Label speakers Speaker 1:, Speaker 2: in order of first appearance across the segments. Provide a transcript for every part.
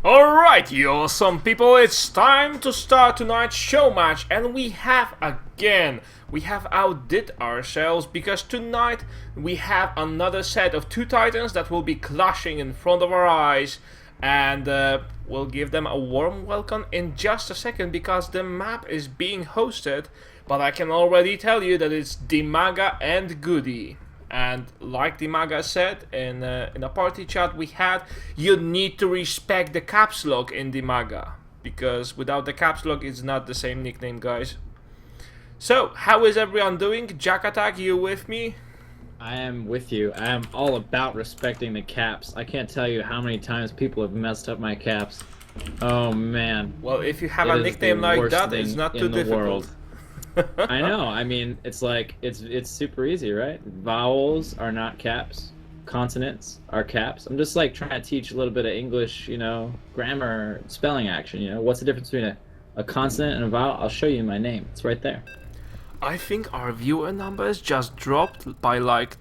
Speaker 1: Alright, you awesome people, it's time to start tonight's show match, and we have outdid ourselves because tonight we have another set of two titans that will be clashing in front of our eyes, and we'll give them a warm welcome in just a second because the map is being hosted, but I can already tell you that it's DIMAGA and GoOdy. And like DIMAGA said in a party chat we had, you need to respect the caps lock in DIMAGA, because without the caps lock it's not the same nickname, guys. So, how is everyone doing? Jack Attack, you with me?
Speaker 2: I am with you. I am all about respecting the caps. I can't tell you how many times people have messed up my caps. Oh man.
Speaker 1: Well, if you have a nickname like that, it's not too difficult.
Speaker 2: I know. I mean, it's like it's super easy, right? Vowels are not caps. Consonants are caps. I'm just like trying to teach a little bit of English, grammar, spelling action. What's the difference between a consonant and a vowel? I'll show you my name. It's right there.
Speaker 1: I think our viewer numbers just dropped by like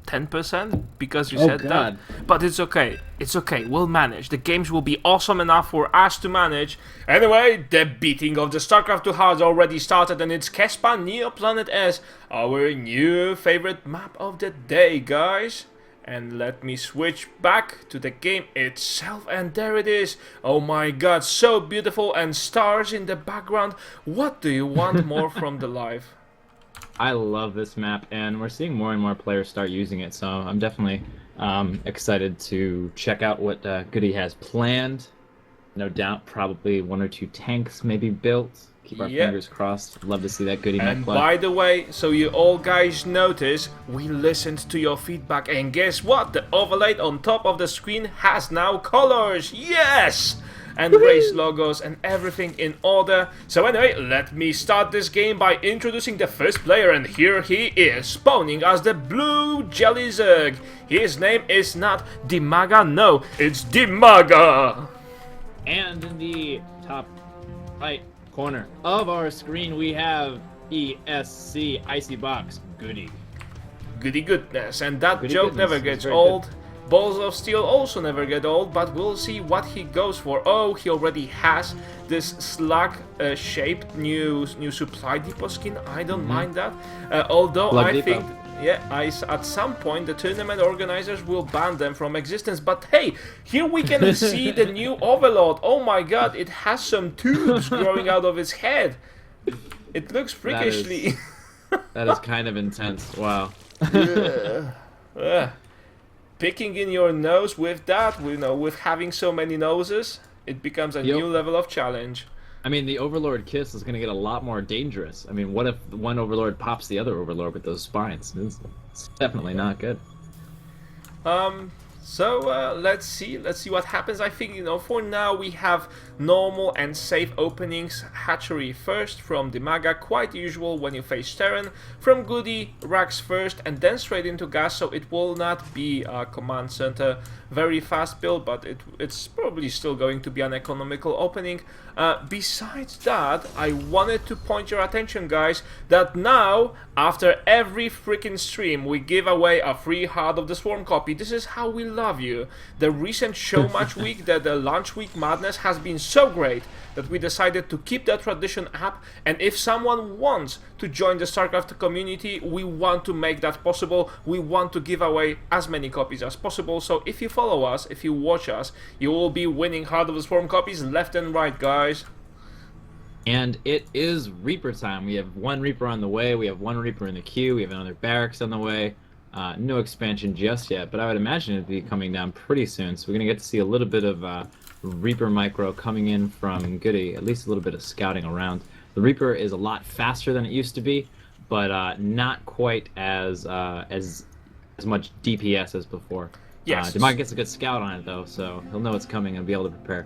Speaker 1: 10% because you
Speaker 2: Oh,
Speaker 1: said
Speaker 2: God.
Speaker 1: that. But it's okay. It's okay. We'll manage. The games will be awesome enough for us to manage. Anyway, the beating of the Starcraft 2 has already started, and it's Kespa Neoplanet S, our new favorite map of the day, guys. And let me switch back to the game itself, and there it is. Oh my god, so beautiful, and stars in the background. What do you want more from the live?
Speaker 2: I love this map, and we're seeing more and more players start using it, so I'm definitely excited to check out what GoOdy has planned. No doubt, probably one or two tanks maybe built. Keep our fingers crossed. Love to see that GoOdy map
Speaker 1: And
Speaker 2: play.
Speaker 1: by the way, so you all guys notice, we listened to your feedback, and guess what? The overlay on top of the screen has now colors. Yes! And race logos and everything in order. So anyway, let me start this game by introducing the first player, and here he is, spawning as the blue jelly zerg. His name is not DIMAGA, no, it's DIMAGA.
Speaker 2: And in the top right corner of our screen, we have ESC Icy Box GoOdy.
Speaker 1: Goody goodness, and that
Speaker 2: Goody
Speaker 1: joke
Speaker 2: goodness,
Speaker 1: never
Speaker 2: it's
Speaker 1: gets
Speaker 2: very
Speaker 1: old. Balls of Steel also never get old, but we'll see what he goes for. Oh, he already has this slug-shaped new supply depot skin. I don't mind that. Although
Speaker 2: Slug
Speaker 1: I
Speaker 2: depot.
Speaker 1: think, at some point the tournament organizers will ban them from existence. But hey, here we can see the new Overlord. Oh my god, it has some tubes growing out of its head. It looks freakishly.
Speaker 2: That is kind of intense. Wow.
Speaker 1: Picking in your nose with that, with having so many noses, it becomes a new level of challenge.
Speaker 2: I mean, the Overlord kiss is going to get a lot more dangerous. I mean, what if one Overlord pops the other Overlord with those spines? It's definitely not good.
Speaker 1: So let's see what happens. I think, for now we have normal and safe openings. Hatchery first from DIMAGA, quite usual when you face Terran. From GoOdy, Rax first, and then straight into gas, so it will not be a command center very fast build, but it's probably still going to be an economical opening. Besides that, I wanted to point your attention, guys, that now, after every freaking stream, we give away a free Heart of the Swarm copy. This is how we love you. The recent Showmatch week, the launch week madness has been so great that we decided to keep that tradition up, and if someone wants to join the StarCraft community, we want to make that possible. We want to give away as many copies as possible, so if you follow us, if you watch us, you will be winning Heart of the Swarm copies left and right, guys.
Speaker 2: And it is Reaper time. We have one Reaper on the way, we have one Reaper in the queue, we have another barracks on the way. No expansion just yet, but I would imagine it'd be coming down pretty soon, so we're going to get to see a little bit of Reaper micro coming in from GoOdy, at least a little bit of scouting around. The Reaper is a lot faster than it used to be, but not quite as much DPS as before.
Speaker 1: Yes.
Speaker 2: DIMAGA gets a good scout on it though, so he'll know what's coming and be able to prepare.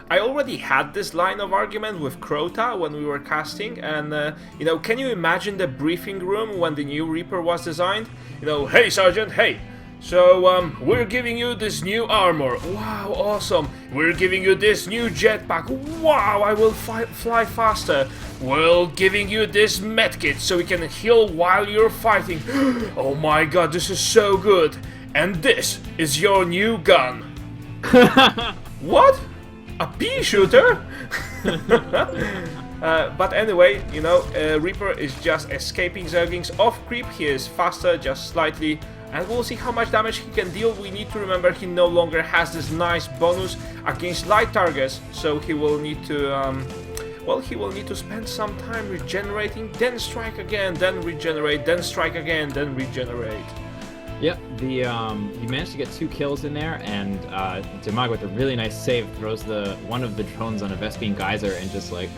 Speaker 1: I already had this line of argument with Crota when we were casting, and can you imagine the briefing room when the new Reaper was designed? Hey Sergeant, hey! So, we're giving you this new armor. Wow, awesome. We're giving you this new jetpack. Wow, I will fly faster. We're giving you this medkit so we can heal while you're fighting. Oh my god, this is so good. And this is your new gun. What? A pea shooter? But anyway, you know, Reaper is just escaping Zerglings off creep. He is faster, just slightly, and we'll see how much damage he can deal. We need to remember he no longer has this nice bonus against light targets, so he will need to, well, he will need to spend some time regenerating, then strike again, then regenerate, then strike again, then regenerate.
Speaker 2: Yep, he managed to get 2 kills in there, and DIMAGA with a really nice save throws one of the drones on a Vespene Geyser and just like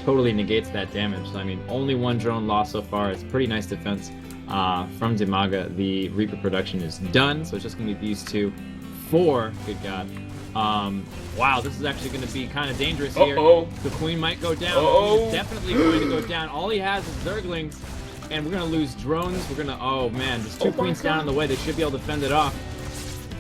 Speaker 2: totally negates that damage. So I mean, only 1 drone lost so far. It's pretty nice defense from DIMAGA. The Reaper production is done, so it's just gonna be these 2. 4, good God. Wow, this is actually going to be kind of dangerous here. The Queen might go down. He's definitely going to go down. All he has is Zerglings, and we're going to lose drones. We're going to, oh man, there's 2 Queens down in the way. They should be able to fend it off.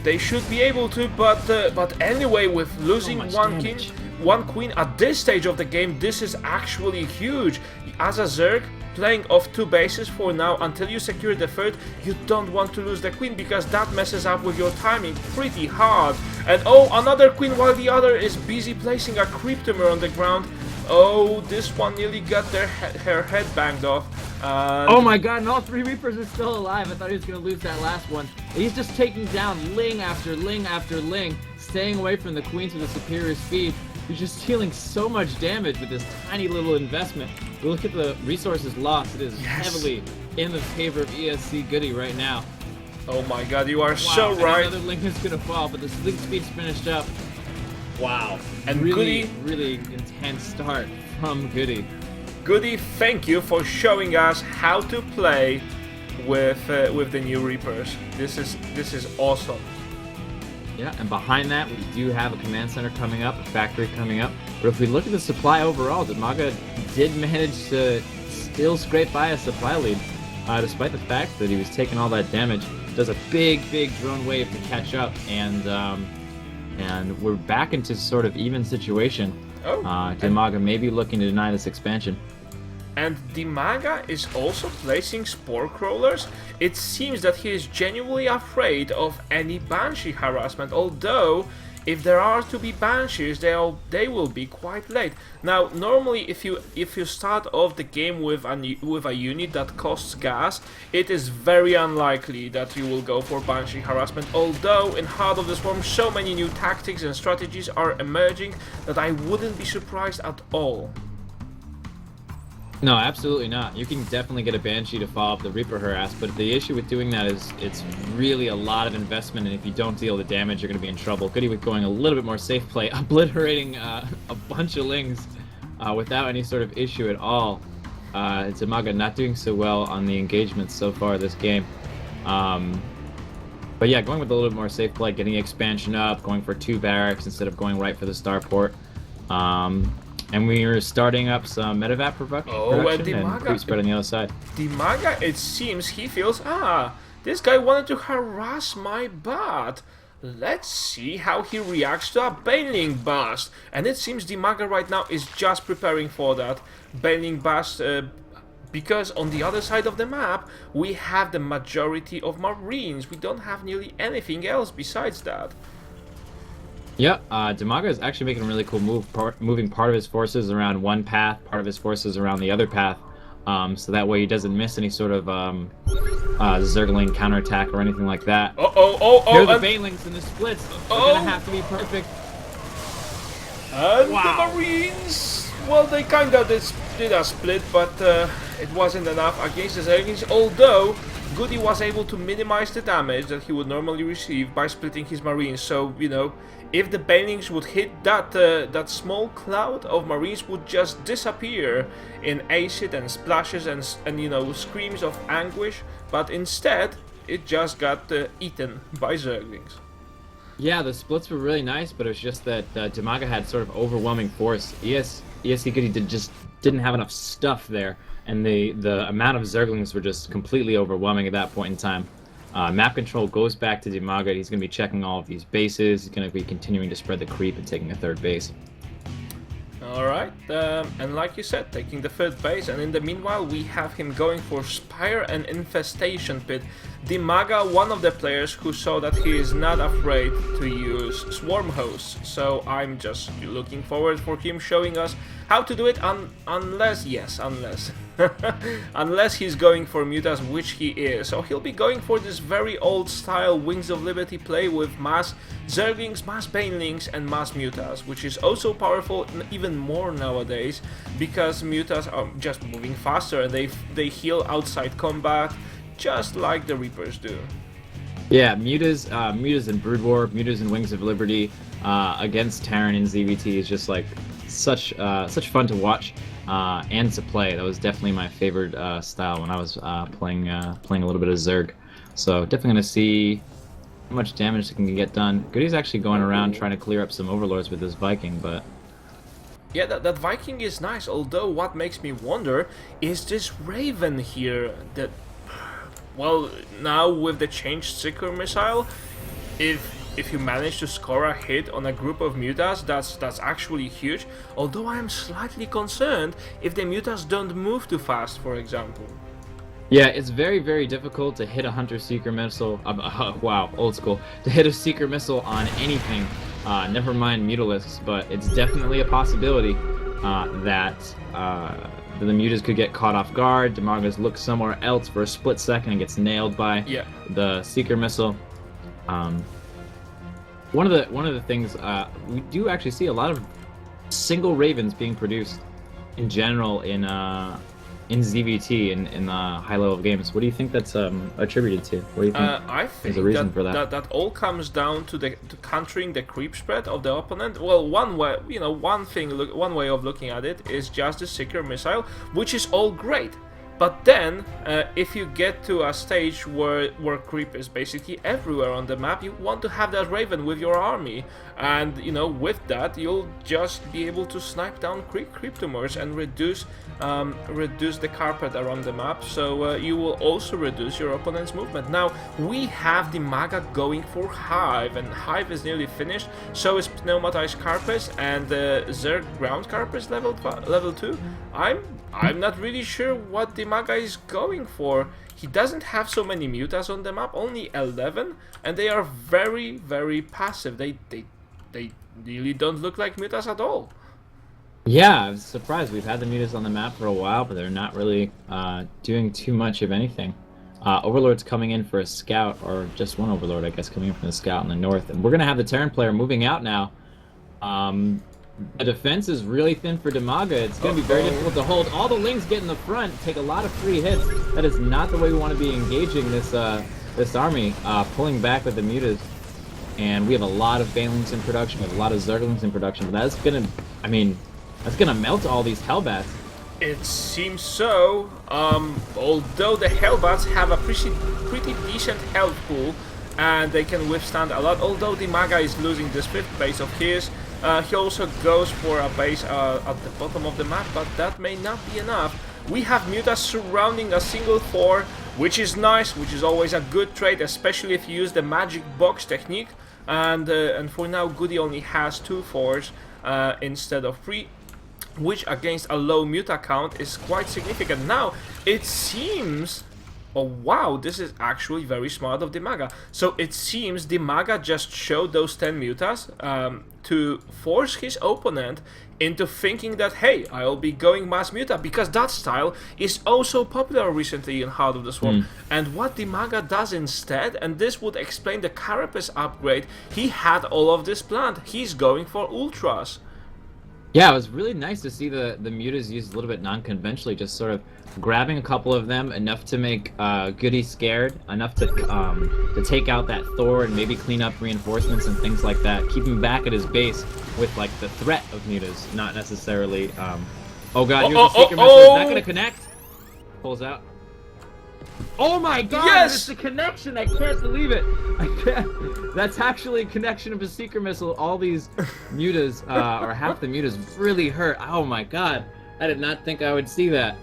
Speaker 1: They should be able to, but anyway, with losing one queen at this stage of the game, this is actually huge. As a Zerg, playing off 2 bases for now until you secure the 3rd, you don't want to lose the queen because that messes up with your timing pretty hard. And oh, another queen while the other is busy placing a creep tumor on the ground. Oh, this one nearly got her head banged off.
Speaker 2: Oh my god, and all 3 Reapers are still alive. I thought he was going to lose that last one. He's just taking down Ling after Ling after Ling, staying away from the queens with a superior speed. He's just dealing so much damage with this tiny little investment. We look at the resources lost. It is heavily in the favor of ESC GoOdy right now.
Speaker 1: Oh my god, you are so right.
Speaker 2: Another Ling is going to fall, but the Ling speed's finished up. Wow.
Speaker 1: And
Speaker 2: really,
Speaker 1: GoOdy,
Speaker 2: really intense start from GoOdy.
Speaker 1: GoOdy, thank you for showing us how to play with the new Reapers. This is awesome.
Speaker 2: Yeah, and behind that, we do have a command center coming up, a factory coming up. But if we look at the supply overall, DIMAGA did manage to still scrape by a supply lead, despite the fact that he was taking all that damage. Does a big drone wave to catch up, and we're back into sort of even situation. DIMAGA may be looking to deny this expansion.
Speaker 1: And DIMAGA is also placing spore crawlers. It seems that he is genuinely afraid of any banshee harassment, although if there are to be banshees, they will be quite late. Now, normally if you start off the game with a unit that costs gas, it is very unlikely that you will go for banshee harassment, although in Heart of the Swarm so many new tactics and strategies are emerging that I wouldn't be surprised at all.
Speaker 2: No, absolutely not. You can definitely get a Banshee to follow up the Reaper harass, but the issue with doing that is it's really a lot of investment, and if you don't deal the damage, you're going to be in trouble. GoOdy with going a little bit more safe play, obliterating a bunch of Lings without any sort of issue at all. DIMAGA not doing so well on the engagements so far this game. But yeah, going with a little bit more safe play, getting the expansion up, going for 2 barracks instead of going right for the starport. And we are starting up some medevac production and creep spread on the other side.
Speaker 1: DIMAGA, it seems he feels, this guy wanted to harass my butt. Let's see how he reacts to a Baneling Bust. And it seems DIMAGA right now is just preparing for that Baneling Bust, because on the other side of the map, we have the majority of Marines. We don't have nearly anything else besides that.
Speaker 2: Yeah, DIMAGA is actually making a really cool move, moving part of his forces around one path, part of his forces around the other path, so that way he doesn't miss any sort of Zergling counterattack or anything like that. Here are the Banelings and the splits. They're gonna have to be perfect.
Speaker 1: And the Marines, well, they kind of did a split, but it wasn't enough against the Zerglings, although GoOdy was able to minimize the damage that he would normally receive by splitting his Marines. So, you know, if the Banelings would hit that that small cloud of Marines would just disappear in acid and splashes and you know, screams of anguish, but instead it just got eaten by Zerglings.
Speaker 2: Yeah, the splits were really nice, but it was just that DIMAGA had sort of overwhelming force. ESC GoOdy just didn't have enough stuff there, and the amount of Zerglings were just completely overwhelming at that point in time. Map control goes back to DIMAGA. He's going to be checking all of these bases. He's going to be continuing to spread the creep and taking a 3rd base.
Speaker 1: Alright, and like you said, taking the 3rd base, and in the meanwhile we have him going for Spire and Infestation Pit. DIMAGA, one of the players who saw that he is not afraid to use swarm hosts, so I'm just looking forward for him showing us how to do it, unless unless he's going for mutas, which he is. So he'll be going for this very old style Wings of Liberty play with mass Zerglings, mass Banelings and mass mutas, which is also powerful even more nowadays because mutas are just moving faster and they heal outside combat just like the Reapers do.
Speaker 2: Yeah, mutas in Brood War, mutas in Wings of Liberty against Terran in ZVT is just like such fun to watch and to play. That was definitely my favorite style when I was playing a little bit of Zerg. So definitely gonna see how much damage can get done. GoOdy's actually going around trying to clear up some overlords with this Viking, but
Speaker 1: yeah, that Viking is nice. Although what makes me wonder is this Raven here that. Well, now with the changed Seeker missile, if you manage to score a hit on a group of mutas, that's actually huge. Although I am slightly concerned if the mutas don't move too fast, for example.
Speaker 2: Yeah, it's very, very difficult to hit a Hunter Seeker missile. Wow, old school. To hit a Seeker missile on anything, never mind Mutalisks, but it's definitely a possibility that the mutas could get caught off guard. DIMAGA's look somewhere else for a split second and gets nailed by the Seeker missile. One of the things we do actually see a lot of single Ravens being produced in general in ZVT in high level games. What do you think that's attributed to? What do you think?
Speaker 1: I think
Speaker 2: there's a reason for that.
Speaker 1: That all comes down to countering the creep spread of the opponent. Well, one way, one way of looking at it is just the Seeker missile, which is all great. But then, if you get to a stage where creep is basically everywhere on the map, you want to have that Raven with your army, and with that you'll just be able to snipe down creep tumors and reduce the carpet around the map. So you will also reduce your opponent's movement. Now we have DIMAGA going for Hive, and Hive is nearly finished. So is Pneumatized Carpets and Zerg Ground Carpets level 2. I'm not really sure what DIMAGA is going for. He doesn't have so many mutas on the map, only 11, and they are very, very passive. They really don't look like mutas at all.
Speaker 2: Yeah, I was surprised. We've had the mutas on the map for a while, but they're not really doing too much of anything. Overlord's coming in for a scout, or just one Overlord, I guess, coming in from the scout in the north. And we're going to have the Terran player moving out now. The defense is really thin for DIMAGA. It's going to be very difficult to hold. All the Lings get in the front, take a lot of free hits. That is not the way we want to be engaging this army, pulling back with the mutas. And we have a lot of Banelings in production, we have a lot of Zerglings in production. But that's going to, that's going to melt all these Hellbats.
Speaker 1: It seems so. Although the Hellbats have a pretty decent health pool, and they can withstand a lot. Although DIMAGA is losing this 5th base of his, he also goes for a base at the bottom of the map, but that may not be enough. We have mutas surrounding a single 4, which is nice, which is always a good trade, especially if you use the magic box technique. And for now, GoOdy only has 2 4s instead of 3, which against a low muta count is quite significant. Now, it seems... Oh wow, this is actually very smart of DIMAGA. So it seems DIMAGA just showed those 10 mutas to force his opponent into thinking that, hey, I'll be going mass muta, because that style is also popular recently in Heart of the Swarm. And what DIMAGA does instead, and this would explain the Carapace upgrade, he had all of this planned. He's going for Ultras.
Speaker 2: Yeah, it was really nice to see the mutas used a little bit non-conventionally, just sort of grabbing a couple of them, enough to make GoOdy scared, enough to take out that Thor and maybe clean up reinforcements and things like that, keep him back at his base with like the threat of mutas, not necessarily. Oh god, here's the Seeker missile. Is that gonna connect? Pulls out. Oh my god,
Speaker 1: yes!
Speaker 2: It's the connection! I can't believe it! I can't. That's actually a connection of a Seeker missile. All these mutas, or half the mutas, really hurt. Oh my god, I did not think I would see that.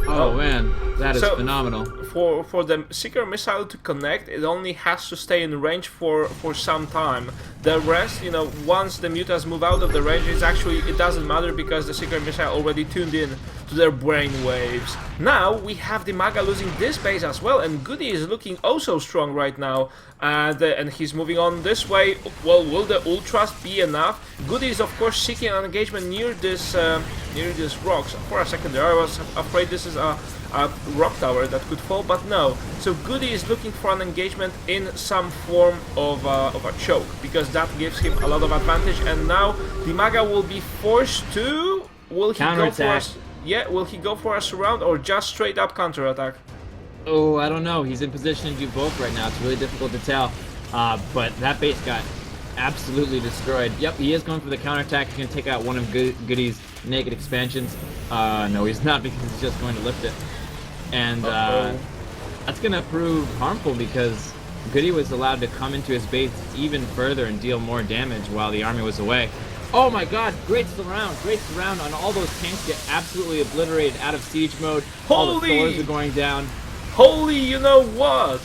Speaker 2: Oh man, that is phenomenal.
Speaker 1: For the Seeker missile to connect, it only has to stay in range for some time. The rest, once the mutas move out of the range, it doesn't matter, because the Seeker missile already tuned in to to their brainwaves. Now we have DIMAGA losing this base as well, and GoOdy is looking oh so strong right now, and he's moving on this way. Well, will the ultras be enough? GoOdy is of course seeking an engagement near this rocks. For a second there I was afraid this is a rock tower that could fall, but no. So GoOdy is looking for an engagement in some form of a choke, because that gives him a lot of advantage, and now DIMAGA will be forced to... Will he go for us? Yeah, will he go for a surround or just straight up counterattack?
Speaker 2: Oh, I don't know. He's in position to do both right now. It's really difficult to tell. But that base got absolutely destroyed. Yep, he is going for the counterattack. He's going to take out one of GoOdy's naked expansions. No, he's not, because he's just going to lift it. And that's going to prove harmful, because GoOdy was allowed to come into his base even further and deal more damage while the army was away. Oh my god, great surround on all those tanks, get absolutely obliterated out of siege mode. All the Thors are going down.
Speaker 1: Holy, you know what?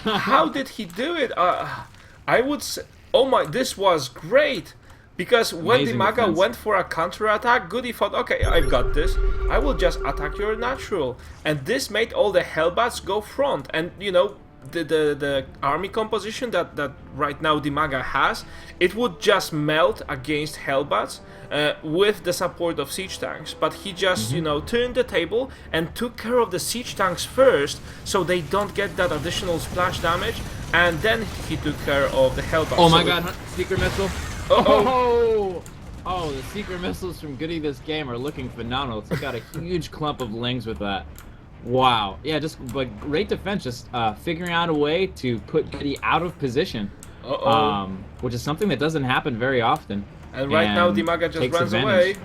Speaker 1: How did he do it? I would say, oh my, this was great. Because when DIMAGA went for a counterattack, GoOdy thought, okay, I've got this. I will just attack your natural. And this made all the Hellbats go front. And, you know, the army composition that right now DIMAGA has, it would just melt against Hellbats with the support of siege tanks. But he just, you know, turned the table and took care of the siege tanks first, so they don't get that additional splash damage. And then he took care of the Hellbats.
Speaker 2: Oh my god, secret missile. Oh, the secret missiles from GoOdy this game are looking phenomenal. It's got a huge clump of lings with that. Wow. Yeah, just like great defense, just figuring out a way to put GoOdy out of position. Which is something that doesn't happen very often.
Speaker 1: And right now DIMAGA just runs away.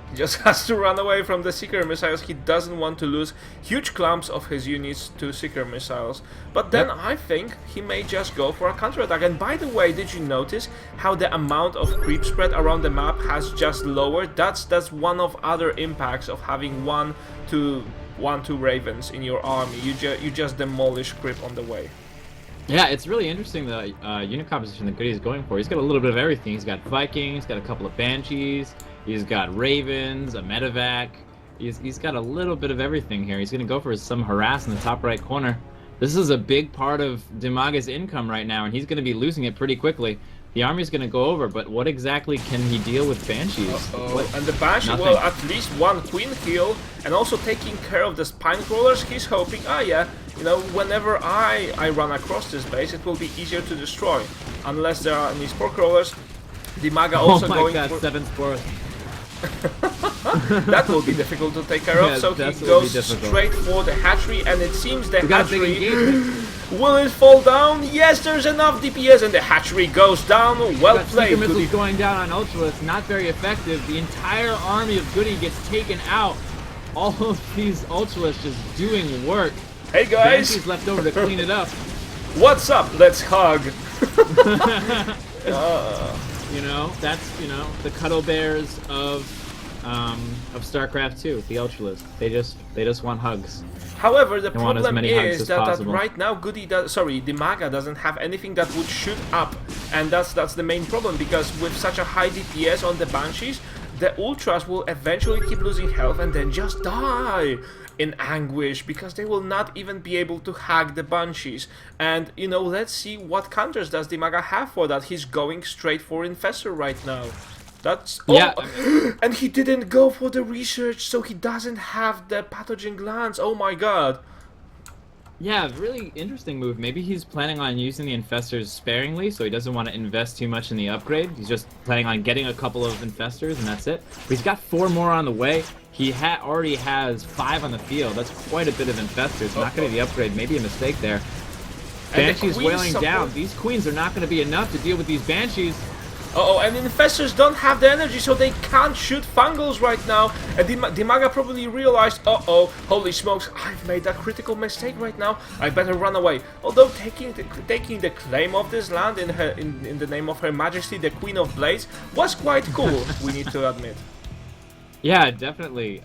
Speaker 1: He just has to run away from the Seeker missiles. He doesn't want to lose huge clumps of his units to Seeker missiles. But then I think he may just go for a counterattack. And by the way, did you notice how the amount of creep spread around the map has just lowered? That's one of other impacts of having two Ravens in your army. You just demolish creep on the way.
Speaker 2: Yeah, it's really interesting the unit composition that GoOdy is going for. He's got a little bit of everything. He's got Vikings, he's got a couple of Banshees, he's got Ravens, a Medevac. He's got a little bit of everything here. He's going to go for some harass in the top right corner. This is a big part of DIMAGA's income right now, and he's going to be losing it pretty quickly. The army's going to go over, but what exactly can he deal with Banshees?
Speaker 1: And the Banshee, well, at least one Queen kill, and also taking care of the Spine Crawlers. He's hoping, yeah, you know, whenever I run across this base, it will be easier to destroy. Unless there are any Spore Crawlers. DIMAGA also going
Speaker 2: for... 7 Spores.
Speaker 1: That will be difficult to take care of, so he goes straight for the hatchery, and it seems the hatchery... Will it fall down? Yes, there's enough DPS, and the hatchery goes down. Well played,
Speaker 2: GoOdy. Going down on Ultras, not very effective. The entire army of GoOdy gets taken out. All of these Ultras just doing work.
Speaker 1: Hey guys!
Speaker 2: Banshee's left over to clean it up.
Speaker 1: What's up? Let's hug.
Speaker 2: You know, that's, you know, the cuddle bears of StarCraft 2, the Ultras. They just want hugs.
Speaker 1: However, the problem is that right now DIMAGA doesn't have anything that would shoot up, and that's the main problem, because with such a high DPS on the Banshees, the Ultras will eventually keep losing health and then just die in anguish, because they will not even be able to hack the Banshees. And, you know, let's see what counters does DIMAGA have for that. He's going straight for Infestor right now. That's... and he didn't go for the research, so he doesn't have the pathogen glands. Oh my god.
Speaker 2: Yeah, really interesting move. Maybe he's planning on using the Infestors sparingly, so he doesn't want to invest too much in the upgrade. He's just planning on getting a couple of Infestors, and that's it. But he's got 4 more on the way. He already has 5 on the field. That's quite a bit of Infestors. Not going to be the upgrade. Maybe a mistake there. Banshees wailing down. These Queens are not going to be enough to deal with these Banshees.
Speaker 1: And Infestors don't have the energy, so they can't shoot Fungals right now. And DIMAGA probably realized, holy smokes, I've made a critical mistake right now. I better run away. Although taking the claim of this land in the name of Her Majesty, the Queen of Blades, was quite cool, we need to admit.
Speaker 2: Yeah, definitely.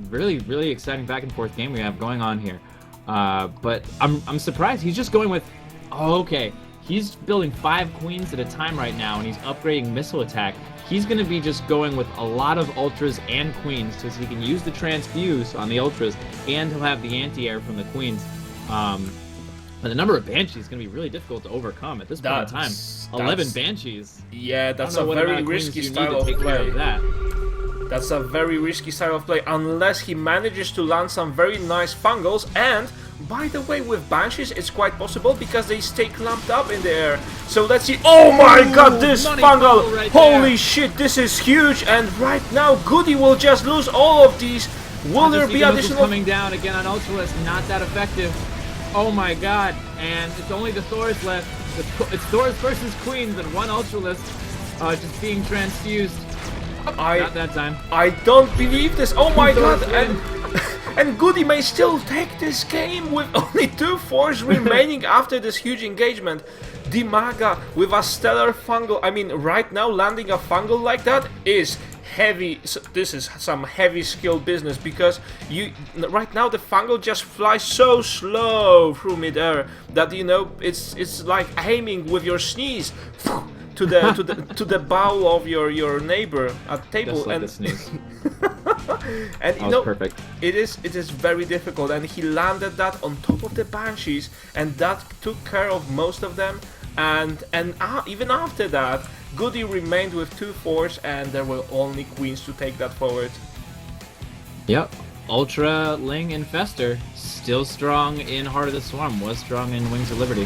Speaker 2: Really, really exciting back and forth game we have going on here. But I'm surprised he's just going with... Oh, okay. he's building 5 queens at a time right now, and he's upgrading missile attack. He's going to be just going with a lot of ultras and queens, so he can use the transfuse on the ultras, and he'll have the anti-air from the queens. But the number of Banshees is going to be really difficult to overcome at this point in time. 11 Banshees.
Speaker 1: Yeah, that's a very risky style of play. That's a very risky style of play, unless he manages to land some very nice fungals. And, by the way, with Banshees, it's quite possible because they stay clamped up in the air. So let's see. Oh my god, this fungal! Right, holy shit, this is huge. And right now, GoOdy will just lose all of these. Will there be additional...
Speaker 2: coming down again on Ultralisk, not that effective. Oh my god, and it's only the Thors left. It's Thors versus Queens and 1 Ultralisk just being transfused. Not that time.
Speaker 1: I don't believe this. Oh my god, and GoOdy may still take this game with only 2 Thors remaining after this huge engagement. DIMAGA with a stellar fungal. I mean, right now landing a fungal like that is heavy. So this is some heavy skill business, because right now the fungal just flies so slow through midair that, you know, it's like aiming with your sneeze to the bowel of your neighbor at table.
Speaker 2: Just like the sneeze.
Speaker 1: And you know, perfect. It is very difficult, and he landed that on top of the Banshees, and that took care of most of them. And even after that, GoOdy remained with 2 Thors, and there were only queens to take that forward.
Speaker 2: Yep. Ultra, Ling, and Fester still strong in Heart of the Swarm, was strong in Wings of Liberty.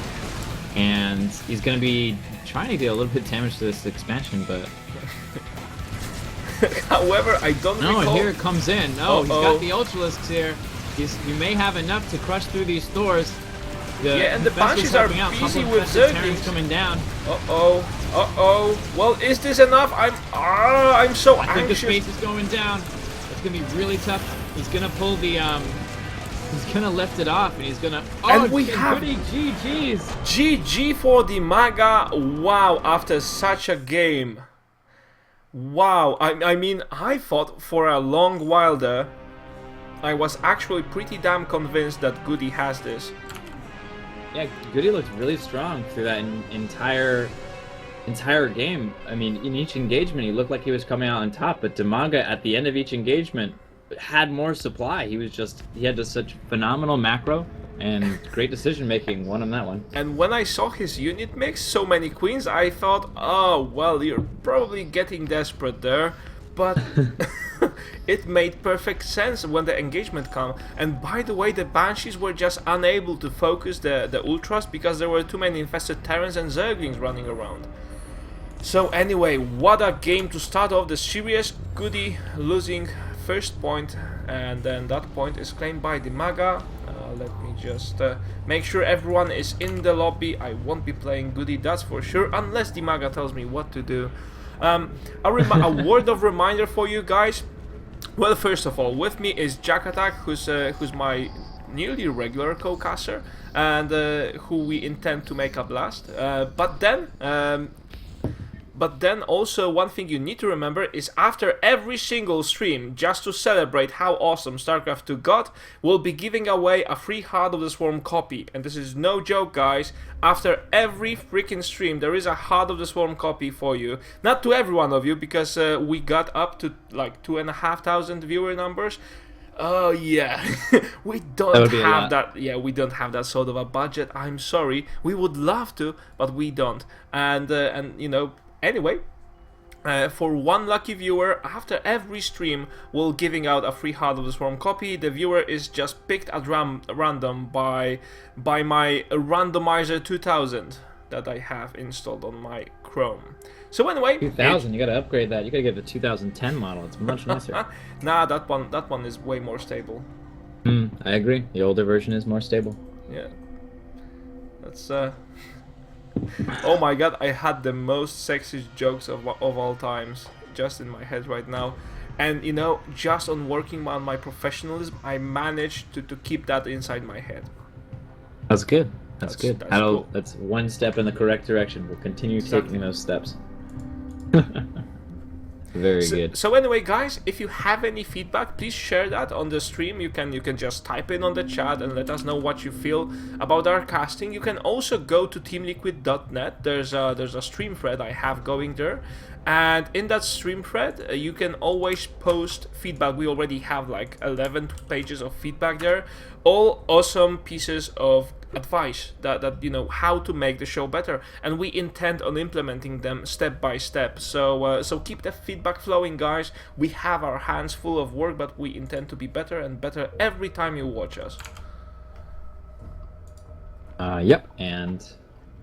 Speaker 2: And he's going to be trying to do a little bit of damage to this expansion, but...
Speaker 1: However, I don't recall...
Speaker 2: No, here it comes in. No, he's got the Ultralisks here. You may have enough to crush through these Thors.
Speaker 1: Yeah, and the Banshees are busy with Zerglings
Speaker 2: coming down.
Speaker 1: Well, is this enough? I'm so anxious.
Speaker 2: I think the space is going down. It's gonna be really tough. He's gonna pull the he's gonna lift it off, and he's gonna.
Speaker 1: And we have
Speaker 2: GG's.
Speaker 1: GG for DIMAGA. Wow, after such a game. Wow, I mean, I thought for a long while there, I was actually pretty damn convinced that GoOdy has this.
Speaker 2: Yeah, GoOdy looked really strong through that entire game. I mean, in each engagement, he looked like he was coming out on top. But DIMAGA, at the end of each engagement, had more supply. He had just such phenomenal macro and great decision making. Won him that one.
Speaker 1: And when I saw his unit mix, so many queens, I thought, oh well, you're probably getting desperate there. But it made perfect sense when the engagement came. And by the way, the Banshees were just unable to focus the Ultras because there were too many infested Terrans and Zerglings running around. So anyway, what a game to start off the series. GoOdy losing first point, and then that point is claimed by DIMAGA. Let me just make sure everyone is in the lobby. I won't be playing GoOdy, that's for sure, unless DIMAGA tells me what to do. A word of reminder for you guys. Well, first of all, with me is Jack Attack, who's my nearly regular co-caster, and who we intend to make a blast. But then also one thing you need to remember is after every single stream, just to celebrate how awesome StarCraft 2 got, we'll be giving away a free Heart of the Swarm copy. And this is no joke, guys. After every freaking stream, there is a Heart of the Swarm copy for you. Not to every one of you, because we got up to like 2,500 viewer numbers. Oh yeah, we don't have that. Yeah, we don't have that sort of a budget. I'm sorry. We would love to, but we don't. And you know. Anyway, for one lucky viewer, after every stream, we'll giving out a free Heart of the Swarm copy. The viewer is just picked at random by my randomizer 2000 that I have installed on my Chrome. So anyway,
Speaker 2: 2000, you gotta upgrade that. You gotta get the 2010 model. It's much nicer.
Speaker 1: Nah, that one is way more stable.
Speaker 2: I agree. The older version is more stable.
Speaker 1: Yeah, that's Oh my god, I had the most sexist jokes of all times just in my head right now. And you know, just on working on my professionalism, I managed to keep that inside my head.
Speaker 2: That's good. That's good.
Speaker 1: Cool.
Speaker 2: That's one step in the correct direction. We'll continue taking those steps. Very good.
Speaker 1: So anyway, guys, if you have any feedback, please share that on the stream. You can just type in on the chat and let us know what you feel about our casting. You can also go to teamliquid.net. There's a stream thread I have going there, and in that stream thread you can always post feedback. We already have like 11 pages of feedback there, all awesome pieces of advice that you know how to make the show better, and we intend on implementing them step by step. So so keep the feedback flowing, guys. We have our hands full of work, but we intend to be better and better every time you watch us.
Speaker 2: Yep, and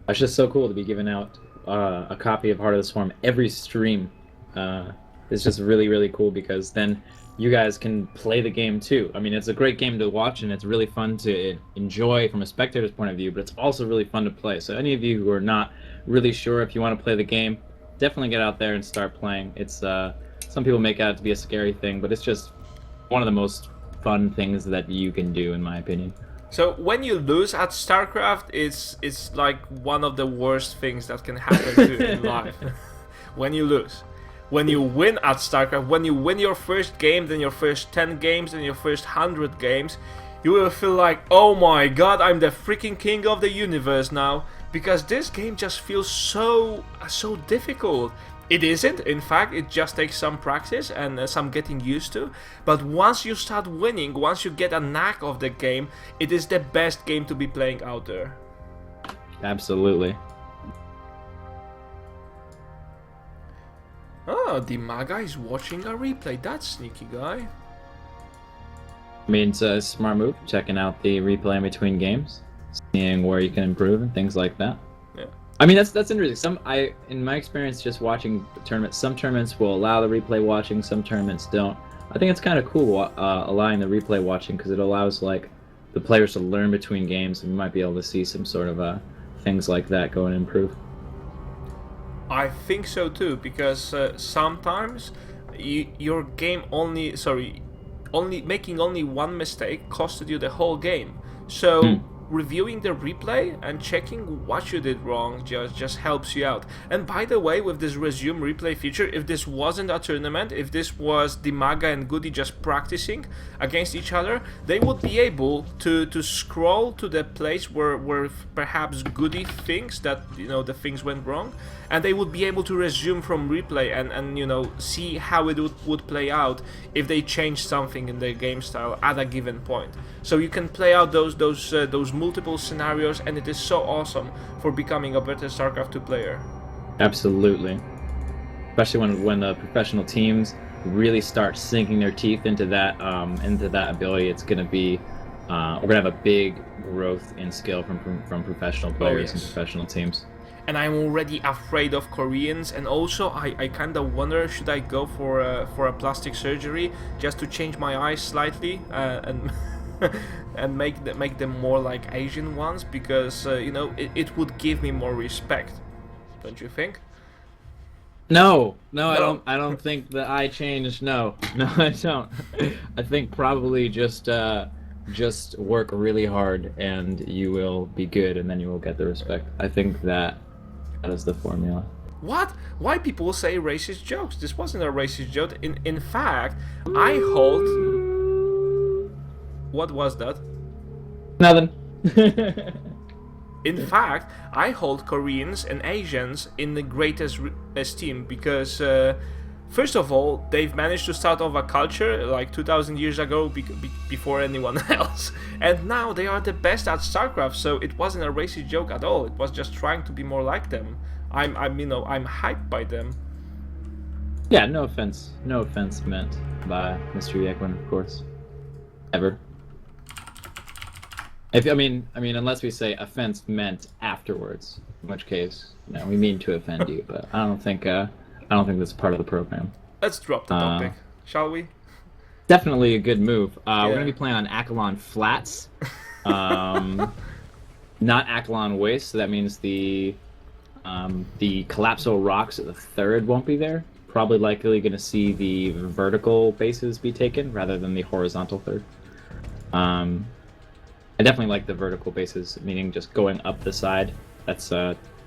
Speaker 2: it's just so cool to be giving out a copy of Heart of the Swarm every stream. It's just really, really cool because then you guys can play the game too. I mean, it's a great game to watch and it's really fun to enjoy from a spectator's point of view, but it's also really fun to play. So any of you who are not really sure if you want to play the game, definitely get out there and start playing. It's some people make it out to be a scary thing, but it's just one of the most fun things that you can do, in my opinion.
Speaker 1: So when you lose at Starcraft, it's like one of the worst things that can happen to you in life. When you lose. When you win at Starcraft, when you win your first game, then your first 10 games, then your first 100 games, you will feel like, oh my god, I'm the freaking king of the universe now. Because this game just feels so difficult. It isn't, in fact, it just takes some practice and some getting used to. But once you start winning, once you get a knack of the game, it is the best game to be playing out there.
Speaker 2: Absolutely.
Speaker 1: Oh, DIMAGA is watching a replay. That sneaky guy.
Speaker 2: I mean, it's a smart move, checking out the replay in between games, seeing where you can improve and things like that.
Speaker 1: Yeah.
Speaker 2: I mean, that's interesting. In my experience, just watching tournaments, some tournaments will allow the replay watching, some tournaments don't. I think it's kind of cool allowing the replay watching because it allows like the players to learn between games, and we might be able to see some sort of things like that go and improve.
Speaker 1: I think so too, because sometimes your game making only one mistake costed you the whole game. So reviewing the replay and checking what you did wrong just helps you out. And by the way, with this resume replay feature, if this wasn't a tournament, if this was DIMAGA and GoOdy just practicing against each other, they would be able to scroll to the place where perhaps GoOdy thinks that, you know, the things went wrong, and they would be able to resume from replay and you know, see how it would play out if they change something in their game style at a given point. So you can play out those multiple scenarios, and it is so awesome for becoming a better StarCraft 2 player.
Speaker 2: Absolutely. Especially when the professional teams really start sinking their teeth into that ability, it's gonna be we're gonna have a big growth in skill from professional players and professional teams.
Speaker 1: And I'm already afraid of Koreans, and also I kind of wonder, should I go for a plastic surgery just to change my eyes slightly and and make them more like Asian ones, because you know, it would give me more respect, don't you think?
Speaker 2: No, I don't think the eye change. No, I don't. I think probably just work really hard and you will be good, and then you will get the respect. I think that is the formula.
Speaker 1: What? Why people say racist jokes? This wasn't a racist joke. In fact, I hold... What was that?
Speaker 2: Nothing.
Speaker 1: In fact, I hold Koreans and Asians in the greatest esteem because, first of all, they've managed to start off a culture like 2,000 years ago before anyone else, and now they are the best at StarCraft. So it wasn't a racist joke at all. It was just trying to be more like them. I'm hyped by them.
Speaker 2: Yeah, no offense meant by Mr. Yekman, of course. Ever. I mean, unless we say offense meant afterwards, in which case, no, we mean to offend you. But I don't think that's part of the program.
Speaker 1: Let's drop the topic, shall we?
Speaker 2: Definitely a good move. We're gonna be playing on Akalon Flats, not Akalon Waste. So that means the collapsal rocks at the third won't be there. Probably likely gonna see the vertical bases be taken rather than the horizontal third. I definitely like the vertical bases, meaning just going up the side. That's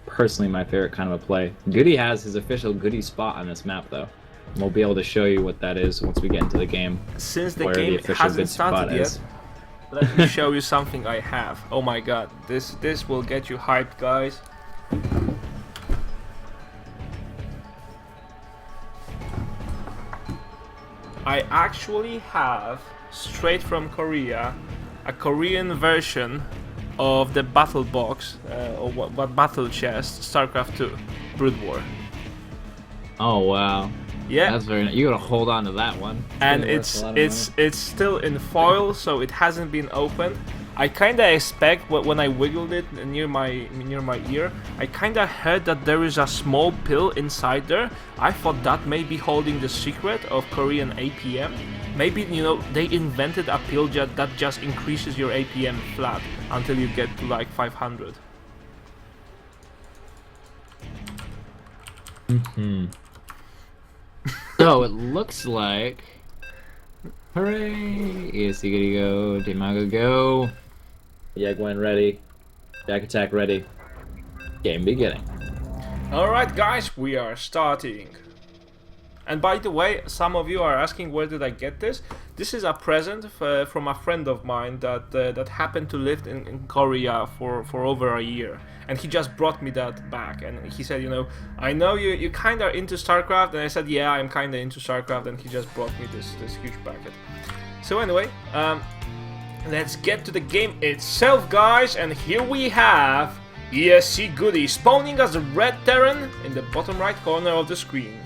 Speaker 2: personally my favorite kind of a play. GoOdy has his official GoOdy spot on this map, though. We'll be able to show you what that is once we get into the game.
Speaker 1: Since the
Speaker 2: where
Speaker 1: game
Speaker 2: official
Speaker 1: hasn't
Speaker 2: good spot
Speaker 1: started yet,
Speaker 2: is.
Speaker 1: let me show you something I have. Oh my god, this will get you hyped, guys. I actually have, straight from Korea, a Korean version of the battle box, or what battle chest, Starcraft 2, Brood War.
Speaker 2: Oh wow.
Speaker 1: Yeah,
Speaker 2: That's very nice. You gotta hold on to that one.
Speaker 1: and
Speaker 2: gonna be worth a lot of
Speaker 1: it's still in foil, so it hasn't been opened. I kinda expect when I wiggled it near my ear, I kinda heard that there is a small pill inside there. I thought that may be holding the secret of Korean APM. Maybe, you know, they invented a pill that just increases your APM flat until you get to like 500.
Speaker 2: So it looks like, hooray! ESC gotta go, DIMAGA go. Yeah, Gwen ready. Back attack ready. Game beginning.
Speaker 1: Alright guys, we are starting. And by the way, some of you are asking where did I get this? This is a present from a friend of mine that happened to live in Korea for over a year. And he just brought me that back. And he said, you know, I know you kind of into StarCraft. And I said, yeah, I'm kind of into StarCraft. And he just brought me this huge packet. So anyway, let's get to the game itself, guys. And here we have ESC GoOdy spawning as a red Terran in the bottom right corner of the screen.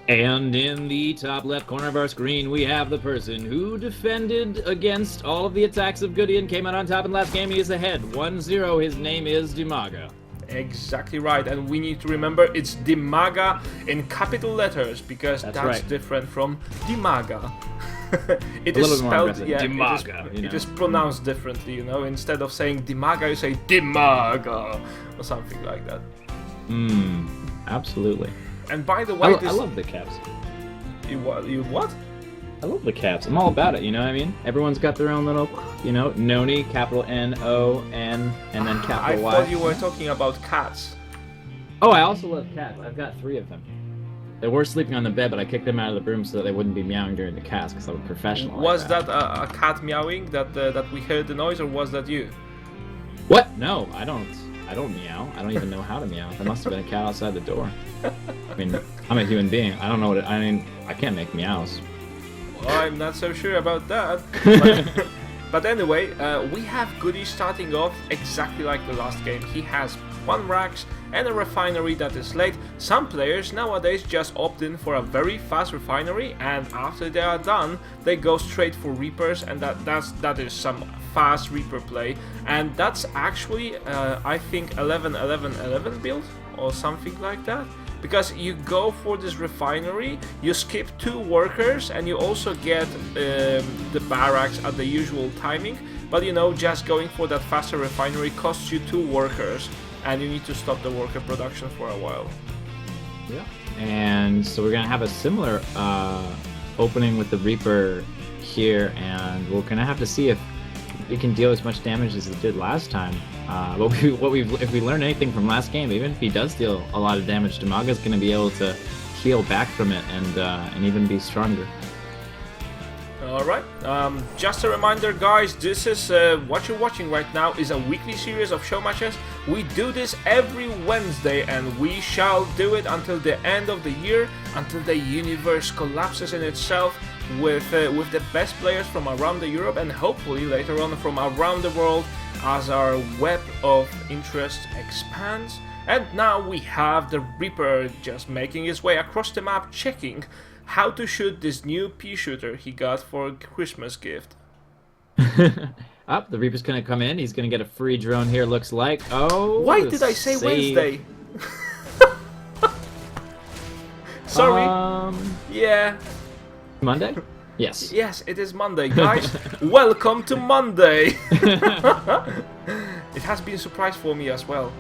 Speaker 2: And in the top left corner of our screen, we have the person who defended against all of the attacks of GoOdy and came out on top in last game. He is ahead 1-0. His name is DIMAGA.
Speaker 1: Exactly right, and we need to remember it's DIMAGA in capital letters because that's
Speaker 2: right.
Speaker 1: different from DIMAGA. It
Speaker 2: A
Speaker 1: is
Speaker 2: little bit more
Speaker 1: spelled,
Speaker 2: aggressive.
Speaker 1: yeah,
Speaker 2: DIMAGA, you know.
Speaker 1: it is pronounced differently, you know. Instead of saying DIMAGA, you say DIMAGA or something like that.
Speaker 2: Absolutely.
Speaker 1: And by the way,
Speaker 2: I love the caps.
Speaker 1: You what?
Speaker 2: I love the caps. I'm all about it, you know what I mean? Everyone's got their own little, you know, Noni, capital N-O-N, and then capital Y.
Speaker 1: I thought you were talking about cats.
Speaker 2: Oh, I also love cats. I've got 3 of them. They were sleeping on the bed, but I kicked them out of the room so that they wouldn't be meowing during the cast because I'm a professional.
Speaker 1: Was that a cat meowing that we heard the noise, or was that you?
Speaker 2: What? No, I don't meow. I don't even know how to meow. There must have been a cat outside the door. I mean, I'm a human being. I don't know what I can't make meows.
Speaker 1: Well, I'm not so sure about that. But anyway, we have GoOdy starting off exactly like the last game. He has 1 Rax and a refinery that is late. Some players nowadays just opt in for a very fast refinery, and after they are done, they go straight for Reapers, and that is some fast Reaper play. And that's actually, I think, 11-11-11 build or something like that. Because you go for this refinery, you skip 2 workers, and you also get the barracks at the usual timing. But you know, just going for that faster refinery costs you 2 workers, and you need to stop the worker production for a while.
Speaker 2: Yeah. And so we're gonna have a similar opening with the Reaper here, and we're gonna have to see if it can deal as much damage as it did last time. If we learn anything from last game, even if he does deal a lot of damage, DIMAGA's going to be able to heal back from it and even be stronger.
Speaker 1: Alright, just a reminder, guys, this is what you're watching right now is a weekly series of show matches. We do this every Wednesday, and we shall do it until the end of the year, until the universe collapses in itself with the best players from around the Europe, and hopefully later on from around the world, as our web of interest expands. And now we have the Reaper just making his way across the map, checking how to shoot this new pea shooter he got for a Christmas gift.
Speaker 2: Up, the Reaper's gonna come in. He's gonna get a free drone here, looks like. Oh,
Speaker 1: why did I say Wednesday? Sorry.
Speaker 2: Yeah. Monday? Yes.
Speaker 1: Yes, it is Monday, guys. Welcome to Monday. It has been a surprise for me as well.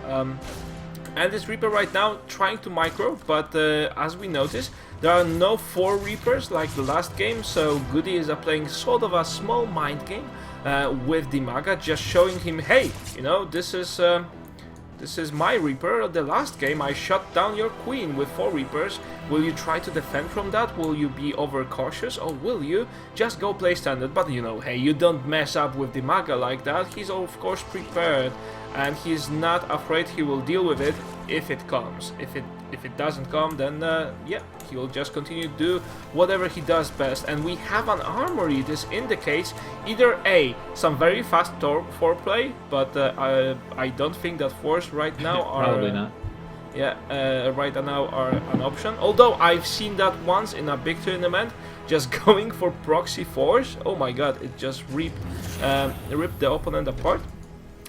Speaker 1: And this Reaper right now trying to micro, but as we notice, there are no 4 Reapers like the last game, so GoOdy is playing sort of a small mind game with DIMAGA, just showing him, hey, you know, this is This is my Reaper. The last game I shot down your queen with 4 Reapers. Will you try to defend from that? Will you be overcautious, or will you just go play standard? But you know, hey, you don't mess up with DIMAGA like that. He's of course prepared, and he's not afraid. He will deal with it if it comes. If it doesn't come, then yeah, he will just continue to do whatever he does best. And we have an armory. This indicates either A, some very fast foreplay, but I don't think that force right now are
Speaker 2: Probably not.
Speaker 1: Yeah, right now are an option. Although I've seen that once in a big tournament, just going for proxy force. Oh my god, it just ripped the opponent apart.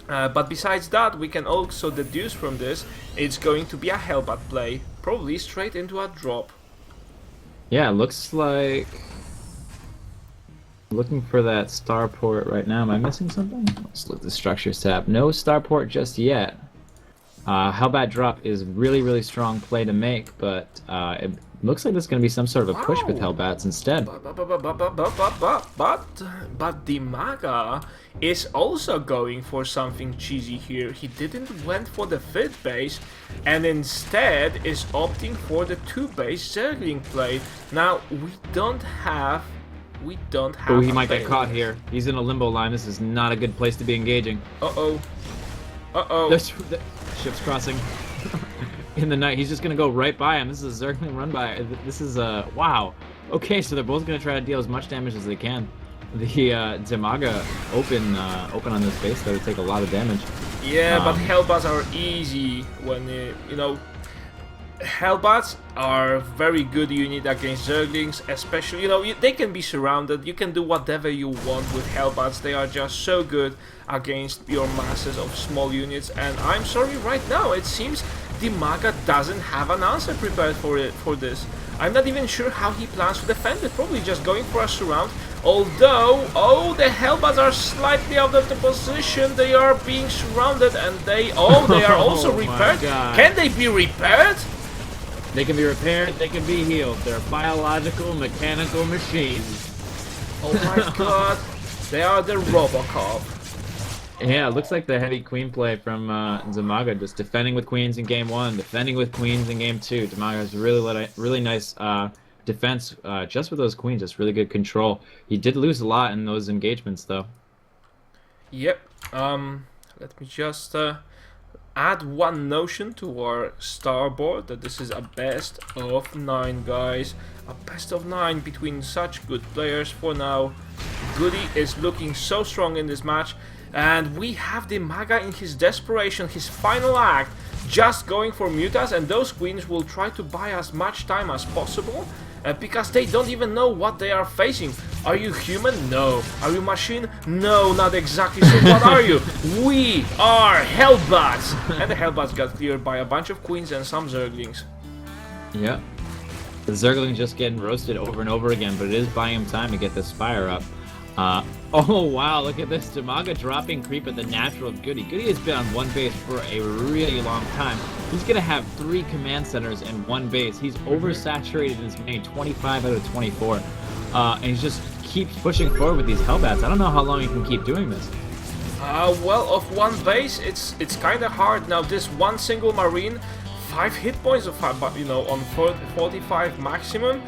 Speaker 1: But besides that, we can also deduce from this it's going to be a Hellbat play, probably straight into a drop.
Speaker 2: Yeah, looks like... Looking for that starport right now. Am I missing something? Let's look at the structures tab. No starport just yet. Hellbat drop is really strong play to make, but it looks like there's going to be some sort of a push with Hellbats instead.
Speaker 1: But DIMAGA is also going for something cheesy here. He didn't went for the 5th base, and instead is opting for the 2 base Zergling play. Now we don't have.
Speaker 2: Oh, he might get caught here. He's in a limbo line. This is not a good place to be engaging.
Speaker 1: Uh-oh.
Speaker 2: The ship's crossing in the night. He's just gonna go right by him. This is a Zergling run by. This is wow. Okay, so they're both gonna try to deal as much damage as they can. The DIMAGA open on this base though to take a lot of damage.
Speaker 1: Yeah, but Hellbats are easy when you know. Hellbats are very good unit against Zerglings, especially, you know, they can be surrounded, you can do whatever you want with Hellbats. They are just so good against pure masses of small units, and I'm sorry, right now it seems DIMAGA doesn't have an answer prepared for this. I'm not even sure how he plans to defend it, probably just going for a surround, although, oh, the Hellbats are slightly out of the position, they are being surrounded, and they are also repaired. Can they be repaired?
Speaker 2: They can be repaired, they can be healed. They're biological, mechanical machines.
Speaker 1: Oh my god, they are the Robocop.
Speaker 2: Yeah, it looks like the heavy queen play from DIMAGA, just defending with queens in game 1, defending with queens in game 2. DIMAGA has really nice defense just with those queens, just really good control. He did lose a lot in those engagements though.
Speaker 1: Yep, let me just add one notion to our starboard, that this is a best of 9, guys. A best of 9 between such good players. For now, GoOdy is looking so strong in this match, and we have DIMAGA in his desperation, his final act, just going for mutas, and those queens will try to buy as much time as possible. Because they don't even know what they are facing. Are you human? No. Are you machine? No, not exactly. So what are you? We are Hellbats! And the Hellbats got cleared by a bunch of queens and some Zerglings.
Speaker 2: Yeah. The Zergling's just getting roasted over and over again, but it is buying him time to get this fire up. Oh wow, look at this. DIMAGA dropping creep at the natural of GoOdy. GoOdy has been on one base for a really long time. He's going to have 3 command centers in one base. He's oversaturated in his main, 25 out of 24. And he just keeps pushing forward with these Hellbats. I don't know how long he can keep doing this.
Speaker 1: Well, of one base, it's kind of hard. Now, this one single Marine, 5 hit points of 5, you know, on 45 maximum.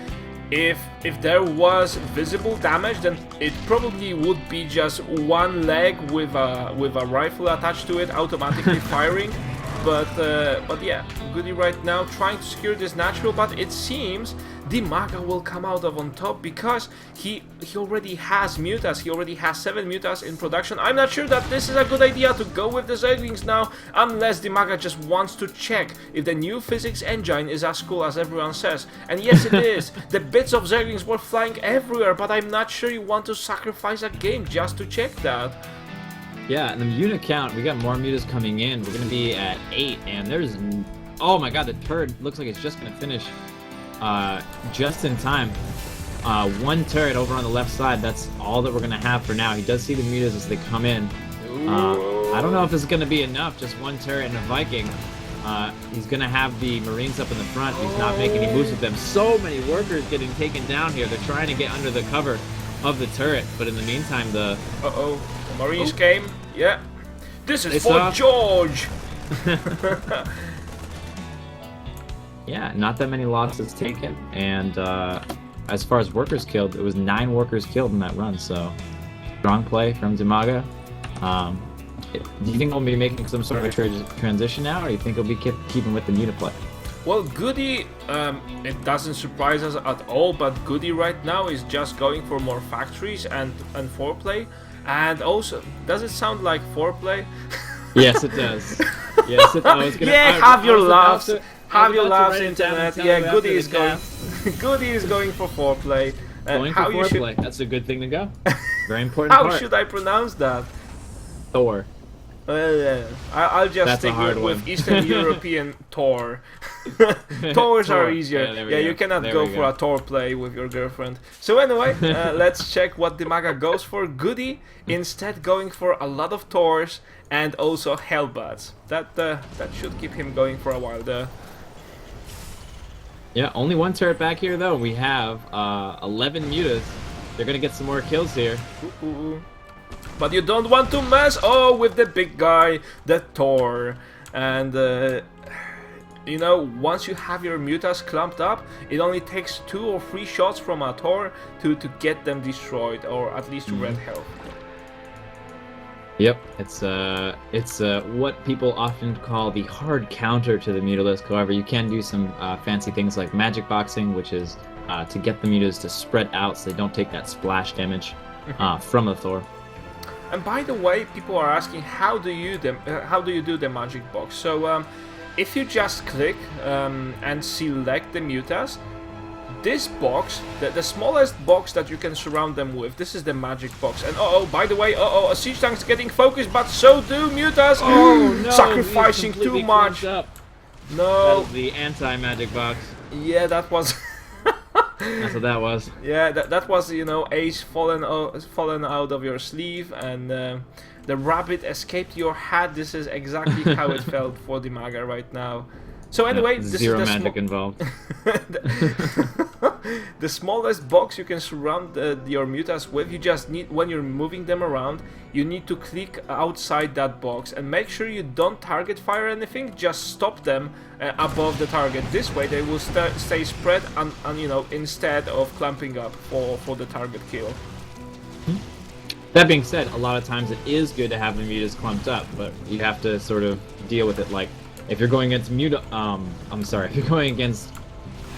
Speaker 1: If there was visible damage, then it probably would be just one leg with a rifle attached to it, automatically firing. But yeah, GoOdy right now trying to secure this natural, but it seems DIMAGA will come out on top because he already has mutas. He already has 7 mutas in production. I'm not sure that this is a good idea to go with the Zerglings now, unless DIMAGA just wants to check if the new physics engine is as cool as everyone says. And yes, it is. The bits of Zerglings were flying everywhere, but I'm not sure you want to sacrifice a game just to check that.
Speaker 2: Yeah, and the unit count, we got more mutas coming in. We're going to be at 8, and there's... Oh my god, the turret looks like it's just going to finish just in time. 1 turret over on the left side, that's all that we're going to have for now. He does see the mutas as they come in. I don't know if it's going to be enough, just 1 turret and a Viking. He's going to have the Marines up in the front. He's not making any moves with them. So many workers getting taken down here. They're trying to get under the cover of the turret, but in the meantime, the...
Speaker 1: The Marines came. Yeah. This is for George!
Speaker 2: Yeah, not that many losses taken, and as far as workers killed, it was 9 workers killed in that run, so strong play from DIMAGA. Do you think we'll be making some sort of a transition now, or do you think we'll be keeping with the Muta play?
Speaker 1: Well, GoOdy, it doesn't surprise us at all, but GoOdy right now is just going for more factories and foreplay. And also, does it sound like foreplay?
Speaker 2: Yes, it does. Yes, it does.
Speaker 1: Have your laughs. Have your laughs, internet. Yeah, GoOdy is going. GoOdy is going for foreplay.
Speaker 2: Going for foreplay. That's a good thing to go. Very important
Speaker 1: How
Speaker 2: part.
Speaker 1: should I pronounce that?
Speaker 2: Thor.
Speaker 1: I'll just stick with Eastern European Tor. Tors are easier. Yeah, you cannot go for a Tor play with your girlfriend. So anyway, let's check what DIMAGA goes for. GoOdy instead going for a lot of Tors and also Hellbats. That should keep him going for a while there.
Speaker 2: Yeah, only 1 turret back here though. We have 11 mutas. They're gonna get some more kills here.
Speaker 1: But you don't want to mess with the big guy, the Thor. And you know, once you have your mutas clumped up, it only takes 2 or 3 shots from a Thor to get them destroyed, or at least to red health.
Speaker 2: Yep, it's what people often call the hard counter to the Mutalisk. However, you can do some fancy things like magic boxing, which is to get the mutas to spread out so they don't take that splash damage from the Thor.
Speaker 1: And by the way, people are asking how do you do the magic box? So if you just click and select the mutas, this box, the smallest box that you can surround them with, this is the magic box. And by the way, a siege tank's getting focused, but so do mutas.
Speaker 2: Oh no!
Speaker 1: Sacrificing too much.
Speaker 2: No. That is the anti-magic box.
Speaker 1: Yeah, that was.
Speaker 2: That's what that was.
Speaker 1: Yeah, that was, you know, ace fallen out of your sleeve, and the rabbit escaped your hat. This is exactly how it felt for DIMAGA right now. So anyway, this
Speaker 2: zero
Speaker 1: is the
Speaker 2: magic involved.
Speaker 1: The smallest box you can surround your mutas with. You just need, when you're moving them around, you need to click outside that box and make sure you don't target fire anything. Just stop them above the target. This way they will stay spread and you know, instead of clumping up for the target kill.
Speaker 2: That being said, a lot of times it is good to have the mutas clumped up, but you have to sort of deal with it. Like if you're going against if you're going against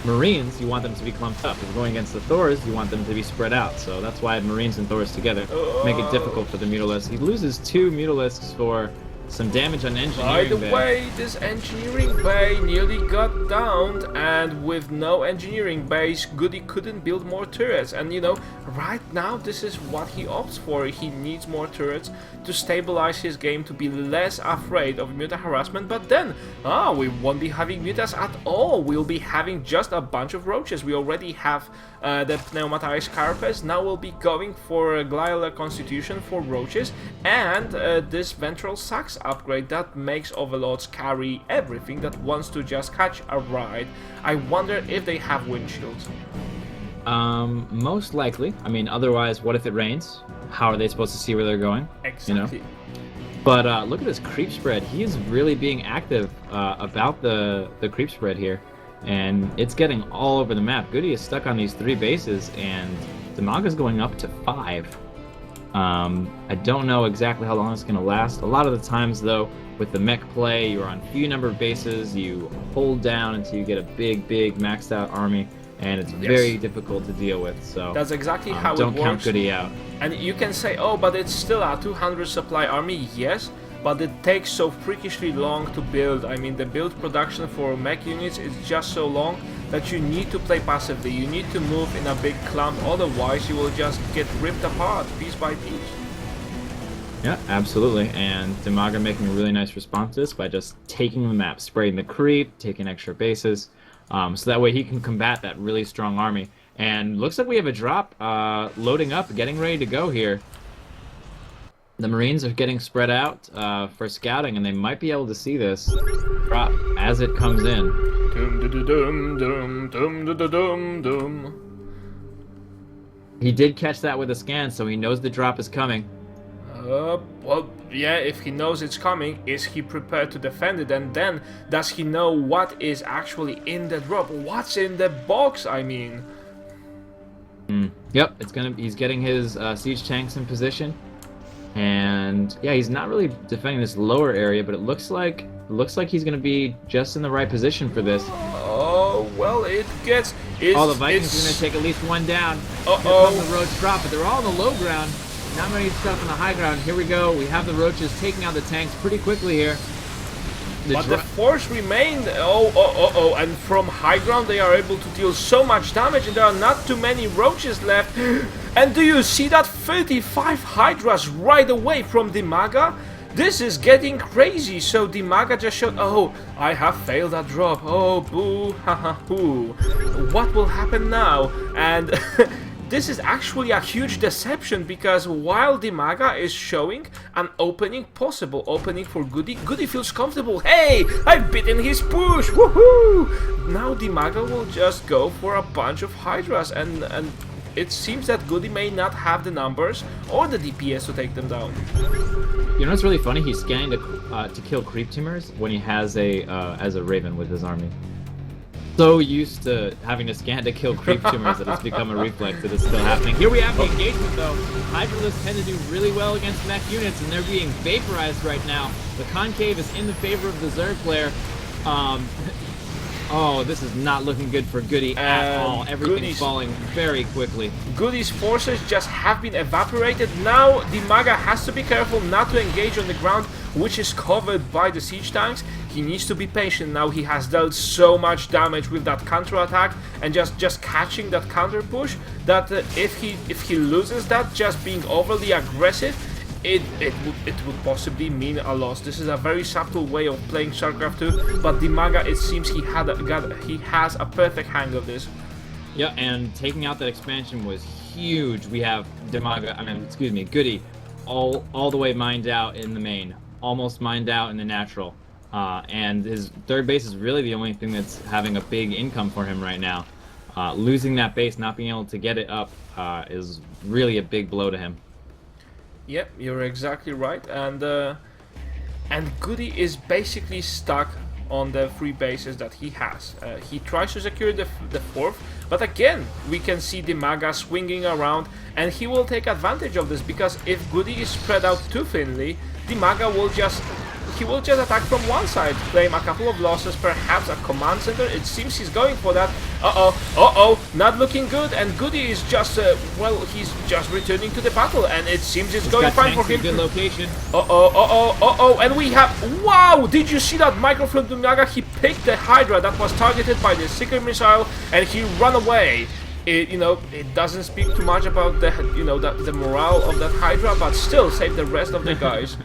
Speaker 2: Marines, you want them to be clumped up. If you're going against the Thors, you want them to be spread out. So that's why Marines and Thors together make it difficult for the Mutalisks. He loses 2 Mutalisks for some damage on engineering.
Speaker 1: By the way, this engineering bay nearly got downed, and with no engineering base, GoOdy couldn't build more turrets. And you know, right now this is what he opts for. He needs more turrets to stabilize his game, to be less afraid of muta harassment. But then, we won't be having mutas at all. We'll be having just a bunch of roaches. We already have the pneumatized carapace. Now we'll be going for a glial constitution for roaches, and this ventral sacs upgrade that makes overlords carry everything that wants to just catch a ride. I wonder if they have windshields.
Speaker 2: Most likely. I mean, otherwise, what if it rains? How are they supposed to see where they're going?
Speaker 1: Exactly.
Speaker 2: You know? But look at this creep spread. He is really being active about the creep spread here. And it's getting all over the map. GoOdy is stuck on these 3 bases, and DIMAGA's going up to 5. I don't know exactly how long it's going to last. A lot of the times, though, with the mech play, you're on few number of bases, you hold down until you get a big maxed out army, and it's very difficult to deal with. So
Speaker 1: that's exactly how it works.
Speaker 2: Don't count GoOdy out.
Speaker 1: And you can say, but it's still a 200 supply army. Yes, but it takes so freakishly long to build. I mean, the build production for mech units is just so long that you need to play passively. You need to move in a big clump, otherwise you will just get ripped apart piece by piece.
Speaker 2: Yeah, absolutely. And DIMAGA making a really nice response to this by just taking the map, spraying the creep, taking extra bases, so that way he can combat that really strong army. And looks like we have a drop loading up, getting ready to go here. The Marines are getting spread out for scouting, and they might be able to see this drop as it comes in. He did catch that with a scan, so he knows the drop is coming.
Speaker 1: Well, yeah, if he knows it's coming, is he prepared to defend it? And then, does he know what is actually in the drop? What's in the box, I mean?
Speaker 2: Yep, he's getting his siege tanks in position. And yeah, he's not really defending this lower area, but it looks like he's gonna be just in the right position for this.
Speaker 1: Oh, well, the
Speaker 2: Vikings are gonna take at least one down. Here come the roach drop, but they're all on the low ground. Not many stuff on the high ground. Here we go. We have the roaches taking out the tanks pretty quickly here.
Speaker 1: But the force remained. And from high ground they are able to deal so much damage, and there are not too many roaches left. And do you see that? 35 hydras right away from DIMAGA? This is getting crazy. So DIMAGA just showed, oh, I have failed that drop. Oh, boo, haha, hoo. What will happen now? And this is actually a huge deception, because while DIMAGA is showing an possible opening for GoOdy, GoOdy feels comfortable. Hey, I've beaten his push, woohoo! Now DIMAGA will just go for a bunch of hydras, and it seems that GoOdy may not have the numbers or the DPS to take them down.
Speaker 2: You know what's really funny? He's scanning to kill creep tumors when he has as a raven with his army. So used to having to scan to kill creep tumors that it's become a reflex that is still happening. Here we have the engagement though. Hyperlists tend to do really well against mech units, and they're being vaporized right now. The concave is in the favor of the Zerg player. Oh, this is not looking good for GoOdy at all. Everything's falling very quickly. GoOdy's
Speaker 1: forces just have been evaporated. Now DIMAGA has to be careful not to engage on the ground, which is covered by the siege tanks. He needs to be patient now. He has dealt so much damage with that counter attack and just catching that counter push that if he loses that, just being overly aggressive, it would possibly mean a loss. This is a very subtle way of playing Starcraft 2, but DIMAGA, it seems he has a perfect hang of this.
Speaker 2: Yeah, and taking out that expansion was huge. We have GoOdy all the way mined out in the main, almost mined out in the natural. And his third base is really the only thing that's having a big income for him right now. Losing that base, not being able to get it up, is really a big blow to him.
Speaker 1: Yep, you're exactly right, and GoOdy is basically stuck on the 3 bases that he has. He tries to secure the 4th, but again, we can see DIMAGA swinging around, and he will take advantage of this, because if GoOdy is spread out too thinly, DIMAGA will just attack from one side, claim a couple of losses, perhaps a command center. It seems he's going for that. Not looking good, and GoOdy is just, he's just returning to the battle, and it seems it's going fine for him.
Speaker 2: Good location.
Speaker 1: And we have, wow, did you see that micro from DIMAGA? He picked the Hydra that was targeted by the Seeker missile, and he ran away. It doesn't speak too much about the morale of that Hydra, but still save the rest of the guys.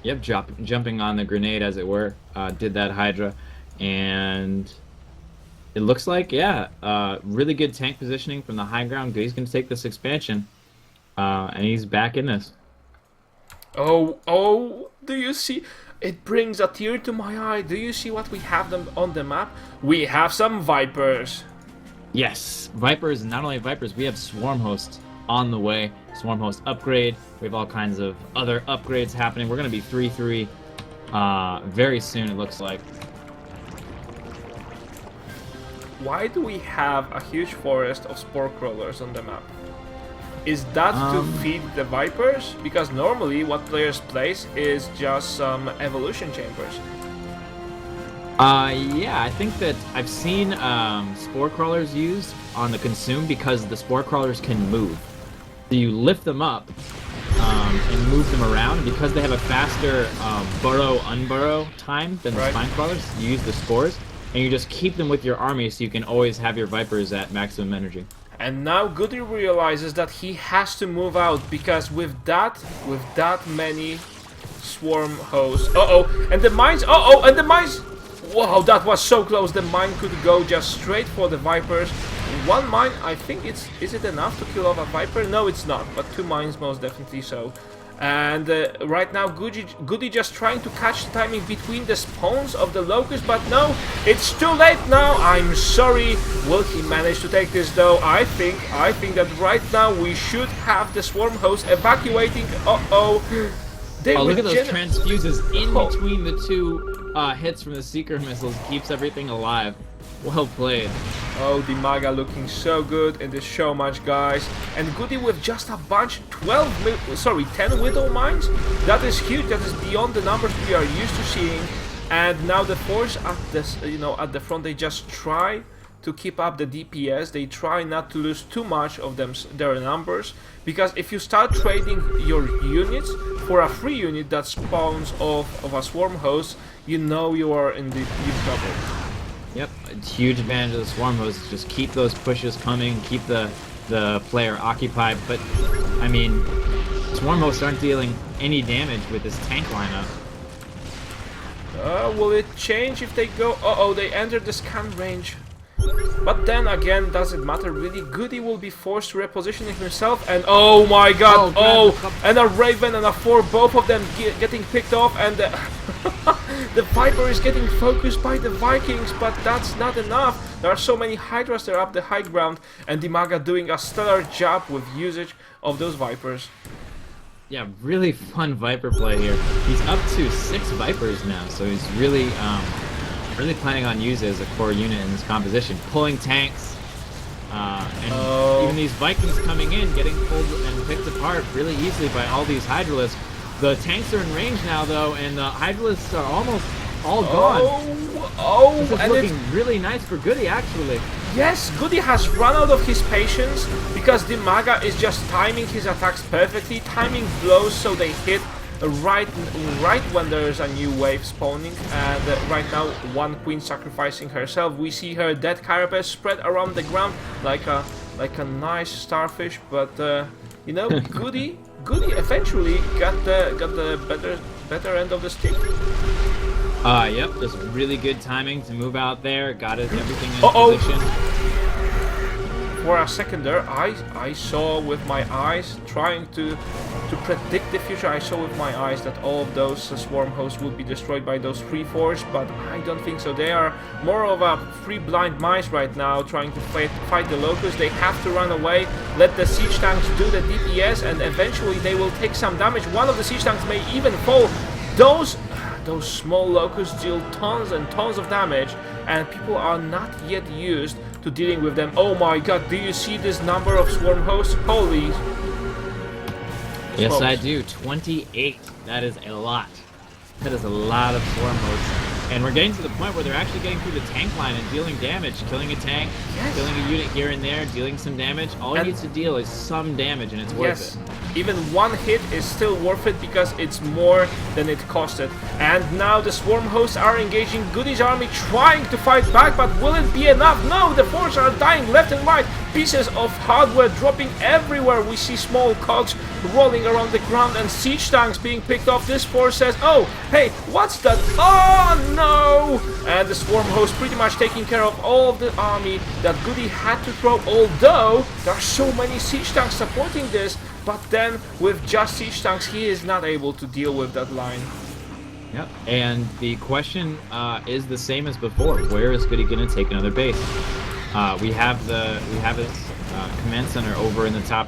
Speaker 2: Yep, jumping on the grenade, as it were, did that Hydra, and it looks like, really good tank positioning from the high ground. GoOdy's going to take this expansion, and he's back in this.
Speaker 1: Oh, do you see? It brings a tear to my eye. Do you see what we have them on the map? We have some Vipers.
Speaker 2: Yes, Vipers, and not only Vipers, we have Swarm Hosts on the way. Swarm Host upgrade. We have all kinds of other upgrades happening. We're going to be 3-3 very soon, it looks like.
Speaker 1: Why do we have a huge forest of spore crawlers on the map? Is that to feed the Vipers? Because normally what players place is just some evolution chambers.
Speaker 2: Yeah, I think that I've seen spore crawlers used on the consume because the spore crawlers can move. So you lift them up and move them around, and because they have a faster burrow-unburrow time than the spine crawlers, you use the spores, and you just keep them with your army so you can always have your Vipers at maximum energy.
Speaker 1: And now GoOdy realizes that he has to move out, because with that many swarm hosts, and the mines, and the mines, wow, that was so close. The mine could go just straight for the Vipers. One mine, I think is it enough to kill off a Viper? No, it's not, but 2 mines most definitely so. And right now Goody just trying to catch the timing between the spawns of the locusts, but no, it's too late now. I'm sorry. Will he manage to take this though? I think that right now we should have the swarm host evacuating.
Speaker 2: Oh, look at those transfuses in between the two hits from the seeker missiles. Keeps everything alive. Well played.
Speaker 1: Oh, DIMAGA looking so good in this show match, guys. And Goody with just a bunch, 10 Widow Mines. That is huge. That is beyond the numbers we are used to seeing. And now the Force at this, at the front, they just try to keep up the DPS. They try not to lose too much of their numbers, because if you start trading your units for a free unit that spawns off of a swarm host, you are in deep trouble.
Speaker 2: Yep, a huge advantage of the swarm host. Just keep those pushes coming, keep the player occupied. But I mean, swarm hosts aren't dealing any damage with this tank lineup.
Speaker 1: Will it change if they go? They entered the scan range. But then again, does it matter really? Goody will be forced to reposition himself, and oh my god, and a Raven and a 4, both of them getting picked off, and the Viper is getting focused by the Vikings, but that's not enough. There are so many Hydras there up the high ground, and DIMAGA doing a stellar job with usage of those Vipers.
Speaker 2: Yeah, really fun Viper play here. He's up to 6 Vipers now, so he's really planning on using it as a core unit in this composition, pulling tanks, and even these Vikings coming in, getting pulled and picked apart really easily by all these Hydralisks. The tanks are in range now, though, and the Hydralisks are almost all gone. This is looking really nice for Goody, actually.
Speaker 1: Yes, Goody has run out of his patience, because DIMAGA is just timing his attacks perfectly, timing blows so they hit right when there is a new wave spawning. And right now, one queen sacrificing herself. We see her dead carapace spread around the ground like a nice starfish. But Goody eventually got the better end of the stick.
Speaker 2: Yep, just really good timing to move out there. Got everything in position.
Speaker 1: For a second there, I saw with my eyes, trying to predict the future, I saw with my eyes that all of those swarm hosts would be destroyed by those 3-4s, but I don't think so. They are more of a free blind mice right now, trying to fight the locusts. They have to run away, let the siege tanks do the DPS, and eventually they will take some damage. One of the siege tanks may even fall. Those small locusts deal tons and tons of damage, and people are not yet used to dealing with them. Oh my god, do you see this number of swarm hosts? Holy...
Speaker 2: Yes, I do. 28. That is a lot. That is a lot of swarm hosts. And we're getting to the point where they're actually getting through the tank line and dealing damage, killing a tank, killing a unit here and there, dealing some damage. All he needs to deal is some damage, and it's worth it.
Speaker 1: Even one hit is still worth it, because it's more than it costed. And now the swarm hosts are engaging Goody's army, trying to fight back, but will it be enough? No, the forces are dying left and right. Pieces of hardware dropping everywhere. We see small cogs rolling around the ground and siege tanks being picked off. This force says, oh, hey, what's that? Oh, no! And the swarm host pretty much taking care of all of the army that Goody had to throw, although there are so many siege tanks supporting this. But then, with just siege tanks, he is not able to deal with that line.
Speaker 2: Yep. And the question is the same as before. Where is Goody going to take another base? We have his command center over in the top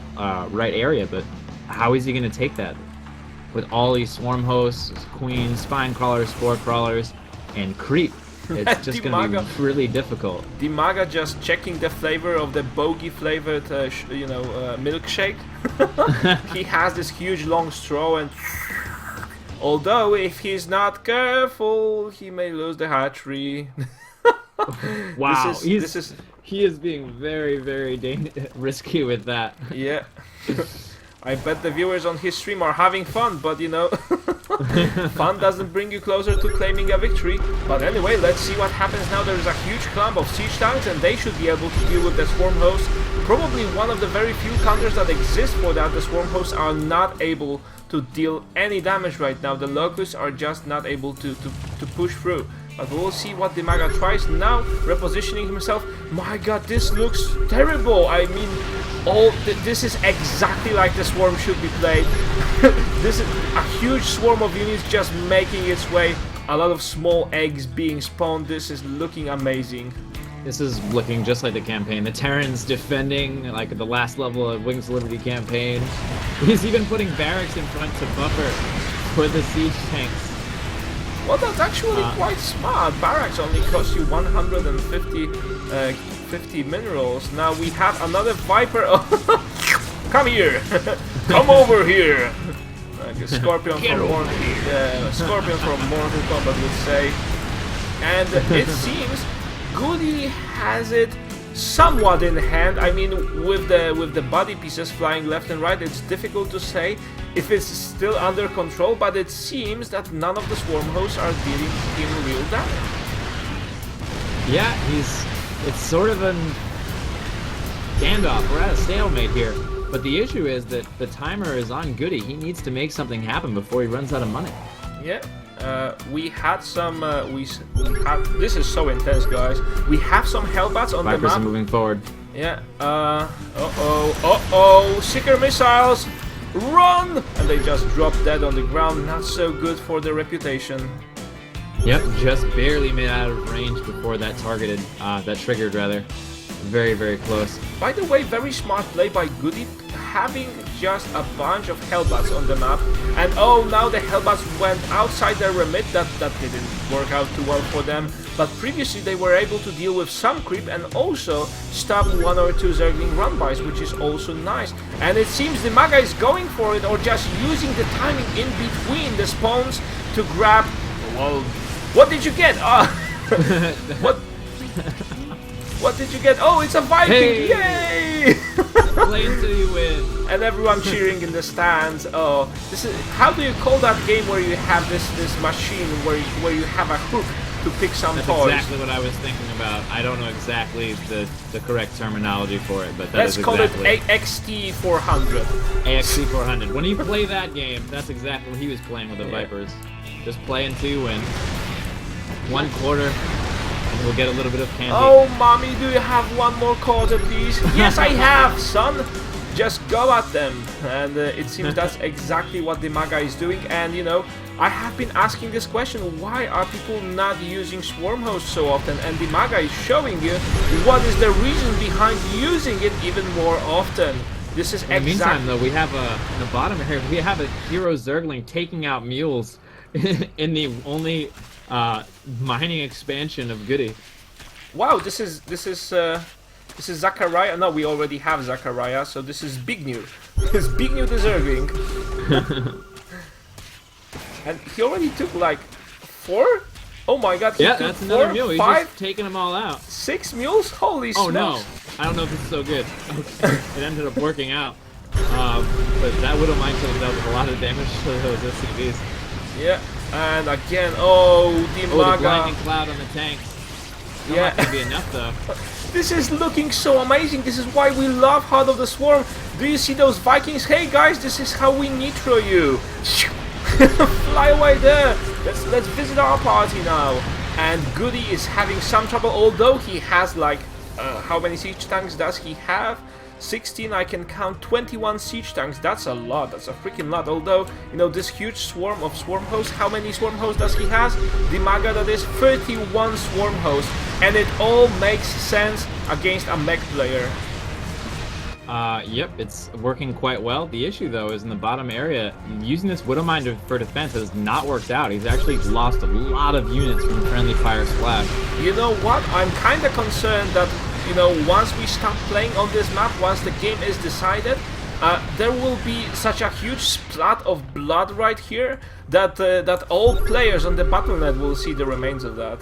Speaker 2: right area, but how is he going to take that? With all these swarm hosts, queens, spine crawlers, spore crawlers, and creep. It's just going to be really difficult. DIMAGA
Speaker 1: just checking the flavor of the bogey flavored, milkshake. He has this huge long straw, and although if he's not careful, he may lose the hatchery.
Speaker 2: Wow, he is being very, very risky with that.
Speaker 1: Yeah. I bet the viewers on his stream are having fun, but fun doesn't bring you closer to claiming a victory. But anyway, let's see what happens now. There's a huge clump of siege tanks, and they should be able to deal with the swarm hosts. Probably one of the very few counters that exist for that. The swarm hosts are not able to deal any damage right now. The locusts are just not able to push through. But we'll see what DIMAGA tries now, repositioning himself. My god, this looks terrible. I mean, this is exactly like the swarm should be played. This is a huge swarm of units just making its way. A lot of small eggs being spawned. This is looking amazing.
Speaker 2: This is looking just like the campaign. The Terrans defending like the last level of Wings of Liberty campaign. He's even putting barracks in front to buffer for the siege tanks.
Speaker 1: Well, that's actually quite smart. Barracks only cost you 150 minerals. Now we have another Viper. Come here! Come over here! Like a Scorpion from Scorpion from Mortal Kombat would say. And it seems GoOdy has it somewhat in hand. I mean, with the body pieces flying left and right, it's difficult to say if it's still under control, but it seems that none of the swarm hosts are dealing him real damage.
Speaker 2: Yeah, it's sort of an standoff. We're at a stalemate here. But the issue is that the timer is on GoOdy. He needs to make something happen before he runs out of money.
Speaker 1: Yeah. We had some. This is so intense, guys. We have some Hellbats on the map.
Speaker 2: Vipers are moving forward.
Speaker 1: Yeah. Seeker missiles, run! And they just drop dead on the ground. Not so good for their reputation.
Speaker 2: Yep, just barely made out of range before that targeted, that triggered rather. Very, very close.
Speaker 1: By the way, very smart play by GoOdy, having just a bunch of Hellbats on the map. And now the Hellbats went outside their remit. That didn't work out too well for them. But previously they were able to deal with some creep and also stop 1 or 2 Zergling run-bys, which is also nice. And it seems DIMAGA is going for it, or just using the timing in between the spawns to grab... Well, what did you get? What did you get? Oh, it's a Viking!
Speaker 2: Hey!
Speaker 1: Yay!
Speaker 2: Play until you win.
Speaker 1: And everyone cheering in the stands. Oh, this is, how do you call that game where you have this machine where you have a hook to pick some
Speaker 2: That's
Speaker 1: toys?
Speaker 2: exactly what I was thinking about. I don't know exactly the correct terminology for it, but
Speaker 1: Let's call it XT400.
Speaker 2: AXT400. When you play that game, that's exactly what he was playing with the Vipers. Just play until you win. 1 quarter. And we'll get a little bit of candy.
Speaker 1: Oh, mommy, do you have one more quarter, please? Yes, I have, son. Just go at them. And it seems that's exactly what DIMAGA is doing. And, you know, I have been asking this question. Why are people not using swarm hosts so often? And DIMAGA is showing you what is the reason behind using it even more often. This is
Speaker 2: in the meantime, though, we have in the bottom here, we have a hero Zergling taking out mules in the only... mining expansion of GoOdy.
Speaker 1: Wow, this is Zachariah. No, we already have Zachariah, so this is Big New. This Big New deserving. And he already took like 4? Oh my god, he took
Speaker 2: that's
Speaker 1: 4,
Speaker 2: another mule. He's
Speaker 1: 5,
Speaker 2: just taking them all out.
Speaker 1: 6 mules? Holy
Speaker 2: Oh
Speaker 1: smokes.
Speaker 2: no, I don't know if this is so good. It ended up working out. But that Widow Mine killed dealt with a lot of damage to those SCVs.
Speaker 1: Yeah. And again, DIMAGA.
Speaker 2: Oh, the blinding cloud on the tanks. Not gonna be enough though.
Speaker 1: This is looking so amazing. This is why we love Heart of the Swarm. Do you see those Vikings? Hey guys, this is how we nitro you. Fly away there. Let's visit our party now. And GoOdy is having some trouble, although he has like how many siege tanks does he have? 16, I can count 21 siege tanks. That's a lot. That's a freaking lot. Although, you know, this huge swarm of swarm hosts, how many swarm hosts does he has? DIMAGA, that is 31 swarm hosts. And it all makes sense against a mech player.
Speaker 2: Yep, it's working quite well. The issue, though, is in the bottom area, using this Widowmine for defense has not worked out. He's actually lost a lot of units from friendly fire splash.
Speaker 1: You know what? I'm kind of concerned that, you know, once we start playing on this map, once the game is decided, there will be such a huge splat of blood right here that that all players on the Battle.net will see the remains of that.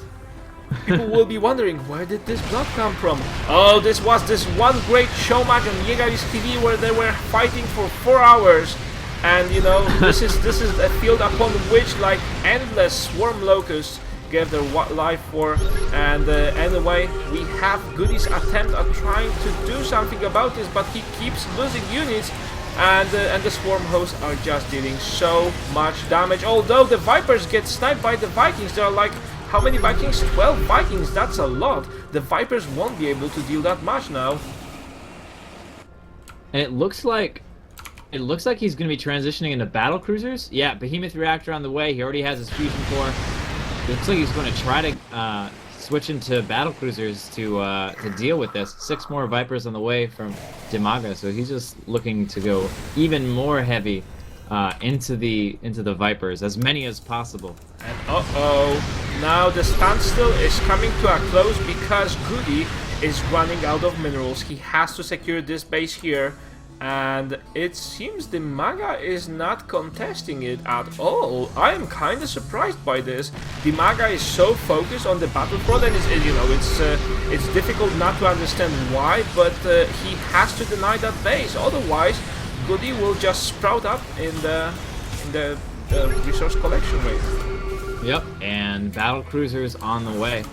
Speaker 1: People will be wondering, where did this blood come from? Oh, this was this one great Showmatch on Yegaris TV where they were fighting for 4 hours. And, you know, this is a field upon which, like, endless swarm locusts gave their life for. And anyway, we have GoOdy's attempt at trying to do something about this, but he keeps losing units. And the swarm hosts are just dealing so much damage. Although the Vipers get sniped by the Vikings, there are like How many Vikings? 12 Vikings, that's a lot. The Vipers won't be able to deal that much now.
Speaker 2: And it looks like he's going to be transitioning into battle cruisers. Yeah, Behemoth Reactor on the way. He already has his fusion core. It looks like he's going to try to switch into battle cruisers to deal with this. 6 more Vipers on the way from DIMAGA, so he's just looking to go even more heavy into the Vipers, as many as possible.
Speaker 1: And now the standstill is coming to a close because GoOdy is running out of minerals. He has to secure this base here, and it seems the DIMAGA is not contesting it at all. I am kind of surprised by this. The DIMAGA is so focused on the battlefront, and it's difficult not to understand why, but he has to deny that base. Otherwise, GoOdy will just sprout up in the resource collection rate.
Speaker 2: Yep, and battle cruisers on the way.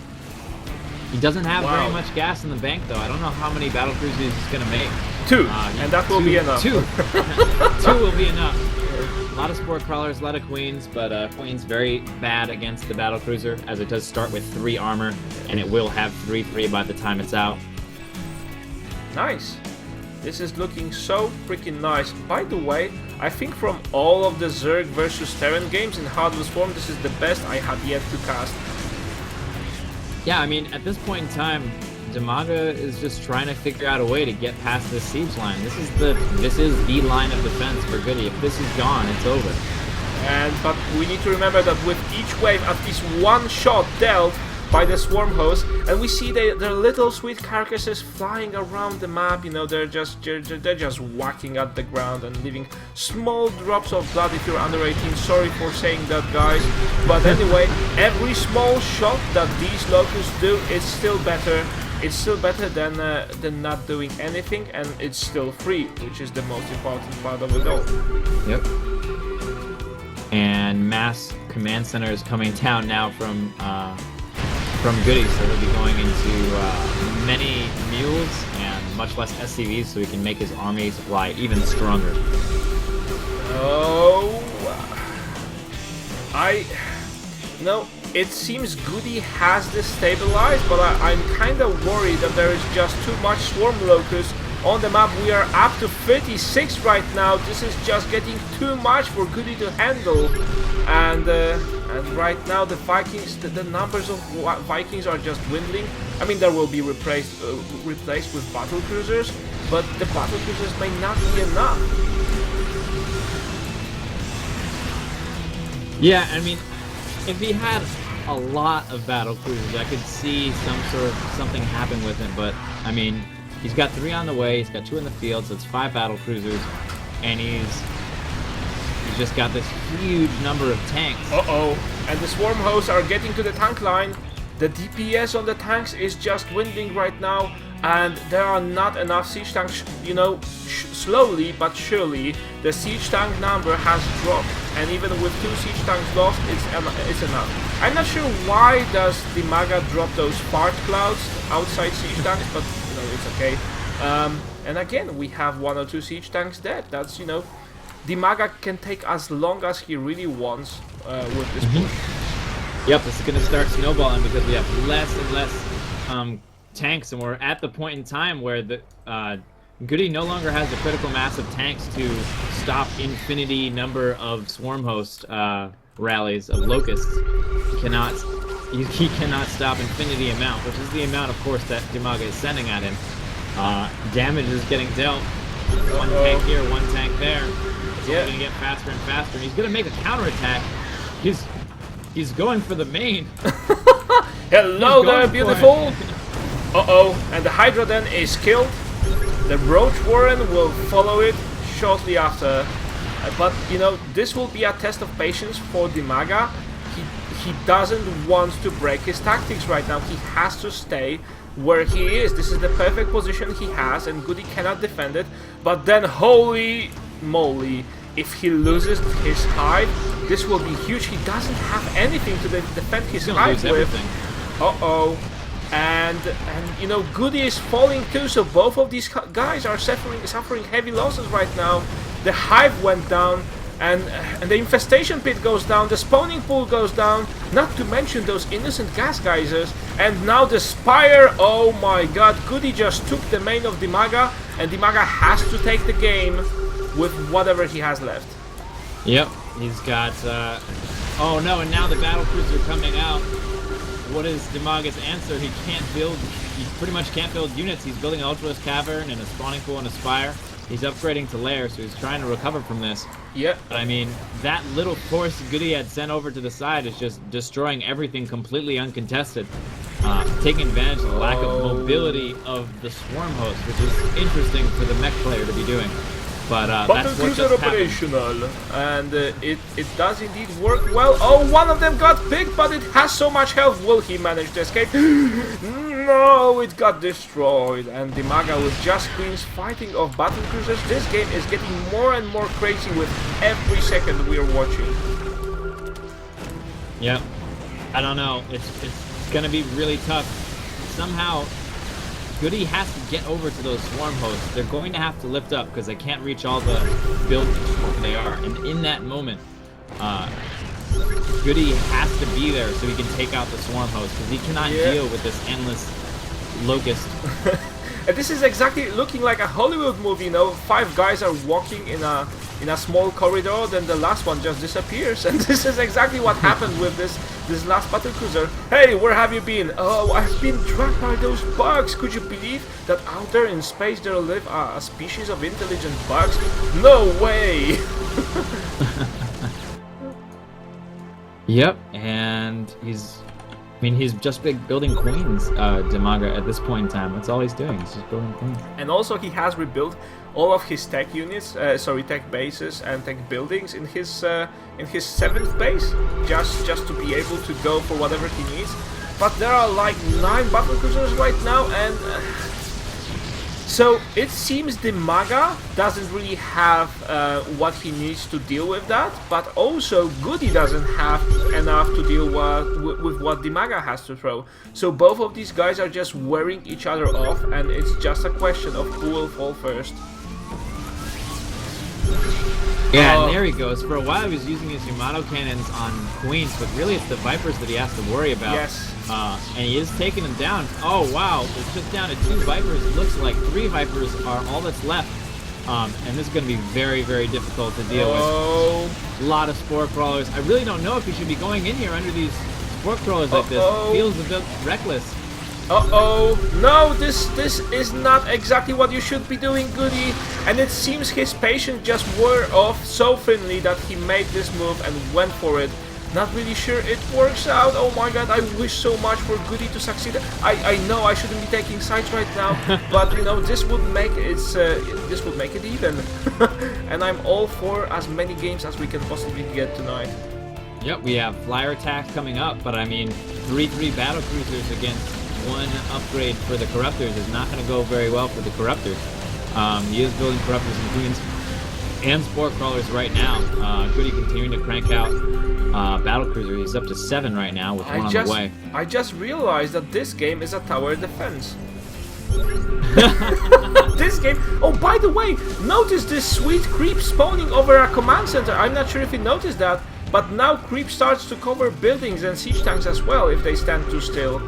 Speaker 2: He doesn't have very much gas in the bank, though. I don't know how many battle cruisers he's going to make.
Speaker 1: 2, and that will be enough.
Speaker 2: 2. 2 will be enough. A lot of sport crawlers, a lot of queens, but queen's very bad against the battle cruiser, as it does start with 3 armor, and it will have 3/3 by the time it's out.
Speaker 1: Nice. This is looking so freaking nice. By the way, I think from all of the Zerg versus Terran games in Hardless form, this is the best I have yet to cast.
Speaker 2: Yeah, I mean, at this point in time, DIMAGA is just trying to figure out a way to get past this siege line. This is the line of defense for GoOdy. If this is gone, it's over.
Speaker 1: But we need to remember that with each wave, at least one shot dealt by the swarm host, and we see their little sweet carcasses flying around the map. You know, they're just whacking at the ground and leaving small drops of blood. If you're under 18, sorry for saying that, guys. But anyway, every small shot that these locusts do is still better. It's still better than not doing anything, and it's still free, which is the most important part of it all.
Speaker 2: Yep. And mass command center is coming down now from GoOdy, so he'll be going into many mules and much less SCVs, so he can make his army supply even stronger.
Speaker 1: It seems GoOdy has this stabilized, but I'm kind of worried that there is just too much swarm locusts on the map. We are up to 36 right now. This is just getting too much for GoOdy to handle, and right now the Vikings, the numbers of Vikings are just dwindling. I mean, there will be replaced with battle cruisers, but the battle cruisers may not be enough.
Speaker 2: Yeah, I mean, if he had a lot of battle cruisers, I could see something happen with him, but I mean, he's got 3 on the way, he's got 2 in the field, so it's 5 battle cruisers, and he's just got this huge number of tanks.
Speaker 1: And the swarm hosts are getting to the tank line. The DPS on the tanks is just dwindling right now, and there are not enough siege tanks. You know, slowly but surely, the siege tank number has dropped, and even with 2 siege tanks lost, it's enough. I'm not sure why does the DIMAGA drop those fart clouds outside siege tanks, but you know, it's okay. And again, we have 1 or 2 siege tanks dead. That's, you know, DIMAGA can take as long as he really wants with this push.
Speaker 2: Yep, this is going to start snowballing because we have less and less tanks, and we're at the point in time where the GoOdy no longer has the critical mass of tanks to stop infinity number of swarm host rallies of locusts. He cannot stop infinity amount, which is the amount, of course, that DIMAGA is sending at him. Damage is getting dealt. 1 tank here, 1 tank there. It's only going to get faster and faster, and he's going to make a counterattack. He's going for the main.
Speaker 1: Hello there, beautiful. And the Hydra then is killed. The Roach Warren will follow it shortly after. But, you know, this will be a test of patience for DIMAGA. He doesn't want to break his tactics right now. He has to stay where he is. This is the perfect position he has, and GoOdy cannot defend it. But then, holy moly, if he loses his hive, this will be huge. He doesn't have anything to defend his hive with. And you know, GoOdy is falling too, so both of these guys are suffering heavy losses right now. The hive went down, And the infestation pit goes down, the spawning pool goes down, not to mention those innocent gas geysers, and now the Spire. Oh my god, GoOdy just took the main of DIMAGA, and DIMAGA has to take the game with whatever he has left.
Speaker 2: Yep, he's got, oh no, and now the battlecruisers are coming out. What is DIMAGA's answer? He pretty much can't build units. He's building an Ultralis Cavern and a spawning pool and a Spire. He's upgrading to Lair, so he's trying to recover from this.
Speaker 1: Yep.
Speaker 2: But I mean, that little force GoOdy had sent over to the side is just destroying everything completely uncontested. Taking advantage of the lack of mobility of the Swarm host, which is interesting for the mech player to be doing. But that's what just
Speaker 1: operational, and it does indeed work well. Oh, one of them got picked, but it has so much health. Will he manage to escape? No, it got destroyed. And DIMAGA with just queens fighting off battlecruisers. This game is getting more and more crazy with every second we are watching.
Speaker 2: Yep. I don't know. It's gonna be really tough. Somehow GoOdy has to get over to those swarm hosts. They're going to have to lift up because they can't reach all the buildings where they are. And in that moment, GoOdy has to be there so he can take out the swarm host because he cannot deal with this endless locust.
Speaker 1: And this is exactly looking like a Hollywood movie, you know. 5 guys are walking in a small corridor, then the last one just disappears, and this is exactly what happened with this last battlecruiser. Hey, where have you been? Oh, I've been dragged by those bugs. Could you believe that out there in space there live a species of intelligent bugs? No way!
Speaker 2: Yep, and he's just building queens, DIMAGA, at this point in time. That's all he's doing. He's just building queens.
Speaker 1: And also he has rebuilt all of his tech units, tech bases and tech buildings in his 7th base, just to be able to go for whatever he needs. But there are like 9 battlecruisers right now, and so it seems DIMAGA doesn't really have what he needs to deal with that, but also GoOdy doesn't have enough to deal with what DIMAGA has to throw. So both of these guys are just wearing each other off, and it's just a question of who will fall first.
Speaker 2: Yeah, and there he goes. For a while he was using his Yamato cannons on queens, but really it's the Vipers that he has to worry about.
Speaker 1: Yes.
Speaker 2: And he is taking them down. Oh wow, it's just down to 2 Vipers. It looks like 3 Vipers are all that's left. And this is going to be very, very difficult to deal with. A lot of Spore Crawlers. I really don't know if he should be going in here under these Spore Crawlers like this. It feels a bit reckless.
Speaker 1: No, this is not exactly what you should be doing, GoOdy. And it seems his patience just wore off so thinly that he made this move and went for it. Not really sure it works out. Oh my god, I wish so much for GoOdy to succeed. I know I shouldn't be taking sides right now, but you know, this would make it even. And I'm all for as many games as we can possibly get tonight.
Speaker 2: Yep, we have flyer attacks coming up, but I mean 3-3 battlecruisers against 1 upgrade for the Corruptors is not going to go very well for the Corruptors. He is building Corruptors and Queens and Spore Crawlers right now. GoOdy continuing to crank out Battlecruiser. He's up to 7 right now with 1 on the way.
Speaker 1: I just realized that this game is a tower defense. This game... Oh, by the way, notice this sweet creep spawning over a command center. I'm not sure if you noticed that, but now creep starts to cover buildings and siege tanks as well if they stand too still.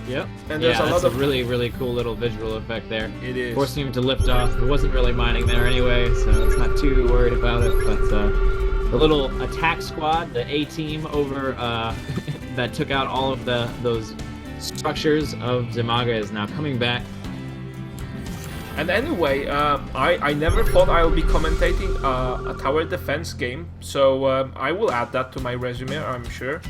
Speaker 2: Yep.
Speaker 1: And there's a lot of
Speaker 2: really, really cool little visual effect there.
Speaker 1: It is.
Speaker 2: Forcing him to lift off. He wasn't really mining there anyway, so it's not too worried about it. But the little attack squad, the A team over that took out all of those structures of DIMAGA is now coming back.
Speaker 1: And anyway, I never thought I would be commentating a tower defense game, so I will add that to my resume, I'm sure.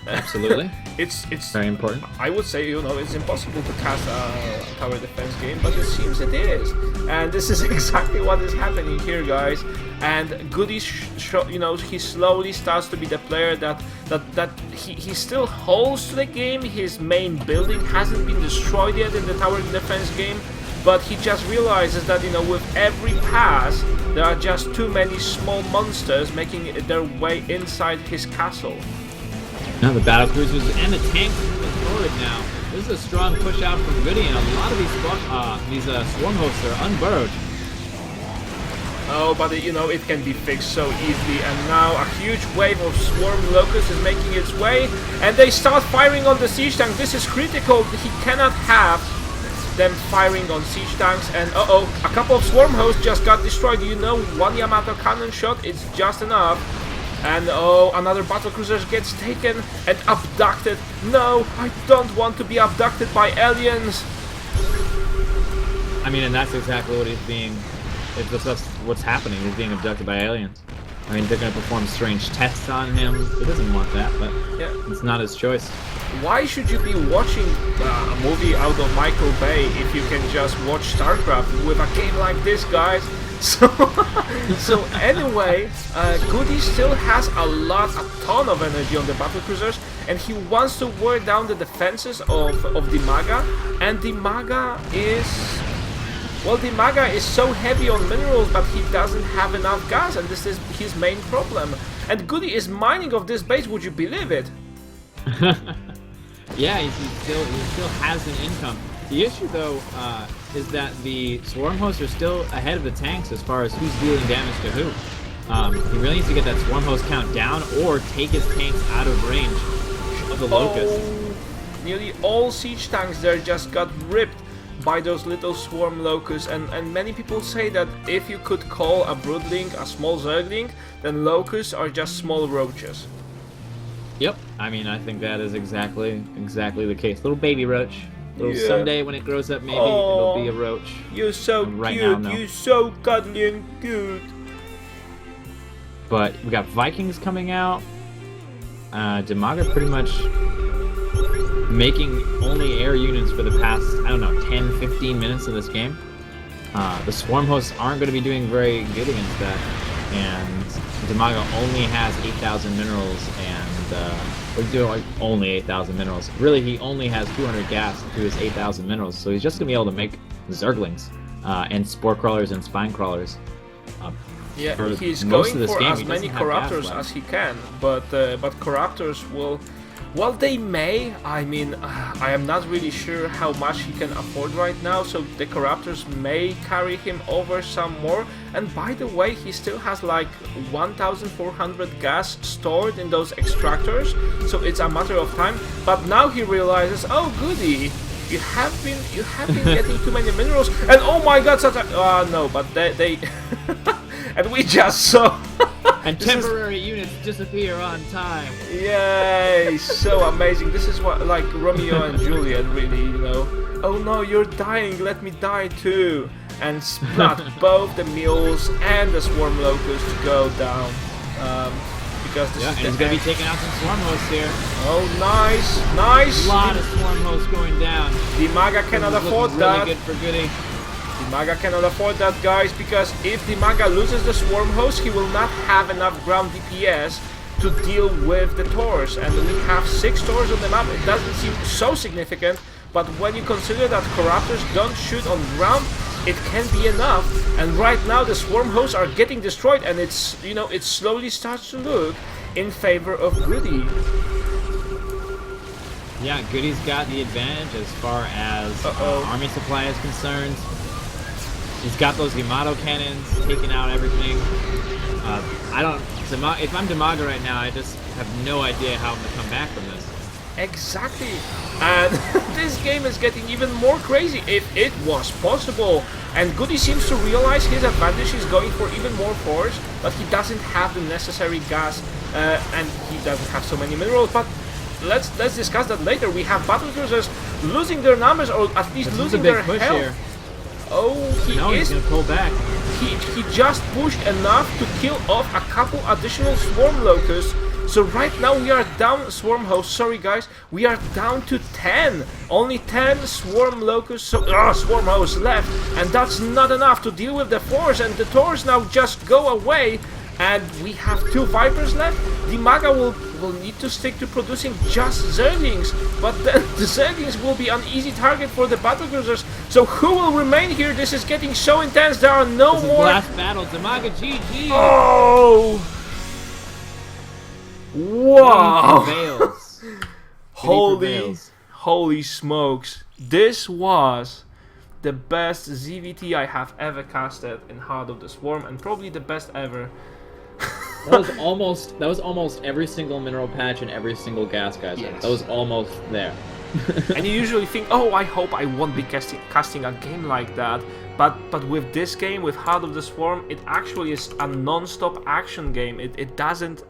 Speaker 2: Absolutely.
Speaker 1: It's
Speaker 2: very important.
Speaker 1: I would say, you know, it's impossible to cast a tower defense game, but it seems it is. And this is exactly what is happening here, guys. And GoOdy, you know, he slowly starts to be the player that he still holds to the game. His main building hasn't been destroyed yet in the tower defense game, but he just realizes that, you know, with every pass, there are just too many small monsters making their way inside his castle.
Speaker 2: Now the battlecruisers and the tanks move forward now. This is a strong push out from GoOdy, and a lot of these swarm hosts are unburrowed.
Speaker 1: Oh, but you know, it can be fixed so easily, and now a huge wave of swarm locusts is making its way, and they start firing on the siege tank. This is critical. He cannot have them firing on siege tanks, and uh-oh, a couple of swarm hosts just got destroyed. You know, one Yamato cannon shot, it's just enough. And oh, another battlecruiser gets taken and abducted. No, I don't want to be abducted by aliens.
Speaker 2: I mean, and that's exactly what he's being. That's what's happening. He's being abducted by aliens. I mean, they're going to perform strange tests on him. He doesn't want that, but yeah, it's not his choice.
Speaker 1: Why should you be watching a movie out of Michael Bay if you can just watch Starcraft with a game like this, guys? So anyway, GoOdy still has a ton of energy on the battlecruisers, and he wants to wear down the defenses of DIMAGA, and DIMAGA is... Well, DIMAGA is so heavy on minerals, but he doesn't have enough gas, and this is his main problem. And GoOdy is mining of this base, would you believe it?
Speaker 2: Yeah, he still has an income. The issue, though, is that the swarm hosts are still ahead of the tanks as far as who's dealing damage to who. He really needs to get that swarm host count down or take his tanks out of range of the locusts.
Speaker 1: Nearly all siege tanks there just got ripped by those little swarm locusts, and many people say that if you could call a broodling a small zergling, then locusts are just small roaches.
Speaker 2: Yep, I mean, I think that is exactly the case. Little baby roach. Yeah. Someday when it grows up, maybe it'll be a roach.
Speaker 1: You're so cute. You're so cuddly and cute.
Speaker 2: But we got Vikings coming out. DIMAGA pretty much making only air units for the past, I don't know, 10, 15 minutes of this game. The swarm hosts aren't going to be doing very good against that. And DIMAGA only has 8,000 minerals, and we're doing like only 8,000 minerals. Really, he only has 200 gas to his 8,000 minerals, so he's just going to be able to make zerglings and spore crawlers and spine crawlers.
Speaker 1: Yeah, he's going for as many corruptors as he can, but corruptors will... Well, they may. I mean, I am not really sure how much he can afford right now, so the corruptors may carry him over some more. And by the way, he still has like 1,400 gas stored in those extractors, so it's a matter of time. But now he realizes, oh GoOdy, you have been getting too many minerals, and oh my god, such a... no, but they and we just saw...
Speaker 2: And temporary units disappear on time.
Speaker 1: Yay! So amazing. This is what, like Romeo and Juliet, really, you know. Oh no, you're dying, let me die too. And splat both the mules and the swarm locusts go down. Because this is
Speaker 2: and he's going to be taking out some swarm hosts here.
Speaker 1: Oh, nice!
Speaker 2: A lot of swarm hosts going down.
Speaker 1: DIMAGA cannot afford that.
Speaker 2: Really good for GoOdy.
Speaker 1: DIMAGA cannot afford that, guys, because if DIMAGA loses the swarm host, he will not have enough ground DPS to deal with the Taurs, and we have 6 Taurs on the map. It doesn't seem so significant, but when you consider that corruptors don't shoot on ground, it can be enough. And right now the swarm hosts are getting destroyed, and it's, you know, it slowly starts to look in favor of GoOdy.
Speaker 2: Yeah, GoOdy's got the advantage as far as army supply is concerned. He's got those Yamato cannons, taking out everything. If I'm DIMAGA right now, I just have no idea how I'm going to come back from this.
Speaker 1: Exactly. And this game is getting even more crazy, if it was possible. And GoOdy seems to realize his advantage is going for even more force, but he doesn't have the necessary gas, and he doesn't have so many minerals. But let's discuss that later. We have battlecruisers losing their numbers, or at least losing their health. Here. Oh,
Speaker 2: he's gonna pull back.
Speaker 1: He just pushed enough to kill off a couple additional swarm locusts. So right now we are down, swarm hosts, sorry guys, we are down to 10. Only 10 swarm locusts, swarm hosts left, and that's not enough to deal with the force, and the Taurs now just go away. And we have 2 Vipers left. DIMAGA will need to stick to producing just Zerglings, but then the Zerglings will be an easy target for the battlecruisers. So who will remain here? This is getting so intense. There are no more.
Speaker 2: Last battle, DIMAGA GG.
Speaker 1: Oh! Wow! Holy smokes! This was the best ZVT I have ever casted in Heart of the Swarm, and probably the best ever.
Speaker 2: That was almost every single mineral patch and every single gas geyser.
Speaker 1: Yes.
Speaker 2: That was almost there.
Speaker 1: And you usually think, oh, I hope I won't be casting a game like that. But with this game, with Heart of the Swarm, it actually is a non-stop action game. It doesn't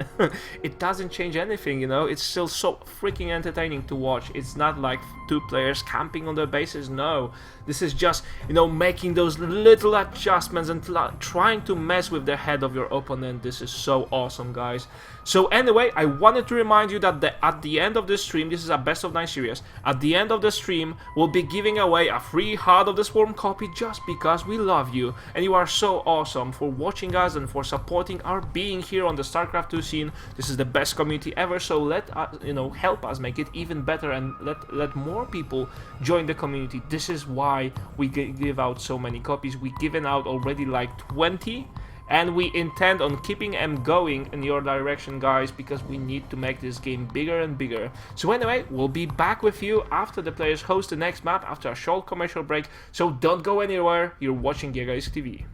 Speaker 1: it doesn't change anything, you know. It's still so freaking entertaining to watch. It's not like two players camping on their bases. No, this is just, you know, making those little adjustments and trying to mess with the head of your opponent. This is so awesome, guys. So anyway, I wanted to remind you that at the end of the stream, this is a best of 9 series, at the end of the stream, we'll be giving away a free Heart of the Swarm copy just because we love you, and you are so awesome for watching us and for supporting our being here on the Starcraft 2 scene. This is the best community ever, so let us, you know, help us make it even better, and let more people join the community. This is why we give out so many copies. We've given out already like 20. And we intend on keeping them going in your direction, guys, because we need to make this game bigger and bigger. So anyway, we'll be back with you after the players host the next map, after a short commercial break. So don't go anywhere, you're watching GoOdy TV.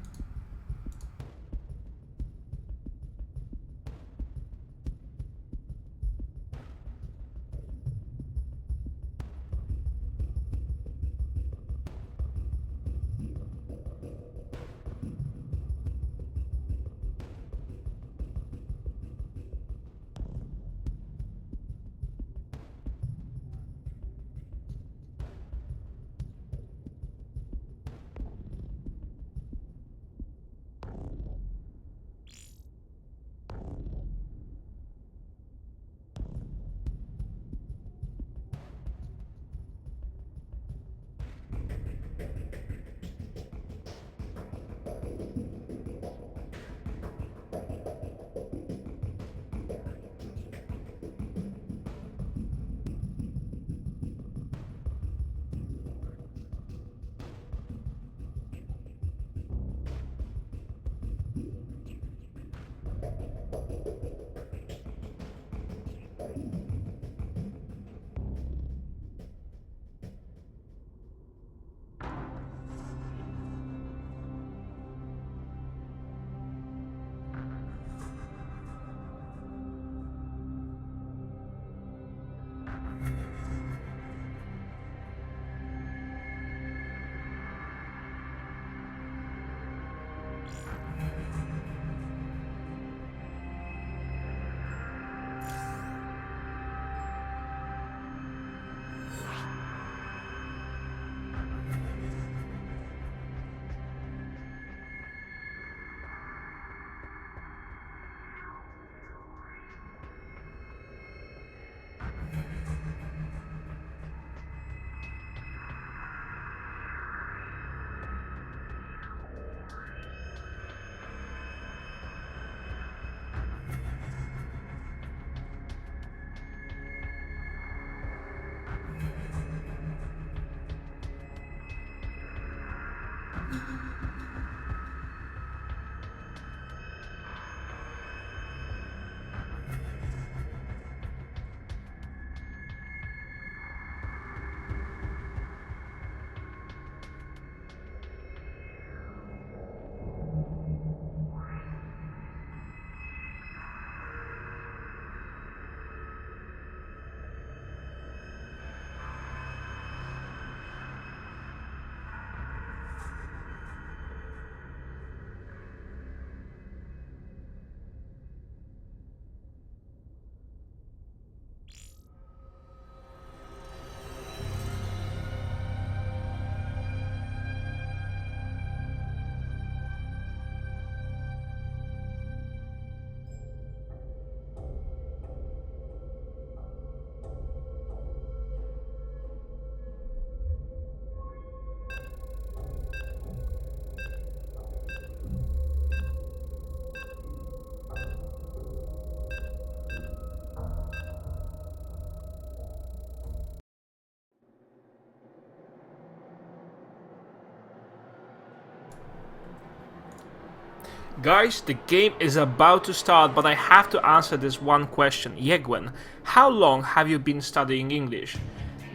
Speaker 1: Guys, the game is about to start, but I have to answer this one question. Yegwen, how long have you been studying English?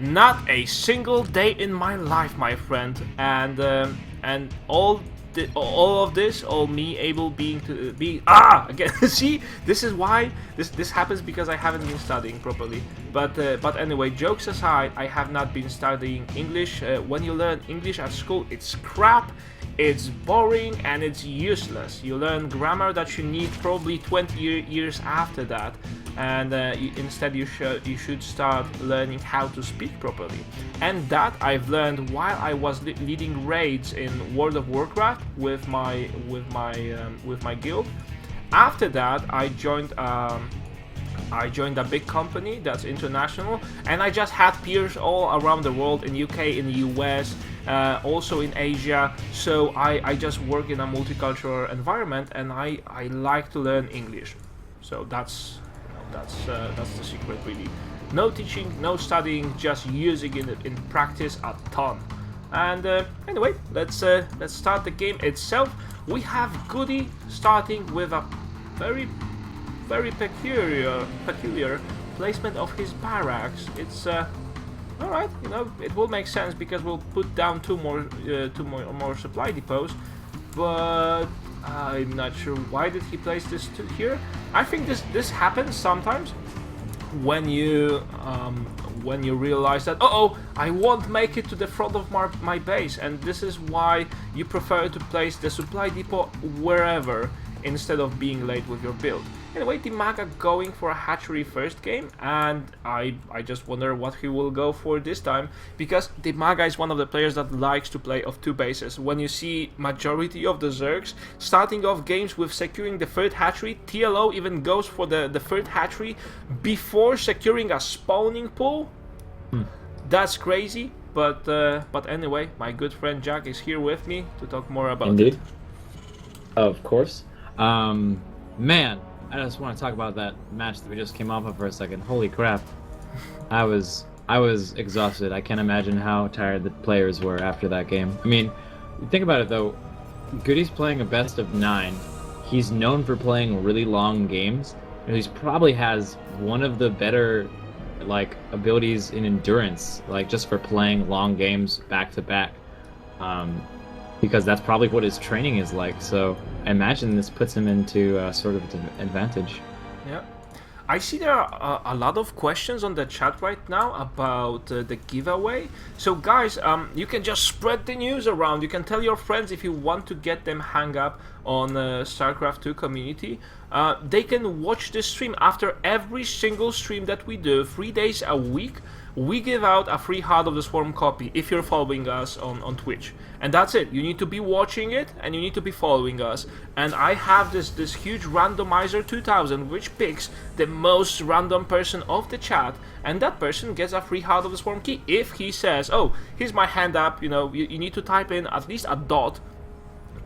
Speaker 1: Not a single day in my life, my friend, and all of this, all me able being to be again. See, this is why this happens, because I haven't been studying properly. But anyway, jokes aside, I have not been studying English. When you learn English at school, it's crap. It's boring and it's useless. You learn grammar that you need probably 20 years after that, and instead you should start learning how to speak properly. And that I've learned while I was leading raids in World of Warcraft with my guild. After that, I joined a big company that's international, and I just had peers all around the world, in UK, in the US, also in Asia. So I just work in a multicultural environment, and I like to learn English. So that's the secret, really. No teaching, no studying, just using it in practice a ton. And anyway, let's start the game itself. We have GoOdy starting with a very peculiar placement of his barracks. It's alright, you know, it will make sense because we'll put down two more supply depots, but I'm not sure why did he place this here. I think this happens sometimes when you realize that I won't make it to the front of my base, and this is why you prefer to place the supply depot wherever instead of being late with your build. Anyway, DIMAGA going for a hatchery first game, and I just wonder what he will go for this time, because DIMAGA is one of the players that likes to play off two bases. When you see majority of the Zergs starting off games with securing the third hatchery, TLO even goes for the third hatchery before securing a spawning pool. That's crazy, but anyway, my good friend Jack is here with me to talk more about
Speaker 2: Indeed.
Speaker 1: it.
Speaker 2: Of course. Man, I just want to talk about that match that we just came off of for a second. Holy crap. I was exhausted. I can't imagine how tired the players were after that game. I mean, think about it though. GoOdy's playing a best of 9. He's known for playing really long games. And he probably has one of the better abilities in endurance, just for playing long games back to back. Because that's probably what his training is like. So I imagine this puts him into sort of an advantage.
Speaker 1: Yeah. I see there are a lot of questions on the chat right now about the giveaway. So guys, you can just spread the news around. You can tell your friends if you want to get them hang up on Starcraft 2 community. They can watch this stream. After every single stream that we do, 3 days a week, we give out a free Heart of the Swarm copy if you're following us on Twitch. And that's it. You need to be watching it and you need to be following us. And I have this huge randomizer 2000 which picks the most random person of the chat, and that person gets a free Heart of the Swarm key if he says, oh, here's my hand up, you know, you need to type in at least a dot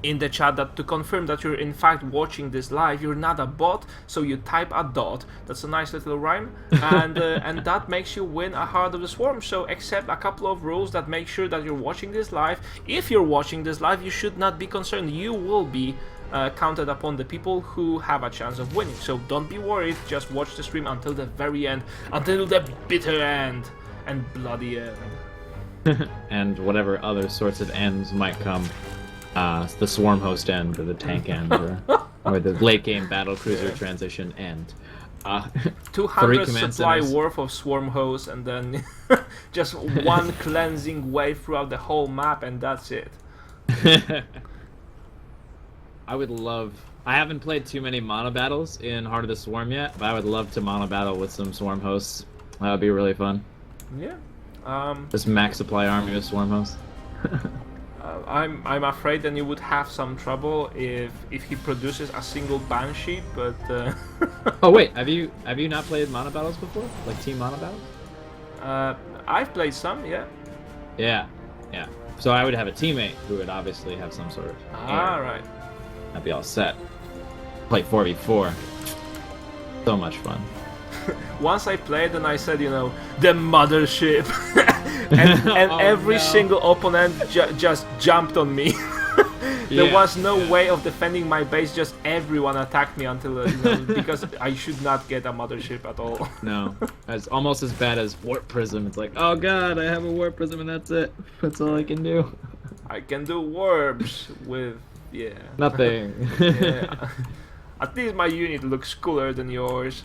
Speaker 1: in the chat that to confirm that you're in fact watching this live. You're not a bot, so you type a dot. That's a nice little rhyme, and and that makes you win a Heart of the Swarm. So accept a couple of rules that make sure that you're watching this live. If you're watching this live, you should not be concerned. You will be counted upon the people who have a chance of winning. So don't be worried. Just watch the stream until the very end, until the bitter end and bloody end.
Speaker 2: And whatever other sorts of ends might come. The Swarm Host end, or the tank end, or the late game battle cruiser transition end.
Speaker 1: 200 supply worth of Swarm Host, and then just one cleansing wave throughout the whole map, and that's it.
Speaker 2: I would love. I haven't played too many mono battles in Heart of the Swarm yet, but I would love to mono battle with some Swarm Hosts. That would be really fun.
Speaker 1: Yeah.
Speaker 2: Just max supply army with Swarm Hosts.
Speaker 1: I'm afraid then you would have some trouble if he produces a single Banshee, but
Speaker 2: Oh wait, have you not played mono battles before? Like team mono battles?
Speaker 1: I've played some, yeah.
Speaker 2: Yeah. So I would have a teammate who would obviously have some sort of
Speaker 1: right.
Speaker 2: That'd be all set. Play 4v4. So much fun.
Speaker 1: Once I played and I said, you know, the mothership, and every single opponent just jumped on me. There
Speaker 2: Yeah,
Speaker 1: was no
Speaker 2: yeah.
Speaker 1: way of defending my base. Just everyone attacked me until because I should not get a mothership at all.
Speaker 2: No, it's almost as bad as warp prism. It's like, oh god, I have a warp prism and that's it. That's all I can do.
Speaker 1: I can do warps with
Speaker 2: Nothing.
Speaker 1: yeah. At least my unit looks cooler than yours.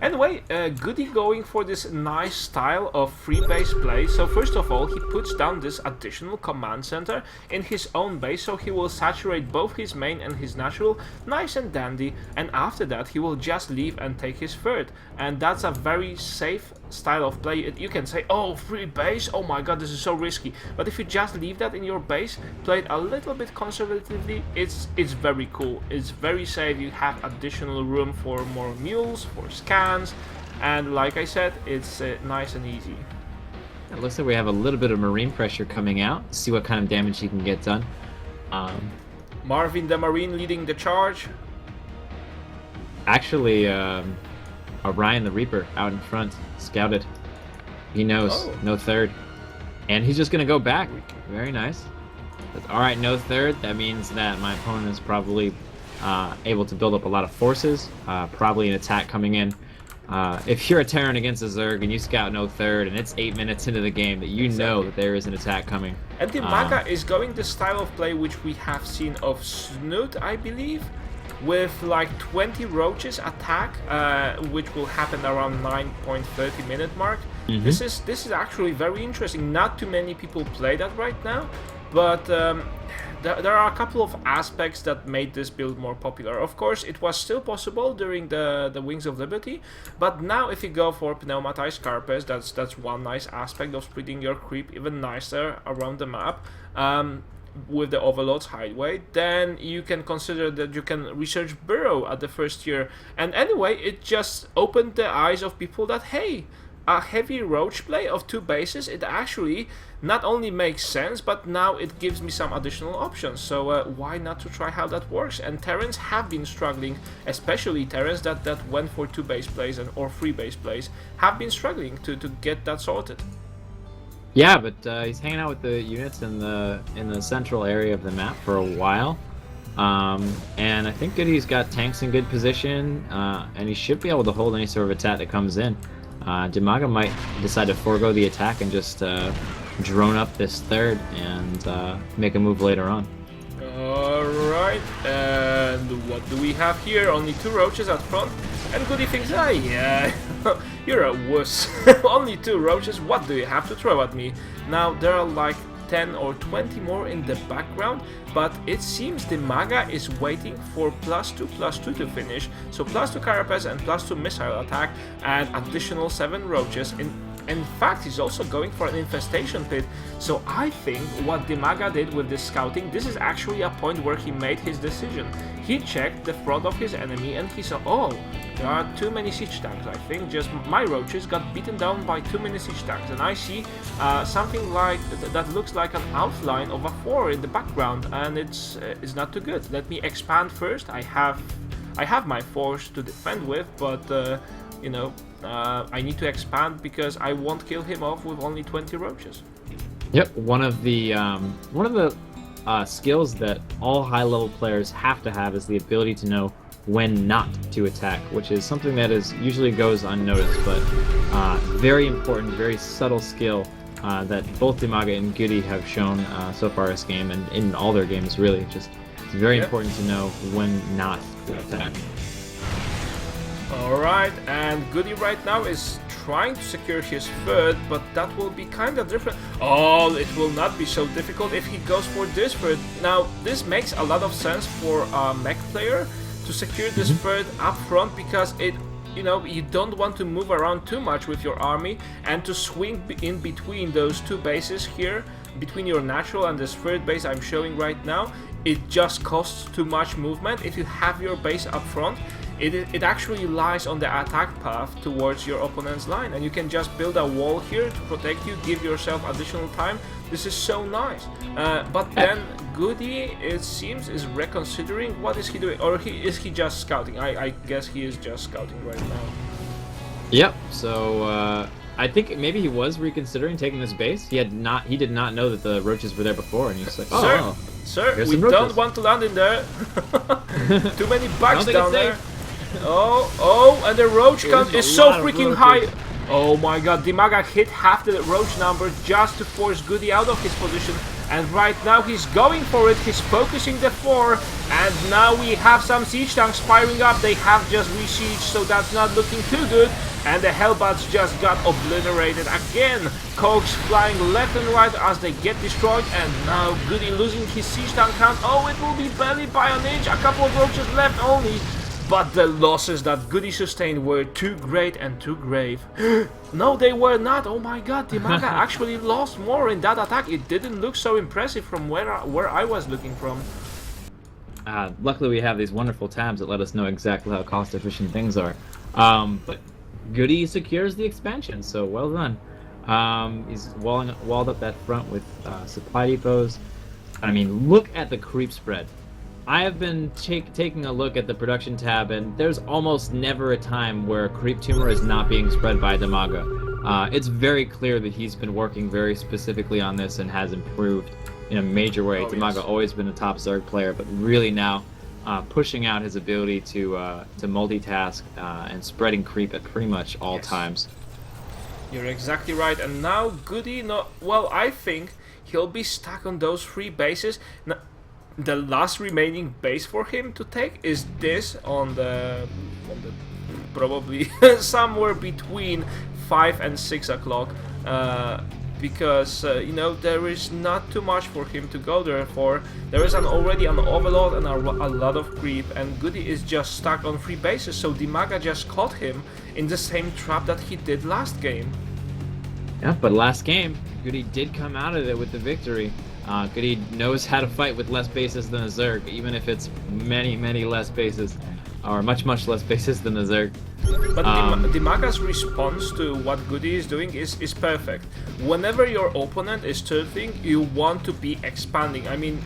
Speaker 1: Anyway, GoOdy going for this nice style of free base play. So first of all, he puts down this additional command center in his own base, so he will saturate both his main and his natural, nice and dandy. And after that, he will just leave and take his third. And that's a very safe style of play. You can say, oh, free base, oh my god, this is so risky. But if you just leave that in your base, play it a little bit conservatively, it's very cool. It's very safe. You have additional room for more mules, for scans, and like I said, it's nice and easy.
Speaker 2: It looks like we have a little bit of marine pressure coming out. See what kind of damage he can get done.
Speaker 1: Marvin the Marine leading the charge.
Speaker 2: Actually, Orion the Reaper out in front, scouted. He knows, no third. And he's just going to go back. Very nice. But, all right, no third. That means that my opponent is probably able to build up a lot of forces. Probably an attack coming in. If you're a Terran against a Zerg and you scout no third and it's 8 minutes into the game, that you know that there is an attack coming.
Speaker 1: And DIMAGA is going the style of play which we have seen of Snoot, I believe, with like 20 roaches attack, which will happen around 9.30 minute mark. This is actually very interesting. Not too many people play that right now, but there are a couple of aspects that made this build more popular. Of course, it was still possible during the Wings of Liberty, but now if you go for pneumatized carpets, that's one nice aspect of spreading your creep even nicer around the map. With the Overlord's Hideaway, then you can consider that you can research Burrow at the first year. And anyway, it just opened the eyes of people that, hey, a heavy roach play of 2 bases, it actually not only makes sense, but now it gives me some additional options. So why not to try how that works? And Terrans have been struggling, especially Terrans that went for 2 base plays or 3 base plays, have been struggling to get that sorted.
Speaker 2: Yeah, but he's hanging out with the units in the central area of the map for a while. And I think GoOdy's got tanks in good position, and he should be able to hold any sort of attack that comes in. DIMAGA might decide to forego the attack and just drone up this third and make a move later on.
Speaker 1: Alright, and what do we have here? Only 2 roaches at front, and GoOdy thinks, ah yeah, you're a wuss. Only 2 roaches, what do you have to throw at me? Now, there are like 10 or 20 more in the background, but it seems DIMAGA is waiting for +2/+2 to finish, so +2 carapace and +2 missile attack, and additional 7 roaches. In fact, he's also going for an infestation pit, so I think what DIMAGA did with this scouting, this is actually a point where he made his decision. He checked the front of his enemy and he saw, oh, there are too many siege tanks. I think just my roaches got beaten down by too many siege tanks, and I see something like that looks like an outline of a 4 in the background, and it's not too good. Let me expand first. I have my force to defend with, but you know, I need to expand because I won't kill him off with only 20 roaches.
Speaker 2: Yep, one of the skills that all high-level players have to have is the ability to know when not to attack, which is something that usually goes unnoticed, but very important, very subtle skill that both DIMAGA and GoOdy have shown so far this game, and in all their games really. It's very important to know when not to attack.
Speaker 1: Alright, and GoOdy right now is trying to secure his third, but that will be kind of different. Oh, it will not be so difficult if he goes for this third. Now, this makes a lot of sense for a mech player to secure this third up front, because you don't want to move around too much with your army, and to swing in between those 2 bases here, between your natural and this third base I'm showing right now, it just costs too much movement. If you have your base up front, it actually lies on the attack path towards your opponent's line, and you can just build a wall here to protect you, give yourself additional time. This is so nice. But then GoOdy, it seems, is reconsidering. What is he doing? Or is he just scouting? I guess he is just scouting right now.
Speaker 2: Yep, so I think maybe he was reconsidering taking this base. He did not know that the roaches were there before, and he's like, oh,
Speaker 1: Sir, we don't want to land in there. Too many bugs down there. Oh, and the roach count is so freaking high. Oh my god, DIMAGA hit half the roach number just to force GoOdy out of his position. And right now he's going for it, he's focusing the 4. And now we have some siege tanks firing up. They have just re-sieged, so that's not looking too good. And the Hellbats just got obliterated again. Cogs flying left and right as they get destroyed. And now GoOdy losing his siege tank count. Oh, it will be barely by an inch. A couple of roaches left only. But the losses that GoOdy sustained were too great and too grave. No, they were not. Oh my god, DIMAGA actually lost more in that attack. It didn't look so impressive from where I was looking from.
Speaker 2: Luckily, we have these wonderful tabs that let us know exactly how cost-efficient things are. But GoOdy secures the expansion, so well done. He's walled up that front with supply depots. I mean, look at the creep spread. I have been taking a look at the production tab, and there's almost never a time where a creep tumor is not being spread by DIMAGA. It's very clear that he's been working very specifically on this and has improved in a major way. DIMAGA always been a top Zerg player, but really now pushing out his ability to multitask and spreading creep at pretty much all times.
Speaker 1: You're exactly right, and now GoOdy, well, I think he'll be stuck on those 3 bases. Now, the last remaining base for him to take is this on the probably somewhere between 5 and 6 o'clock, because you know, there is not too much for him to go there for. There is already an overload and a lot of creep, and GoOdy is just stuck on 3 bases, so DIMAGA just caught him in the same trap that he did last game.
Speaker 2: Yeah, but last game GoOdy did come out of it with the victory. GoOdy knows how to fight with less bases than a Zerg, even if it's many less bases, or much less bases than a Zerg.
Speaker 1: But DIMAGA's response to what GoOdy is doing is perfect. Whenever your opponent is turtling, you want to be expanding. I mean,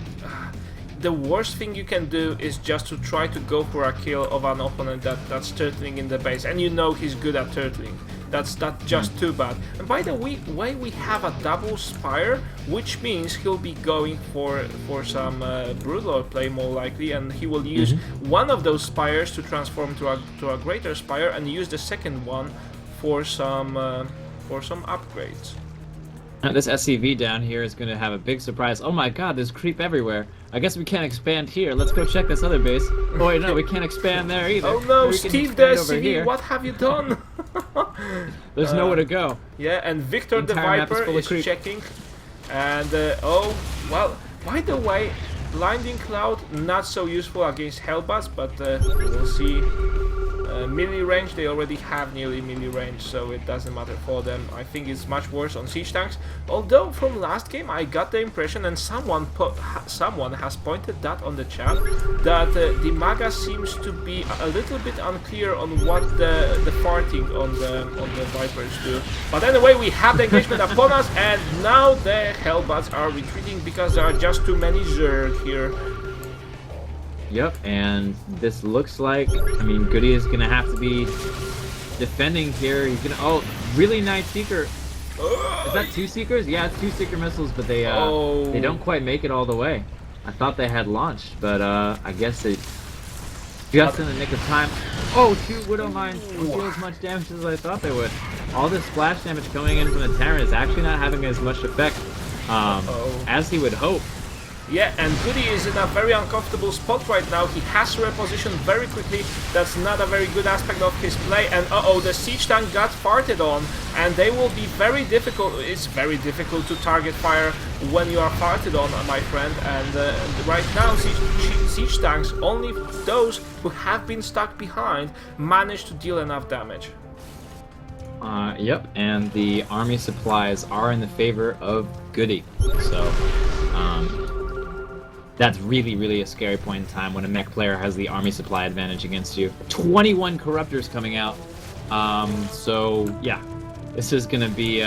Speaker 1: the worst thing you can do is just to try to go for a kill of an opponent that's turtling in the base, and you know he's good at turtling. That's just too bad. And by the way, we have a double spire, which means he'll be going for some Broodlord play more likely, and he will use one of those spires to transform to a greater spire, and use the second one for some upgrades.
Speaker 2: This SCV down here is going to have a big surprise. Oh my god, there's creep everywhere. I guess we can't expand here. Let's go check this other base. Oh wait, no, we can't expand there either.
Speaker 1: Oh no, Steve the SCV, what have you done?
Speaker 2: There's nowhere to go.
Speaker 1: Yeah, and Victor the Viper is checking. And, oh, well, by the way, Blinding Cloud, not so useful against Hellbats, but we'll see. Melee range, they already have nearly melee range, so it doesn't matter for them. I think it's much worse on siege tanks. Although from last game I got the impression, and someone has pointed that on the chat, that DIMAGA seems to be a little bit unclear on what the farting on the Vipers do. But anyway, we have the engagement upon us, and now the Hellbats are retreating because there are just too many Zerg here.
Speaker 2: Yep, and this looks like, I mean, GoOdy is going to have to be defending here. He's going to, oh, really nice Seeker. Is that 2 Seekers? Yeah, it's 2 Seeker missiles, but they don't quite make it all the way. I thought they had launched, but I guess they just in the nick of time. Oh, 2 Widow Mines don't do as much damage as I thought they would. All this splash damage coming in from the Terran is actually not having as much effect as he would hope.
Speaker 1: Yeah, and GoOdy is in a very uncomfortable spot right now. He has to reposition very quickly. That's not a very good aspect of his play. And the siege tank got farted on, and they will be very difficult. It's very difficult to target fire when you are farted on, my friend. And right now, siege tanks, only those who have been stuck behind, manage to deal enough damage.
Speaker 2: Yep, and the army supplies are in the favor of GoOdy. So, that's really a scary point in time when a mech player has the army supply advantage against you. 21 Corruptors coming out. So, yeah, this is going to be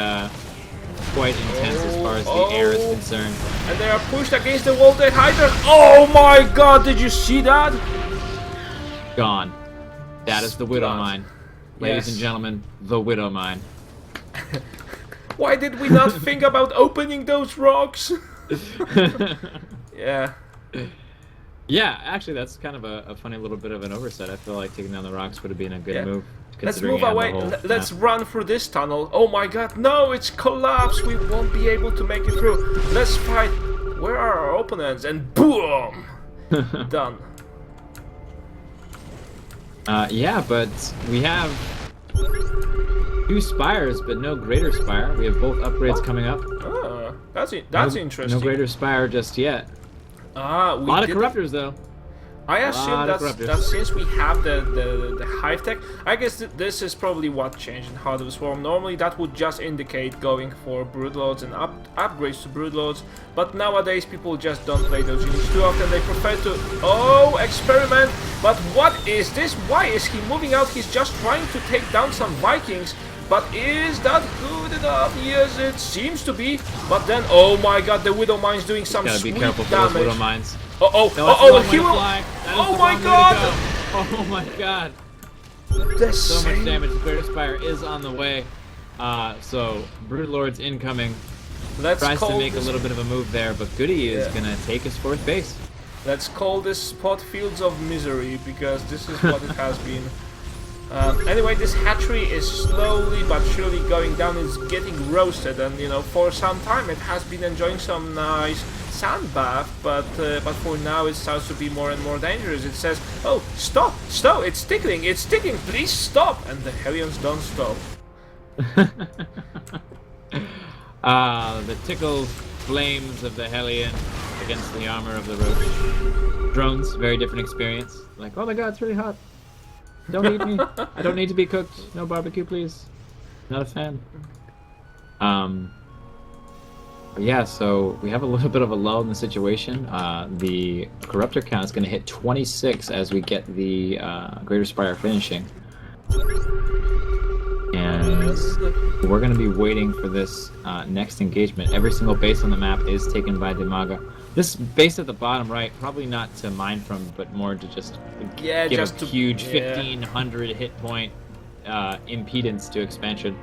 Speaker 2: quite intense as far as the air is concerned.
Speaker 1: And they are pushed against the wall. The Hydra. Oh my god, did you see that?
Speaker 2: Gone. That is the Widow Mine. Ladies and gentlemen, the Widow Mine.
Speaker 1: Why did we not think about opening those rocks? Yeah.
Speaker 2: Yeah, actually, that's kind of a funny little bit of an oversight. I feel like taking down the rocks would have been a good move.
Speaker 1: Let's
Speaker 2: Considering
Speaker 1: move
Speaker 2: you have the
Speaker 1: away.
Speaker 2: whole
Speaker 1: Let's
Speaker 2: map.
Speaker 1: run through this tunnel. Oh my god, no, it's collapsed. We won't be able to make it through. Let's fight. Where are our opponents? And boom! Done.
Speaker 2: Yeah, but we have 2 spires, but no greater spire. We have both upgrades coming up.
Speaker 1: Ah, that's
Speaker 2: No
Speaker 1: interesting.
Speaker 2: greater spire just yet.
Speaker 1: Ah,
Speaker 2: A lot of corruptors though.
Speaker 1: I assume that since we have the hive tech, I guess this is probably what changed in Heart of the Swarm. Normally that would just indicate going for broodlords and upgrades to broodlords, but nowadays people just don't play those units too often. They prefer to experiment. But what is this? Why is he moving out? He's just trying to take down some Vikings. But is that good enough? Yes, it seems to be. But then, oh my god, the Widow Mine's doing some
Speaker 2: Gotta
Speaker 1: sweet
Speaker 2: be careful for
Speaker 1: damage.
Speaker 2: those Widow Mines.
Speaker 1: He will. Oh my god!
Speaker 2: Oh my god!
Speaker 1: That's
Speaker 2: So much damage. The Greater Spire is on the way. So Broodlord's incoming. Tries to make a little bit of a move there, but GoOdy is gonna take his 4th base.
Speaker 1: Let's call this spot Fields of Misery, because this is what it has been. Anyway, this hatchery is slowly but surely going down. It's getting roasted, and you know, for some time it has been enjoying some nice sand bath, but for now it starts to be more and more dangerous. It says, "Oh, stop! Stop! It's tickling! It's ticking! Please stop!" And the Hellions don't stop.
Speaker 2: The tickled flames of the Hellion against the armor of the Roach. Drones, very different experience. Like, oh my god, it's really hot. Don't eat me. I don't need to be cooked. No barbecue, please. Not a fan. But yeah, so we have a little bit of a lull in the situation. The Corruptor count is going to hit 26 as we get the Greater Spire finishing. And we're going to be waiting for this next engagement. Every single base on the map is taken by DIMAGA. This base at the bottom right, probably not to mine from, but more to just give a huge 1500 hit point impedance to expansion.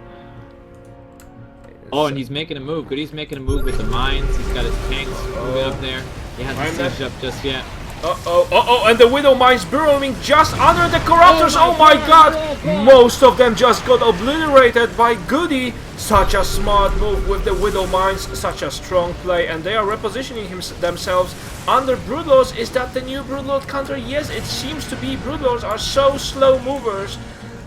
Speaker 2: Oh, and he's making a move. GoOdy's making a move with the mines. He's got his tanks moving up there. He hasn't sieged up just yet.
Speaker 1: And the Widow Mines burrowing just under the Corruptors. Oh my god! Most of them just got obliterated by GoOdy. Such a smart move with the Widow Mines, such a strong play, and they are repositioning themselves under Broodlords. Is that the new Broodlord counter? Yes, it seems to be. Broodlords are so slow movers.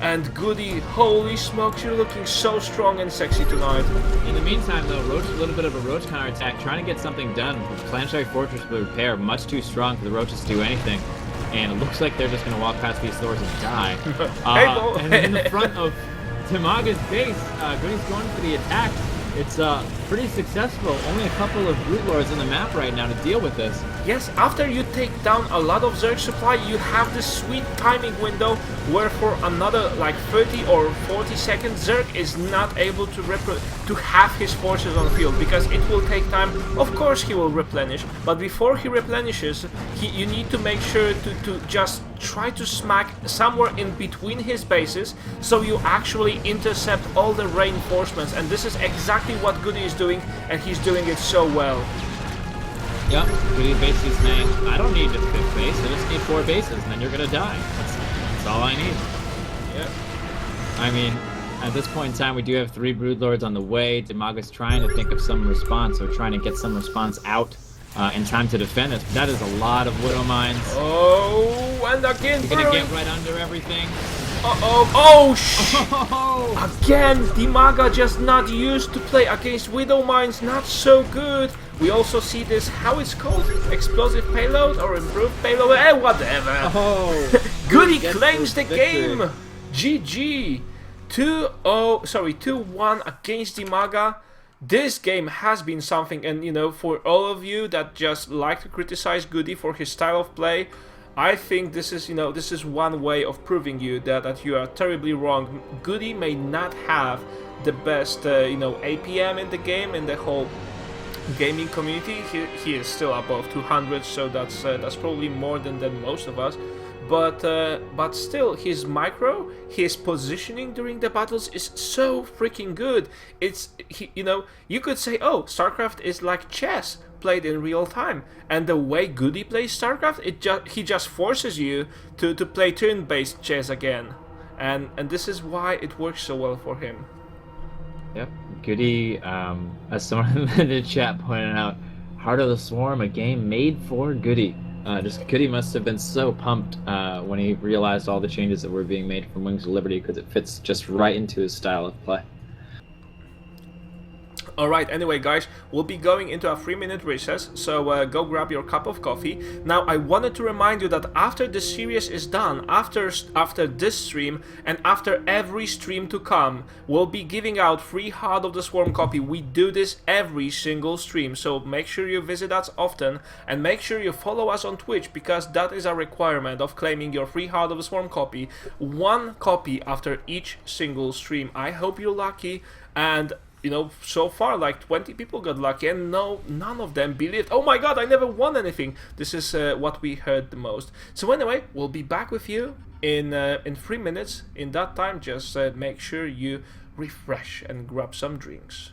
Speaker 1: And GoOdy, holy smokes, you're looking so strong and sexy tonight.
Speaker 2: In the meantime, though, Roach, a little bit of a Roach counterattack, trying to get something done. Planetary Fortress with repair, much too strong for the Roaches to do anything. And it looks like they're just going to walk past these doors and die. And in the front of DIMAGA's base, GoOdy's going for the attack. It's pretty successful. Only a couple of Broodlords in the map right now to deal with this.
Speaker 1: Yes, after you take down a lot of Zerg supply, you have this sweet timing window where for another like 30 or 40 seconds, Zerg is not able to have his forces on the field because it will take time. Of course he will replenish, but before he replenishes, you need to make sure to just try to smack somewhere in between his bases so you actually intercept all the reinforcements, and this is exactly what GoOdy is doing, and he's doing it so well.
Speaker 2: Yep, GoOdy basically saying, I don't need just 5th base, I just need 4 bases, and then you're gonna die. That's all I need.
Speaker 1: Yeah.
Speaker 2: I mean, at this point in time, we do have 3 Broodlords on the way. DIMAGA's trying to think of some response, or trying to get some response out in time to defend us. But that is a lot of Widow Mines.
Speaker 1: Oh, and again,
Speaker 2: you're gonna get right under everything.
Speaker 1: Again, DIMAGA just not used to play against Widow Mines, not so good. We also see this, how it's called? Explosive payload or improved payload? Whatever. GoOdy claims the game. GG. 2-1 against DIMAGA. This game has been something, and you know, for all of you that just like to criticize GoOdy for his style of play, I think this is, this is one way of proving you that you are terribly wrong. GoOdy may not have the best, APM in the game, in the whole gaming community. He is still above 200, so that's probably more than most of us. but still, his micro, his positioning during the battles is so freaking good. You could say, oh, StarCraft is like chess played in real time, and the way GoOdy plays StarCraft, he just forces you to play turn-based chess again, and this is why it works so well for him.
Speaker 2: Yep. GoOdy, as someone in the chat pointed out, Heart of the Swarm, a game made for GoOdy. Just GoOdy must have been so pumped when he realized all the changes that were being made from Wings of Liberty, because it fits just right into his style of play.
Speaker 1: Alright, anyway guys, we'll be going into a 3-minute recess, so go grab your cup of coffee. Now, I wanted to remind you that after this series is done, after this stream, and after every stream to come, we'll be giving out free Heart of the Swarm copy. We do this every single stream, so make sure you visit us often, and make sure you follow us on Twitch, because that is a requirement of claiming your free Heart of the Swarm copy. 1 copy after each single stream. I hope you're lucky, and so far, like 20 people got lucky, and none of them believed. Oh my god, I never won anything. This is what we heard the most. So anyway, we'll be back with you in 3 minutes. In that time, just make sure you refresh and grab some drinks.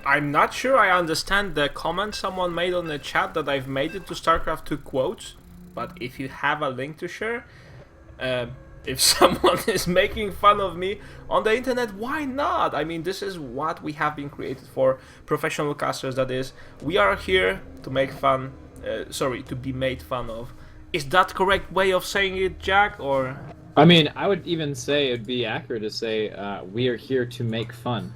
Speaker 1: I'm not sure I understand the comment someone made on the chat that I've made it to StarCraft 2 quotes, but if you have a link to share, if someone is making fun of me on the internet, why not? I mean, this is what we have been created for, professional casters, that is. We are here to make fun, to be made fun of. Is that correct way of saying it, Jack, or...?
Speaker 2: I mean, I would even say it'd be accurate to say we are here to make fun,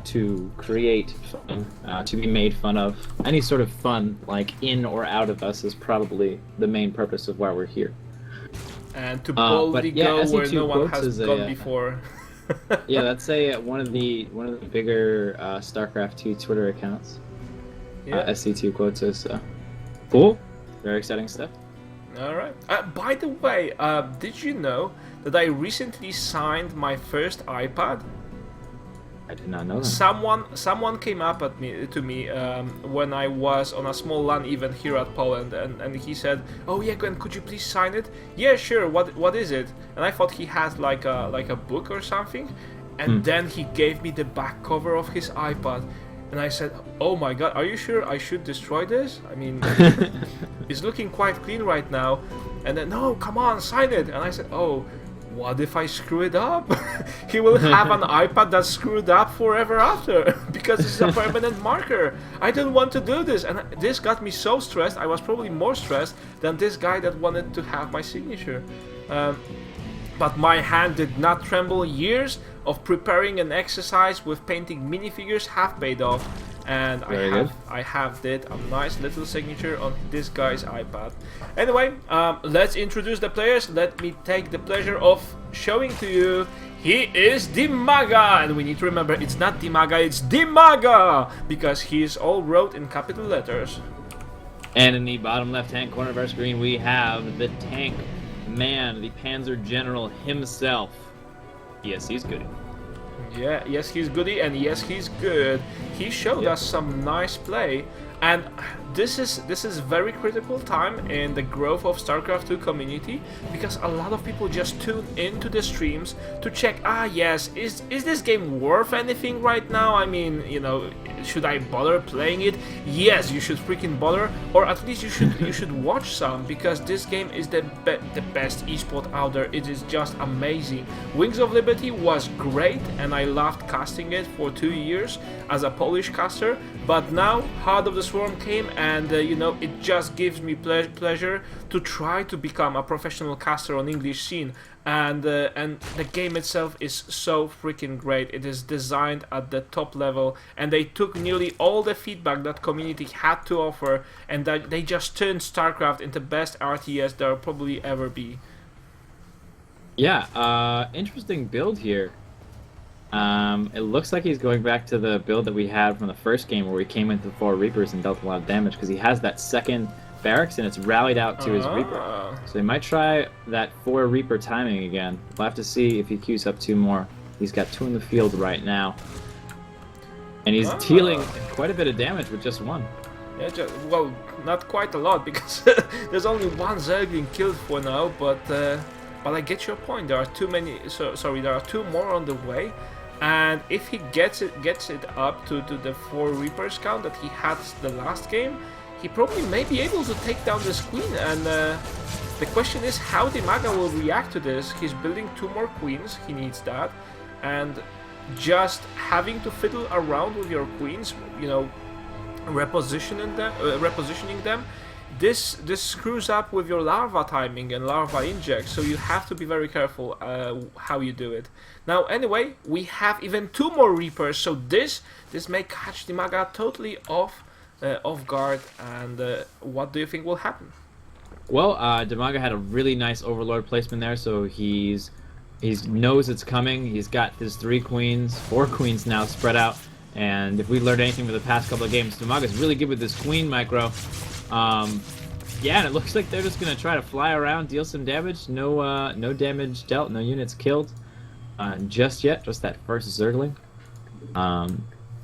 Speaker 2: to create fun, to be made fun of. Any sort of fun, like in or out of us, is probably the main purpose of why we're here.
Speaker 1: And to boldly go where no one has gone before.
Speaker 2: Yeah, that's one of the bigger StarCraft 2 Twitter accounts. Yeah. SC2 quotes is cool. Very exciting stuff.
Speaker 1: Alright. By the way, did you know that I recently signed my first iPad?
Speaker 2: I did not know that.
Speaker 1: Someone came up to me when I was on a small LAN event here at Poland, and he said, "Oh yeah, Glenn, could you please sign it?" "Yeah, sure. What is it?" And I thought he had like a book or something, and then he gave me the back cover of his iPad. And I said, "Oh my god, are you sure I should destroy this? I mean, it's looking quite clean right now." And then, "No, come on, sign it." And I said, "Oh, what if I screw it up?" He will have an iPad that's screwed up forever after, because it's a permanent marker. I don't want to do this. And this got me so stressed. I was probably more stressed than this guy that wanted to have my signature. But my hand did not tremble. Years of preparing an exercise with painting minifigures have paid off, and I have did a nice little signature on this guy's iPad. Anyway, let's introduce the players. Let me take the pleasure of showing to you. He is DIMAGA, and we need to remember it's not DIMAGA, it's DIMAGA, because he is all wrote in capital letters.
Speaker 2: And in the bottom left-hand corner of our screen, we have the tank man, the Panzer General himself. Yes, he's goody.
Speaker 1: Yeah, yes, he's goody, and yes, he's good. He showed us some nice play, and this is very critical time in the growth of StarCraft 2 community, because a lot of people just tune into the streams to check, yes, is this game worth anything right now? I mean, you know, should I bother playing it? Yes, you should freaking bother, or at least you should watch some, because this game is the best esport out there. It is just amazing. Wings of Liberty was great, and I loved casting it for 2 years as a Polish caster, but now Heart of the Swarm came, and you know, it just gives me pleasure to try to become a professional caster on English scene. And the game itself is so freaking great. It is designed at the top level, and they took nearly all the feedback that community had to offer, and that they just turned StarCraft into best RTS there will probably ever be.
Speaker 2: Yeah, interesting build here. It looks like he's going back to the build that we had from the first game, where we came into 4 Reapers and dealt a lot of damage, because he has that second barracks and it's rallied out to his Reaper. So he might try that 4 Reaper timing again. We'll have to see if he queues up 2 more. He's got 2 in the field right now, and he's dealing quite a bit of damage with just 1.
Speaker 1: Yeah, well, not quite a lot, because there's only 1 Zergling killed for now, but I get your point. There are too many. There are 2 more on the way, and if he gets it up to the 4 Reapers count that he had the last game, he probably may be able to take down this queen. And the question is how DIMAGA will react to this. He's building 2 more queens. He needs that, and just having to fiddle around with your queens, you know, repositioning them. This screws up with your larva timing and larva injects, so you have to be very careful how you do it. Now, anyway, we have even 2 more Reapers, so this may catch DIMAGA totally off guard. And what do you think will happen?
Speaker 2: Well, DIMAGA had a really nice Overlord placement there, so he knows it's coming. He's got his 3 queens, 4 queens now spread out, and if we learned anything from the past couple of games, DIMAGA's really good with this queen micro. Yeah, and it looks like they're just gonna try to fly around, deal some damage. No damage dealt, no units killed just yet. Just that first Zergling.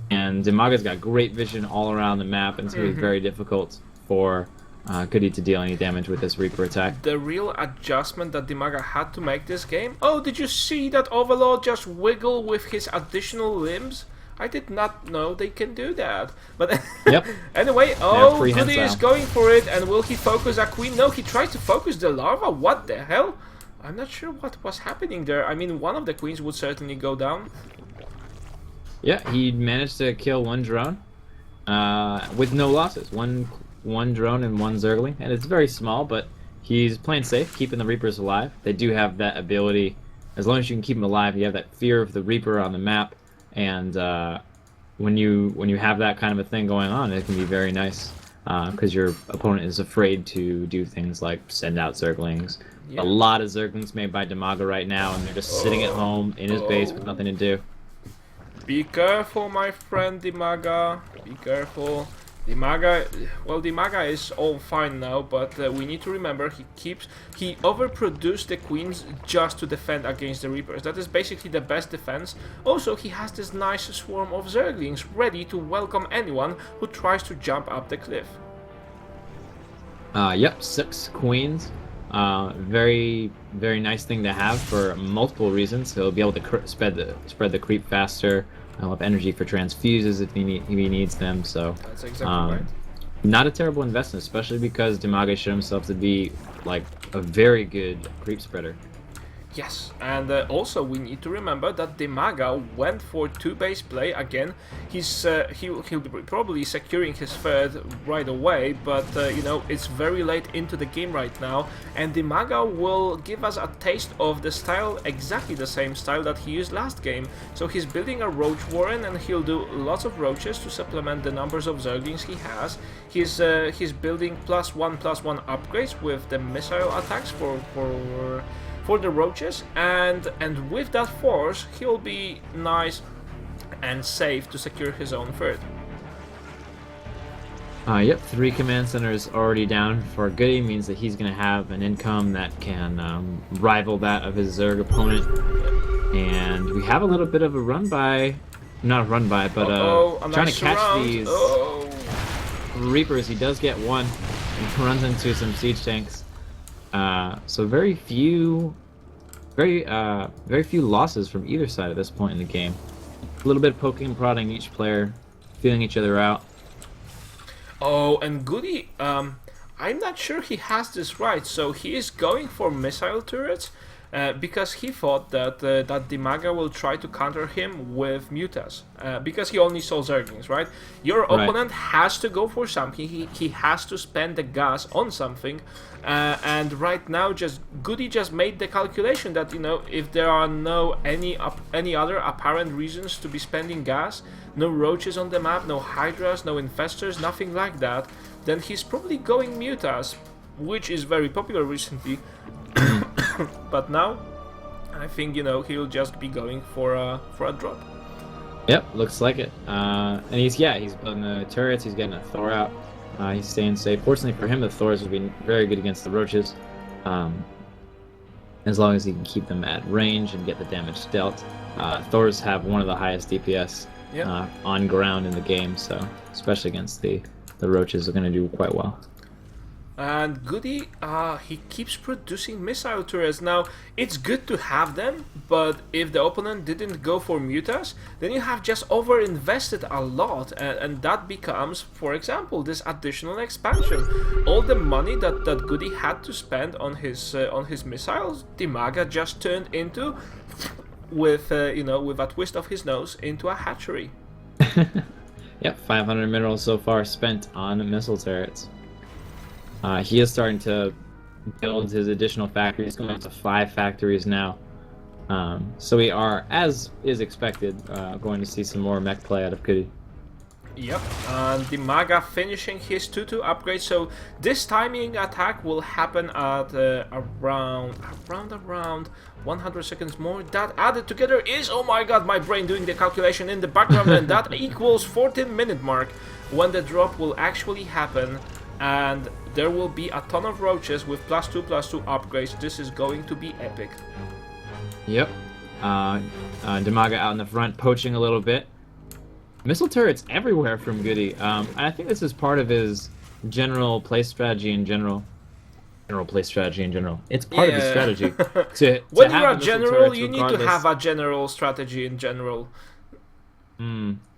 Speaker 2: And DIMAGA's got great vision all around the map, and it's gonna be very difficult for GoOdy to deal any damage with this Reaper attack.
Speaker 1: The real adjustment that DIMAGA had to make this game. Oh, did you see that Overlord just wiggle with his additional limbs? I did not know they can do that. But
Speaker 2: Yep.
Speaker 1: anyway,
Speaker 2: Free
Speaker 1: Goody is
Speaker 2: Hensile.
Speaker 1: going for it, and will he focus a queen? No, he tried to focus the larva. What the hell? I'm not sure what was happening there. I mean, one of the queens would certainly go down.
Speaker 2: Yeah, he managed to kill one drone with no losses. One drone and one Zergling, and it's very small, but he's playing safe, keeping the Reapers alive. They do have that ability. As long as you can keep them alive, you have that fear of the Reaper on the map, and when you have that kind of a thing going on, it can be very nice because your opponent is afraid to do things like send out Zerglings.
Speaker 1: Yeah.
Speaker 2: A lot of Zerglings made by DIMAGA right now, and they're just sitting at home in his base with nothing to do.
Speaker 1: Be careful, my friend DIMAGA. Be careful. DIMAGA is all fine now, but we need to remember he overproduced the queens just to defend against the Reapers. That is basically the best defense. Also, he has this nice swarm of Zerglings ready to welcome anyone who tries to jump up the cliff.
Speaker 2: Yep, 6 queens. Very, very nice thing to have for multiple reasons. He'll be able to spread the creep faster. He'll have energy for transfuses if he needs them. So
Speaker 1: That's exactly right.
Speaker 2: not a terrible investment, especially because DIMAGA showed himself to be like a very good creep spreader.
Speaker 1: Yes, and also we need to remember that DIMAGA went for 2-base play again. He'll be probably securing his third right away, but you know, it's very late into the game right now, and DIMAGA will give us a taste of the style, exactly the same style that he used last game. So he's building a Roach Warren, and he'll do lots of roaches to supplement the numbers of Zerglings he has. He's building +1/+1 upgrades with the missile attacks for the roaches, and with that force he'll be nice and safe to secure his own third.
Speaker 2: Yep, 3 command centers already down for GoOdy, means that he's going to have an income that can rival that of his Zerg opponent. And we have a little bit of a not a run by, but trying to catch these Reapers. He does get one and runs into some siege tanks. So very few losses from either side at this point in the game. A little bit of poking and prodding each player, feeling each other out.
Speaker 1: Oh, and GoOdy, I'm not sure he has this right. So he is going for missile turrets because he thought that that DIMAGA will try to counter him with mutas because he only saw Zerglings, right? Your opponent has to go for something. He has to spend the gas on something, and right now GoOdy just made the calculation that, you know, if there are any other apparent reasons to be spending gas, no roaches on the map, no hydras, no infestors, nothing like that, then he's probably going mutas, which is very popular recently. But now, I think, you know, he'll just be going for a drop.
Speaker 2: Yep, looks like it. And he's building the turrets. He's getting a Thor out. He's staying safe. Fortunately for him, the Thors will be very good against the roaches, as long as he can keep them at range and get the damage dealt. Thors have one of the highest DPS on ground in the game, so especially against the roaches, are going to do quite well.
Speaker 1: And GoOdy, he keeps producing missile turrets. Now, it's good to have them, but if the opponent didn't go for mutas, then you have just over-invested a lot, and that becomes, for example, this additional expansion. All the money that GoOdy had to spend on his missiles, DIMAGA just turned into, with with a twist of his nose, into a hatchery.
Speaker 2: Yep, 500 minerals so far spent on missile turrets. He is starting to build his additional factories, going to 5 factories now. So we are, as is expected, going to see some more mech play out of GoOdy.
Speaker 1: Yep, and DIMAGA finishing his 2/2 upgrade, so this timing attack will happen at around 100 seconds more. That added together is, oh my god, my brain doing the calculation in the background, and that equals 14-minute mark when the drop will actually happen, and there will be a ton of roaches with +2/+2 upgrades. This is going to be epic.
Speaker 2: Yep, DIMAGA out in the front, poaching a little bit. Missile turrets everywhere from GoOdy. And I think this is part of his general play strategy in general. It's part of his strategy.
Speaker 1: When you're a general, you need to have a general strategy in general.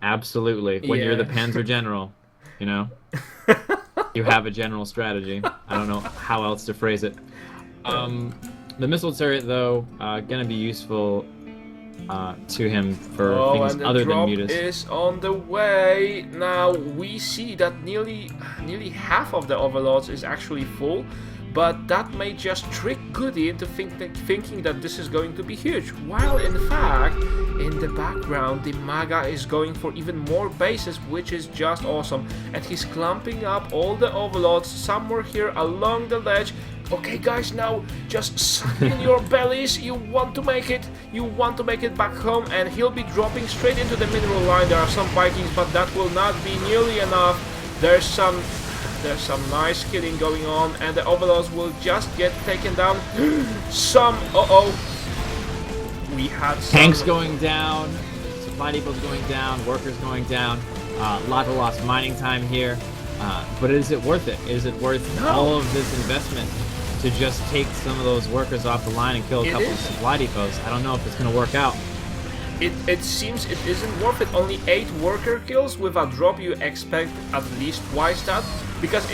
Speaker 2: Absolutely. When you're the
Speaker 1: Yeah.
Speaker 2: Panzer General, you know, you have a general strategy. I don't know how else to phrase it. Um, the missile turret, though, gonna be useful to him for
Speaker 1: Oh,
Speaker 2: things
Speaker 1: and the
Speaker 2: other than
Speaker 1: drop
Speaker 2: mutas.
Speaker 1: is on the way. Now we see that nearly half of the overlords is actually full, but that may just trick GoOdy into thinking that this is going to be huge. While in fact, in the background, DIMAGA is going for even more bases, which is just awesome. And he's clumping up all the overlords somewhere here along the ledge. Okay, guys, now just suck in your bellies. You want to make it. You want to make it back home, and he'll be dropping straight into the mineral line. There are some Vikings, but that will not be nearly enough. There's some nice killing going on, and the overlords will just get taken down. We had some
Speaker 2: Tanks going down, supply depots going down, workers going down. Lot of lost mining time here. But is it worth it? Is it worth all of this investment to just take some of those workers off the line and kill a couple of supply depots? I don't know if it's going to work out.
Speaker 1: It seems it isn't worth it. Only 8 worker kills with a drop. You expect at least twice that, because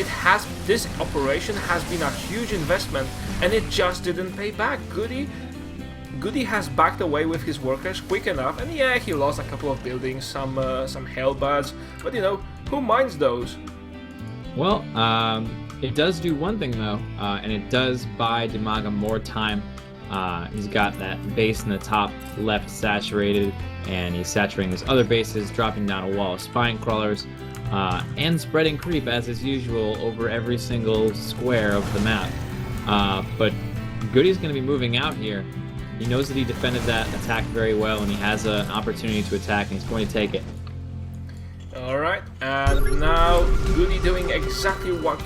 Speaker 1: this operation has been a huge investment and it just didn't pay back. GoOdy has backed away with his workers quick enough, and yeah, he lost a couple of buildings, some hellbats, but you know, who minds those?
Speaker 2: Well, it does do one thing though, and it does buy DIMAGA more time. He's got that base in the top left saturated, and he's saturating his other bases, dropping down a wall of spine crawlers, and spreading creep as is usual over every single square of the map. But GoOdy's going to be moving out here. He knows that he defended that attack very well, and he has an opportunity to attack, and he's going to take it.
Speaker 1: Alright, and now GoOdy doing exactly what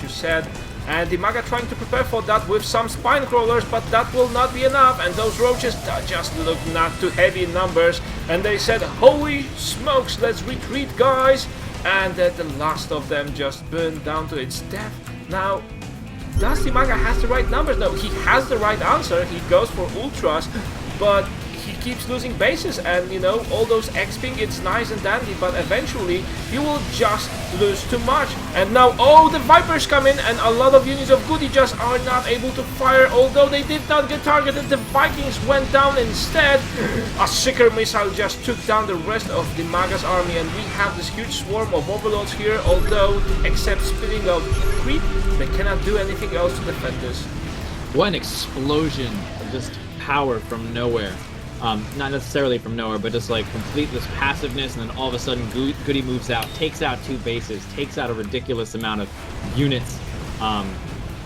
Speaker 1: you said, and DIMAGA trying to prepare for that with some spine crawlers, but that will not be enough, and those roaches just look not too heavy in numbers, and they said, holy smokes, let's retreat, guys, and the last of them just burned down to its death. Now, does DIMAGA has the right numbers? No, he has the right answer. He goes for ultras, but he keeps losing bases, and you know, all those X-Ping, it's nice and dandy, but eventually he will just lose too much. And now, oh, the Vipers come in, and a lot of units of GoOdy just are not able to fire, although they did not get targeted. The Vikings went down instead. A Seeker missile just took down the rest of DIMAGA's army, and we have this huge swarm of overlords here, although, except spitting out creep, they cannot do anything else to defend this.
Speaker 2: What an explosion of just power from nowhere. Not necessarily from nowhere, but just like complete this passiveness, and then all of a sudden GoOdy moves out, takes out 2 bases, takes out a ridiculous amount of units. I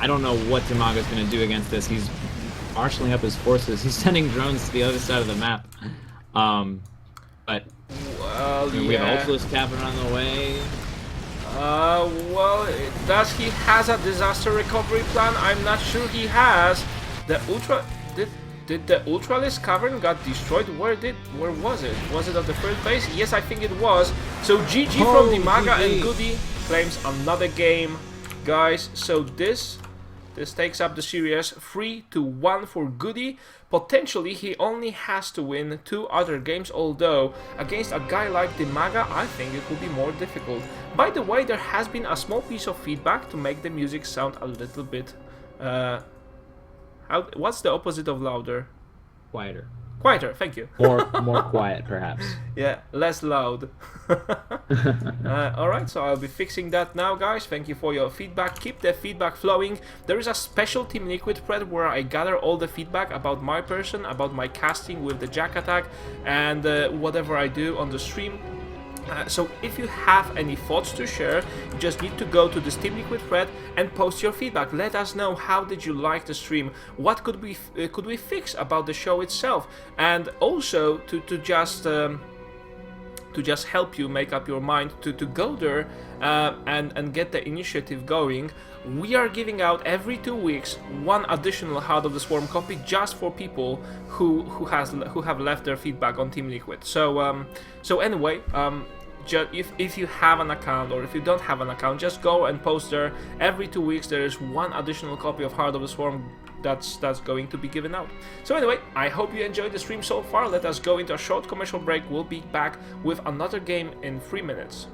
Speaker 2: don't know what DIMAGA's going to do against this. He's marshaling up his forces. He's sending drones to the other side of the map. But
Speaker 1: well,
Speaker 2: we have Ultimus Cavern on the way.
Speaker 1: Well, does he has a disaster recovery plan? I'm not sure he has. The Ultra... Did the Ultralis Cavern got destroyed? Where was it? Was it at the first base? Yes, I think it was. So GG from DIMAGA, and GoOdy claims another game, guys. So this takes up the series 3-1 for GoOdy. Potentially, he only has to win 2 other games, although against a guy like DIMAGA, I think it will be more difficult. By the way, there has been a small piece of feedback to make the music sound a little bit... what's the opposite of louder?
Speaker 2: Quieter.
Speaker 1: Quieter, thank you.
Speaker 2: More quiet, perhaps.
Speaker 1: Yeah, less loud. Alright, so I'll be fixing that now, guys. Thank you for your feedback. Keep the feedback flowing. There is a special Team Liquid thread where I gather all the feedback about my person, about my casting with the Jack attack, and whatever I do on the stream. So if you have any thoughts to share, you just need to go to the Team Liquid thread and post your feedback. Let us know, how did you like the stream, what could we fix about the show itself, and also to just help you make up your mind to go there and get the initiative going. We are giving out every 2 weeks 1 additional Heart of the Swarm copy just for people who have left their feedback on Team Liquid. So anyway, if you have an account, or if you don't have an account, just go and post there. Every 2 weeks there is 1 additional copy of Heart of the Swarm that's going to be given out. So anyway, I hope you enjoyed the stream so far. Let us go into a short commercial break. We'll be back with another game in 3 minutes.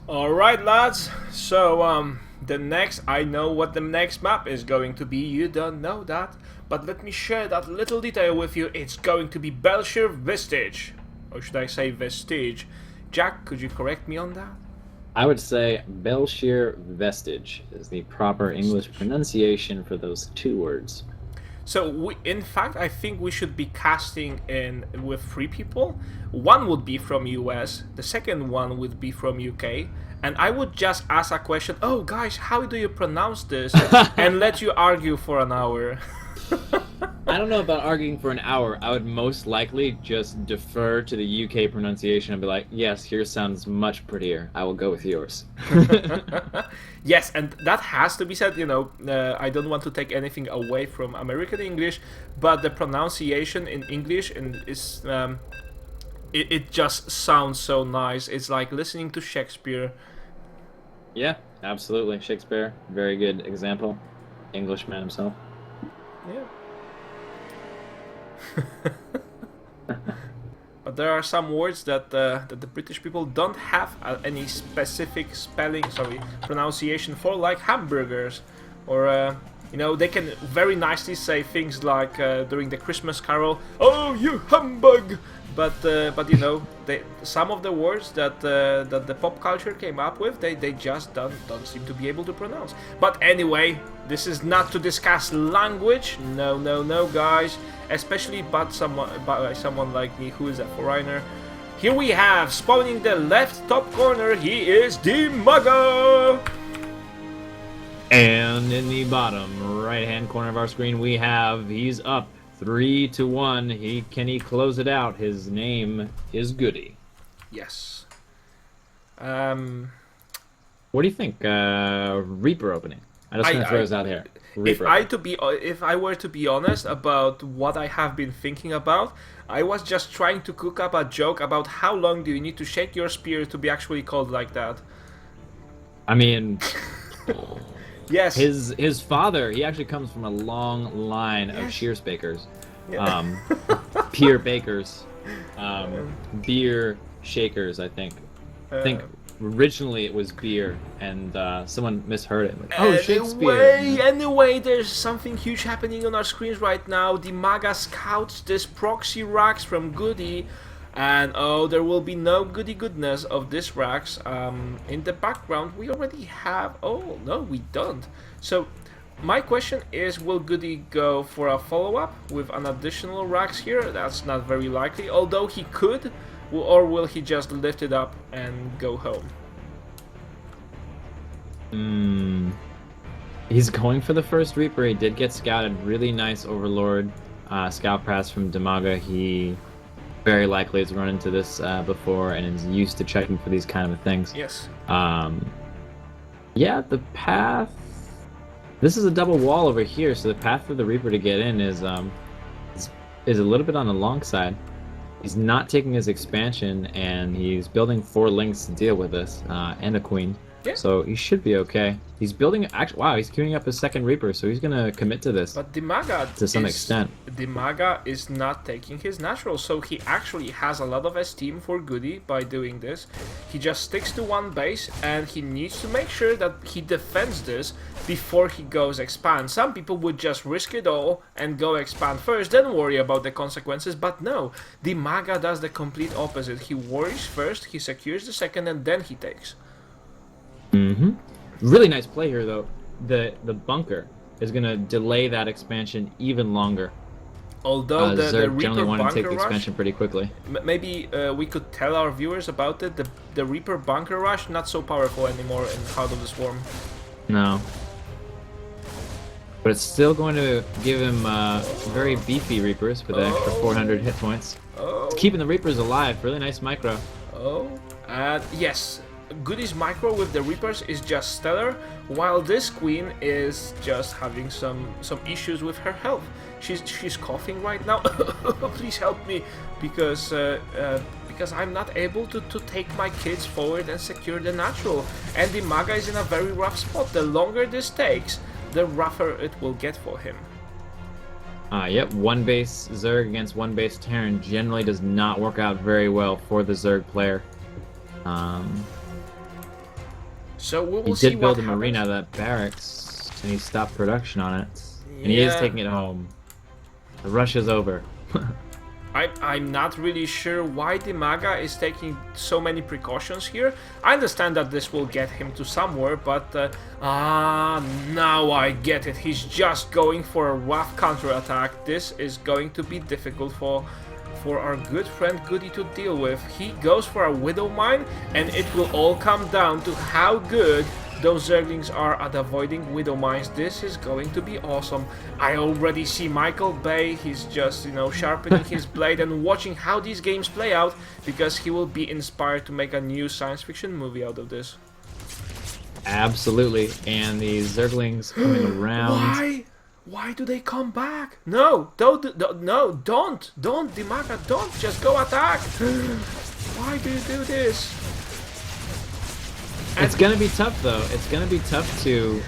Speaker 1: Alright lads, so I know what the next map is going to be. You don't know that, but let me share that little detail with you. It's going to be Belshire Vestige, or should I say Vestige? Jack, could you correct me on that?
Speaker 2: I would say Belshire Vestige is the proper English pronunciation for those two words.
Speaker 1: So, in fact, I think we should be casting in with 3 people. One would be from US, the second one would be from UK, and I would just ask a question, oh guys, how do you pronounce this? And let you argue for an hour.
Speaker 2: I don't know about arguing for an hour. I would most likely just defer to the UK pronunciation and be like, yes, yours sounds much prettier. I will go with yours.
Speaker 1: Yes, and that has to be said, you know, I don't want to take anything away from American English, but the pronunciation in English is, it just sounds so nice. It's like listening to Shakespeare.
Speaker 2: Yeah, absolutely. Shakespeare, very good example. Englishman himself.
Speaker 1: Yeah. But there are some words that that the British people don't have any specific pronunciation for, like hamburgers or You know, they can very nicely say things like during the Christmas Carol, "Oh, you humbug!" But you know, some of the words that the pop culture came up with, they just don't seem to be able to pronounce. But anyway, this is not to discuss language. No, guys. Especially by someone like me who is a foreigner. Here we have, spawning the left top corner, he is DIMAGA!
Speaker 2: And in the bottom right-hand corner of our screen, we have, he's up 3-1. Can he close it out? His name is GoOdy.
Speaker 1: Yes.
Speaker 2: What do you think? Reaper opening. I'm just gonna throw this out here.
Speaker 1: If I were to be honest about what I have been thinking about, I was just trying to cook up a joke about how long do you need to shake your spear to be actually called like that.
Speaker 2: I mean,
Speaker 1: yes.
Speaker 2: His father, he actually comes from a long line of shears bakers, peer bakers, beer shakers. I think. Originally it was beer, and someone misheard it. Like, oh, Shakespeare.
Speaker 1: Anyway, there's something huge happening on our screens right now. DIMAGA scouts this proxy racks from GoOdy, and oh, there will be no goody goodness of this racks. In the background, we already have. Oh no, we don't. So, my question is, will GoOdy go for a follow-up with an additional racks here? That's not very likely, although he could. Or will he just lift it up and go home?
Speaker 2: He's going for the first Reaper. He did get scouted. Really nice Overlord scout pass from DIMAGA. He very likely has run into this before and is used to checking for these kind of things.
Speaker 1: Yes.
Speaker 2: Yeah, the path... This is a double wall over here, so the path for the Reaper to get in is a little bit on the long side. He's not taking his expansion, and he's building 4 links to deal with this, and a queen.
Speaker 1: Yeah.
Speaker 2: So he should be okay. He's building... Actually, wow, he's queuing up his second Reaper, so he's going to commit to this.
Speaker 1: But DIMAGA
Speaker 2: to some extent.
Speaker 1: DIMAGA is not taking his natural, so he actually has a lot of esteem for GoOdy by doing this. He just sticks to one base, and he needs to make sure that he defends this before he goes expand. Some people would just risk it all and go expand first, then worry about the consequences, but no. DIMAGA does the complete opposite. He worries first, he secures the second, and then he takes.
Speaker 2: Really nice play here, though. The bunker is going to delay that expansion even longer.
Speaker 1: Although the
Speaker 2: Zerg generally
Speaker 1: Reaper
Speaker 2: want to
Speaker 1: bunker
Speaker 2: take the
Speaker 1: rush,
Speaker 2: expansion pretty quickly.
Speaker 1: Maybe we could tell our viewers about it. The Reaper bunker rush, not so powerful anymore in Heart of the Swarm.
Speaker 2: No. But it's still going to give him very beefy Reapers for the extra 400 hit points. It's keeping the Reapers alive. Really nice micro.
Speaker 1: Yes. GoOdy's micro with the Reapers is just stellar, while this queen is just having some issues with her health. She's coughing right now. Please help me, because I'm not able to take my kids forward and secure the natural. And DIMAGA is in a very rough spot. The longer this takes, the rougher it will get for him.
Speaker 2: Yep, one base Zerg against one base Terran generally does not work out very well for the Zerg player.
Speaker 1: So we will
Speaker 2: he
Speaker 1: see
Speaker 2: did build
Speaker 1: what
Speaker 2: a marina,
Speaker 1: happens.
Speaker 2: that barracks, and he stopped production on it. And he is taking it home. The rush is over.
Speaker 1: I'm not really sure why DIMAGA is taking so many precautions here. I understand that this will get him to somewhere, but now I get it. He's just going for a rough counterattack. This is going to be difficult for our good friend GoOdy to deal with. He goes for a Widow Mine, and it will all come down to how good those Zerglings are at avoiding Widow Mines. This is going to be awesome. I already see Michael Bay. He's just, sharpening his blade and watching how these games play out, because he will be inspired to make a new science fiction movie out of this.
Speaker 2: Absolutely. And the Zerglings coming around.
Speaker 1: Why do they come back? No, don't, DIMAGA, don't just go attack. Why do you do this?
Speaker 2: It's gonna be tough, though. It's gonna be tough to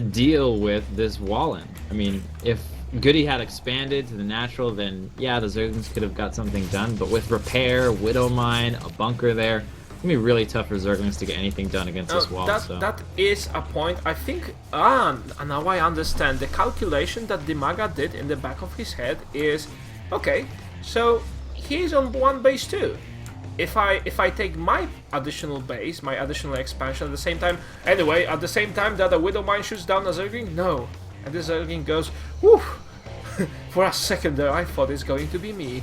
Speaker 2: deal with this Wallen. I mean, if GoOdy had expanded to the natural, then yeah, the Zerglings could have got something done. But with repair, Widow Mine, a bunker there, gonna be really tough for Zerglings to get anything done against this wall.
Speaker 1: That is a point. I think, now I understand. The calculation that DIMAGA did in the back of his head is, okay, so he's on one base too. If I take my additional base, my additional expansion at the same time, anyway, at the same time that a Widowmine shoots down a Zergling, no. And the Zergling goes, whew! For a second there, I thought it's going to be me.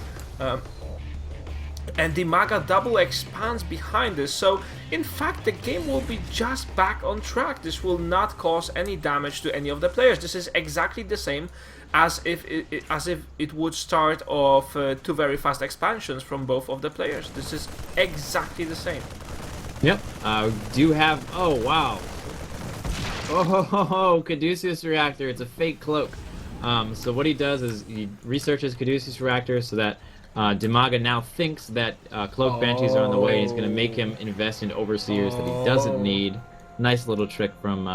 Speaker 1: And DIMAGA double expands behind this, so in fact the game will be just back on track. This will not cause any damage to any of the players. This is exactly the same as if it would start off two very fast expansions from both of the players. This is exactly the same.
Speaker 2: Yep. Do have... Oh, wow. Oh, Caduceus Reactor. It's a fake cloak. So what he does is he researches Caduceus Reactor so that DIMAGA now thinks that Cloak Banshees are on the way, and he's going to make him invest in Overseers that he doesn't need. Nice little trick from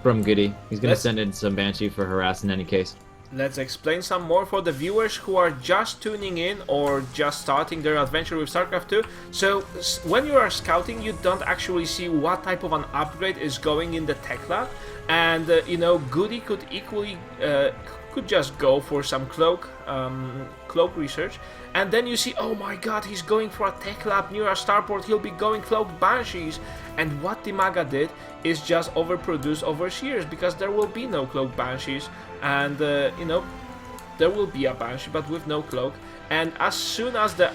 Speaker 2: GoOdy. He's going to send in some Banshee for harass in any case.
Speaker 1: Let's explain some more for the viewers who are just tuning in or just starting their adventure with Starcraft 2. So when you are scouting, you don't actually see what type of an upgrade is going in the tech lab, and you know, GoOdy could equally could just go for some cloak research, and then you see, oh my god, he's going for a tech lab near a starport, he'll be going cloak banshees. And what DIMAGA did is just overproduce Overseers, because there will be no cloak banshees, and you know, there will be a banshee but with no cloak. And as soon as the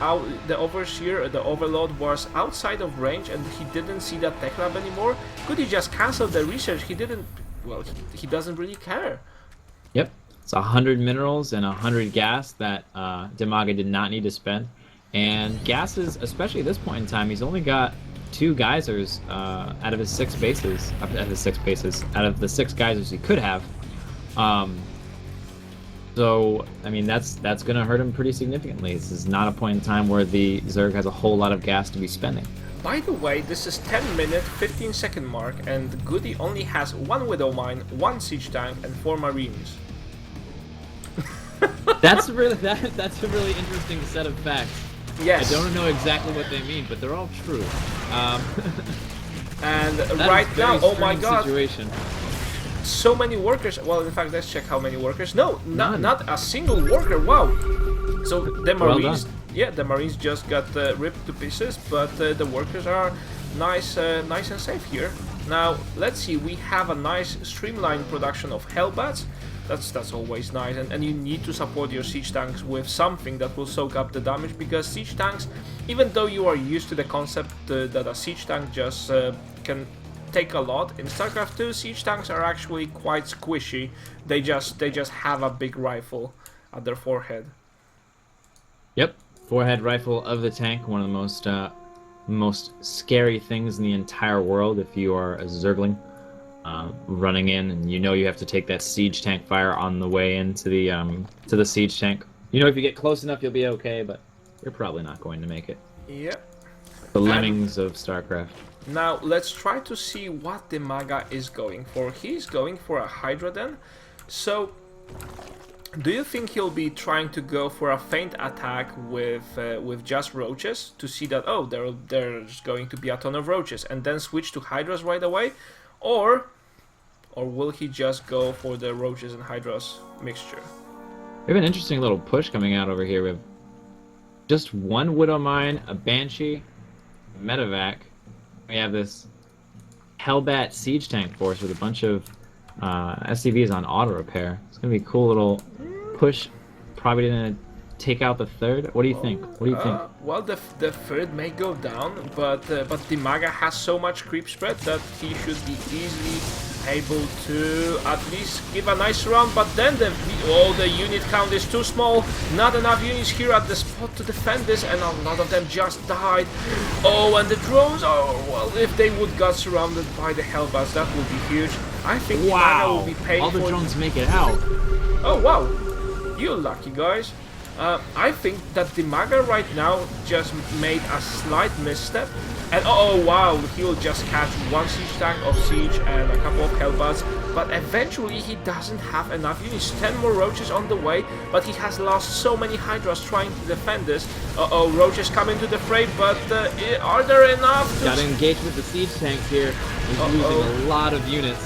Speaker 1: Overseer, the Overlord, was outside of range and he didn't see that tech lab anymore, GoOdy just cancelled the research. He didn't, well, he doesn't really care.
Speaker 2: Yep. It's 100 minerals and 100 gas that DIMAGA did not need to spend. And gases, especially at this point in time, he's only got 2 geysers out of his 6 bases. Out of the 6 geysers he could have. So, I mean, that's going to hurt him pretty significantly. This is not a point in time where the Zerg has a whole lot of gas to be spending.
Speaker 1: By the way, this is 10-minute, 15-second mark, and GoOdy only has 1 Widowmine, 1 Siege Tank, and 4 Marines.
Speaker 2: That's a really interesting set of facts.
Speaker 1: Yes.
Speaker 2: I don't know exactly what they mean, but they're all true.
Speaker 1: And right now, oh my god,
Speaker 2: situation.
Speaker 1: So many workers. Well, in fact, let's check how many workers. No, not a single worker. Wow. So the Marines, yeah, the Marines just got ripped to pieces, but the workers are nice and safe here. Now let's see. We have a nice streamlined production of Hellbats. That's always nice, and you need to support your siege tanks with something that will soak up the damage, because siege tanks, even though you are used to the concept that a siege tank just can take a lot, in StarCraft 2 siege tanks are actually quite squishy. They just have a big rifle at their forehead.
Speaker 2: Yep, forehead rifle of the tank, one of the most scary things in the entire world if you are a Zergling. Running in, and you know you have to take that siege tank fire on the way into the to the siege tank. You know, if you get close enough, you'll be okay, but you're probably not going to make it.
Speaker 1: Yep.
Speaker 2: The lemmings of StarCraft.
Speaker 1: Now let's try to see what DIMAGA is going for. He's going for a Hydra then. So, do you think he'll be trying to go for a feint attack with just roaches to see that, oh, there's going to be a ton of roaches, and then switch to Hydras right away? Or will he just go for the roaches and hydras mixture?
Speaker 2: We have an interesting little push coming out over here. We have just 1 Widowmine, a Banshee, a Medevac. We have this Hellbat siege tank force with a bunch of SCVs on auto repair. It's gonna be a cool little push. Probably gonna take out the 3rd. What do you think? What do you think?
Speaker 1: Well, the 3rd may go down, but DIMAGA has so much creep spread that he should be easily able to at least give a nice round. But then the unit count is too small. Not enough units here at the spot to defend this, and a lot of them just died. Oh, and the drones. Oh, well, if they would got surrounded by the Hellbats, that would be huge. I think DIMAGA will be paying
Speaker 2: all the
Speaker 1: for
Speaker 2: drones make it out.
Speaker 1: Oh wow, you lucky guys. I think that DIMAGA right now just made a slight misstep. And oh wow, he'll just catch one siege tank of siege and a couple of hellbats. But eventually he doesn't have enough units. 10 more roaches on the way, but he has lost so many hydras trying to defend this. Roaches come into the fray, but are there enough?
Speaker 2: Got to engage with the siege tanks here. He's losing a lot of units.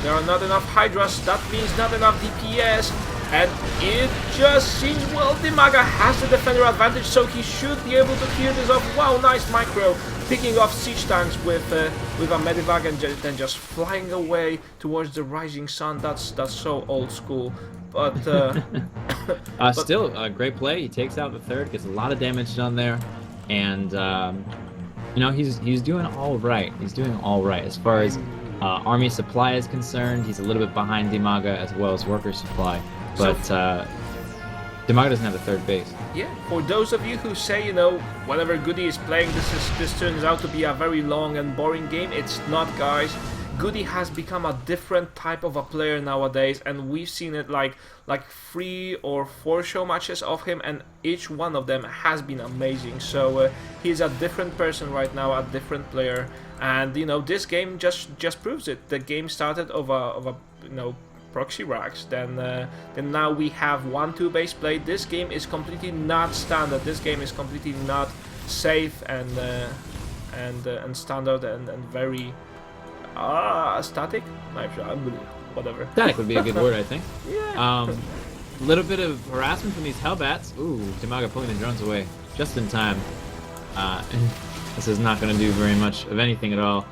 Speaker 1: There are not enough hydras. That means not enough DPS. And it just seems, well, DIMAGA has the defender advantage, so he should be able to clear this off. Wow, nice micro, picking off siege tanks with a medivac and then just flying away towards the rising sun. That's so old school. But
Speaker 2: still a great play. He takes out the third, gets a lot of damage done there, and you know, he's doing all right. He's doing all right as far as army supply is concerned. He's a little bit behind DIMAGA as well as worker supply. But DIMAGA doesn't have a third base.
Speaker 1: Yeah, for those of you who say, you know, whenever GoOdy is playing, this turns out to be a very long and boring game. It's not, guys. GoOdy has become a different type of a player nowadays, and we've seen it like 3 or 4 show matches of him, and each one of them has been amazing. So he's a different person right now, a different player, and you know, this game just proves it. The game started of a you know, proxy racks, then now we have 1-2 base play. This game is completely not standard. This game is completely not safe and standard and very static. Whatever.
Speaker 2: Static would be a good word, I think.
Speaker 1: Yeah.
Speaker 2: A little bit of harassment from these Hellbats. Ooh, DIMAGA pulling the drones away just in time. This is not going to do very much of anything at all.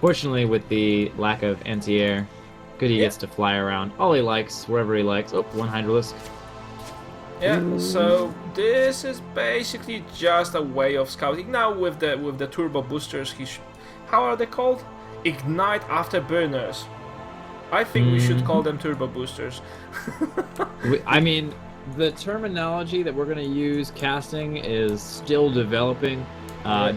Speaker 2: Fortunately, with the lack of anti-air, GoOdy gets to fly around all he likes, wherever he likes. Oh, one Hydralisk.
Speaker 1: Yeah, so this is basically just a way of scouting. Now with the turbo boosters, how are they called? Ignite afterburners. I think we should call them turbo boosters.
Speaker 2: I mean, the terminology that we're going to use casting is still developing.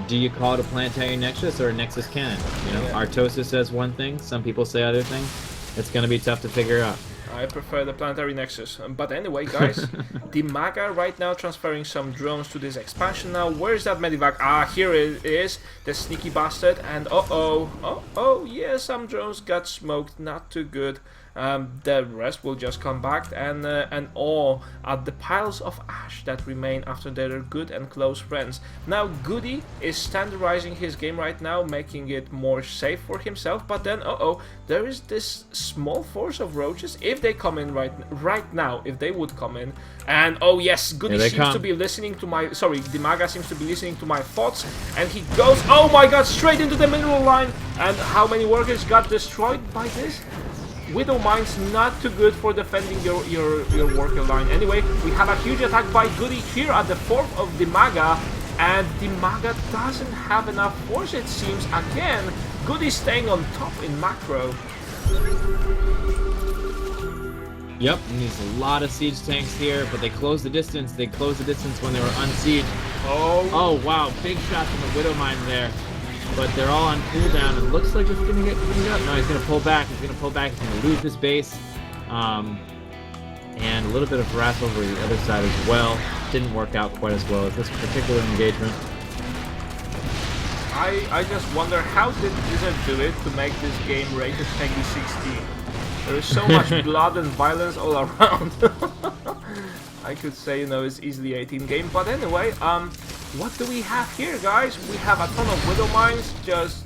Speaker 2: Do you call it a planetary nexus or a nexus cannon? You know, Artosis says one thing, some people say other things. It's going to be tough to figure out.
Speaker 1: I prefer the planetary nexus. But anyway, guys, DIMAGA right now transferring some drones to this expansion now. Where's that medivac? Ah, here it is, the sneaky bastard. And yeah, some drones got smoked, not too good. The rest will just come back and awe at the piles of ash that remain after their good and close friends. Now GoOdy is standardizing his game right now, making it more safe for himself, but then there is this small force of roaches. If they come in right now, if they would come in, and oh yes, GoOdy seems to be listening to my, DIMAGA seems to be listening to my thoughts, and he goes, oh my god, straight into the mineral line. And how many workers got destroyed by this? Widow Mine's not too good for defending your worker line. Anyway, we have a huge attack by GoOdy here at the 4th of DIMAGA, and DIMAGA doesn't have enough force, it seems. Again, GoOdy staying on top in macro.
Speaker 2: Yep, and there's a lot of siege tanks here, but they close the distance. They closed the distance when they were unsieged. Oh wow, big shot from the Widow Mine there. But they're all on cooldown, and looks like it's going to get cleaned up. No, he's going to pull back. He's going to pull back. He's going to lose his base. And a little bit of harass over the other side as well. Didn't work out quite as well as this particular engagement.
Speaker 1: I just wonder, how did Blizzard do it to make this game rated Peggy 16? There is so much blood and violence all around. I could say, you know, it's easily 18 game. But anyway, what do we have here, guys? We have a ton of Widow Mines, just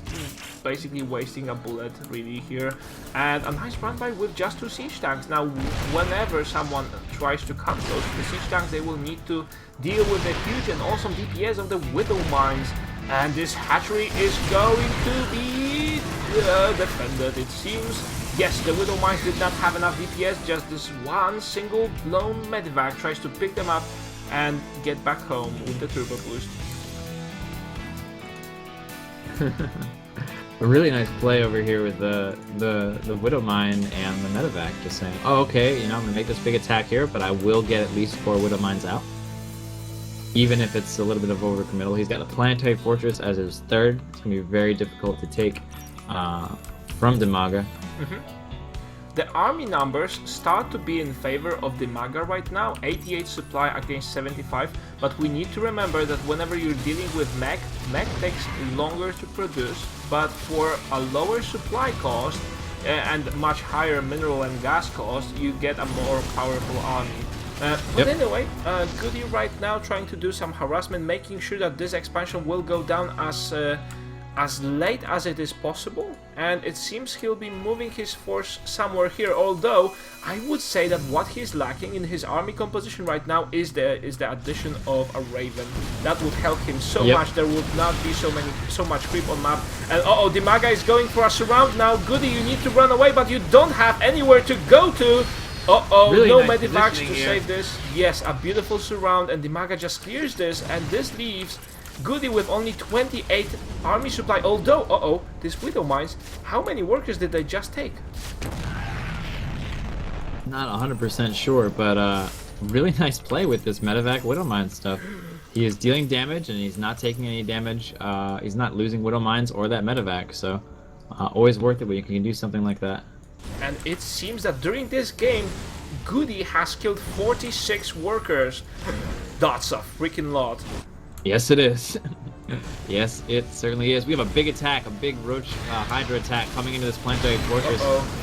Speaker 1: basically wasting a bullet, really, here. And a nice run by with just 2 siege tanks. Now, whenever someone tries to come close to the siege tanks, they will need to deal with the huge and awesome DPS of the Widow Mines. And this hatchery is going to be defended, it seems. Yes, the Widow Mines did not have enough DPS, just this one single lone medivac tries to pick them up and get back home with the turbo boost.
Speaker 2: A really nice play over here with the Widow Mine and the medivac, just saying, oh, okay, you know, I'm going to make this big attack here, but I will get at least 4 Widow Mines out. Even if it's a little bit of overcommittal. He's got a Planetary Fortress as his 3rd. It's going to be very difficult to take from DIMAGA.
Speaker 1: the army numbers start to be in favor of DIMAGA right now, 88 supply against 75, but we need to remember that whenever you're dealing with mech takes longer to produce, but for a lower supply cost and much higher mineral and gas cost, you get a more powerful army. But anyway, GoOdy right now trying to do some harassment, making sure that this expansion will go down as late as it is possible, and it seems he'll be moving his force somewhere here, although I would say that what he's lacking in his army composition right now is the addition of a Raven. That would help him so much. There would not be so much creep on map. And DIMAGA is going for a surround now. GoOdy, you need to run away, but you don't have anywhere to go to. Really no nice medivacs to save this. Yes, a beautiful surround, and DIMAGA just clears this, and this leaves GoOdy with only 28 army supply, although, this Widow Mines, how many workers did they just take?
Speaker 2: Not 100% sure, but really nice play with this medevac Widow Mines stuff. He is dealing damage, and he's not taking any damage. He's not losing Widow Mines or that medevac, so always worth it when you can do something like that.
Speaker 1: And it seems that during this game, GoOdy has killed 46 workers. That's a freaking lot.
Speaker 2: Yes, it is. Yes, it certainly is. We have a big attack, a big Roach Hydra attack coming into this planetary fortress.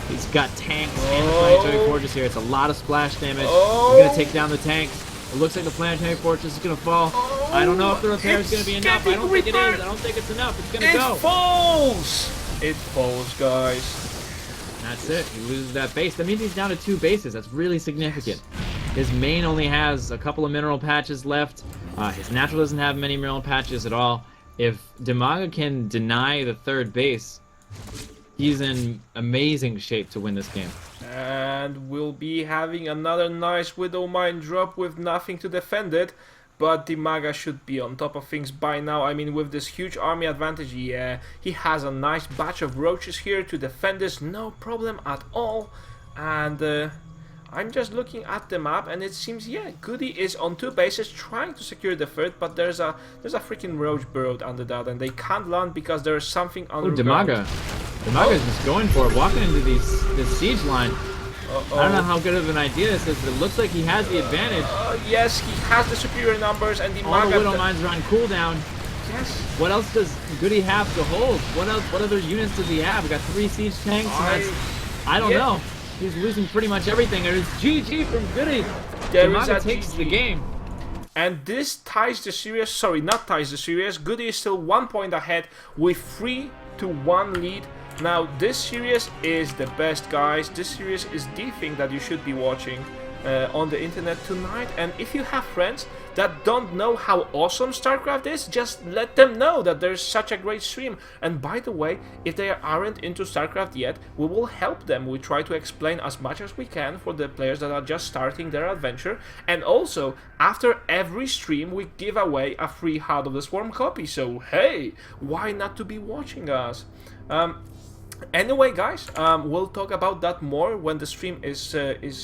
Speaker 2: He's got tanks and the planetary fortress here. It's a lot of splash damage. He's going to take down the tanks. It looks like the planetary fortress is going to fall. I don't know if the repair is going to be enough. I don't think it is. I don't think it's enough. It's going to go.
Speaker 1: It falls! It falls, guys.
Speaker 2: That's it. He loses that base. That means he's down to 2 bases. That's really significant. His main only has a couple of mineral patches left. His natural doesn't have many mineral patches at all. If DIMAGA can deny the 3rd base, he's in amazing shape to win this game.
Speaker 1: And we'll be having another nice Widow Mine drop with nothing to defend it. But DIMAGA should be on top of things by now. I mean, with this huge army advantage, yeah, he has a nice batch of roaches here to defend this, no problem at all. And I'm just looking at the map, and it seems, yeah, GoOdy is on 2 bases trying to secure the 3rd, but there's a freaking roach burrowed under that, and they can't land because there's something underground.
Speaker 2: DIMAGA is just going for it, walking into this siege line. I don't know how good of an idea this is, but it looks like he has the advantage.
Speaker 1: Yes, he has the superior numbers, and DIMAGA...
Speaker 2: All the Widow Mines are on cooldown.
Speaker 1: Yes.
Speaker 2: What else does GoOdy have to hold? What other units does he have? We got 3 siege tanks, and I don't know. He's losing pretty much everything. And it's GG from GoOdy. DIMAGA takes the game.
Speaker 1: And this ties the series. Sorry, not ties the series. GoOdy is still 1 point ahead with 3-1 lead. Now, this series is the best, guys. This series is the thing that you should be watching on the internet tonight. And if you have friends that don't know how awesome Starcraft is, just let them know that there's such a great stream. And by the way, if they aren't into Starcraft yet, we will help them. We try to explain as much as we can for the players that are just starting their adventure. And also, after every stream, we give away a free Heart of the Swarm copy. So hey, why not to be watching us? Anyway, guys, we'll talk about that more when the stream is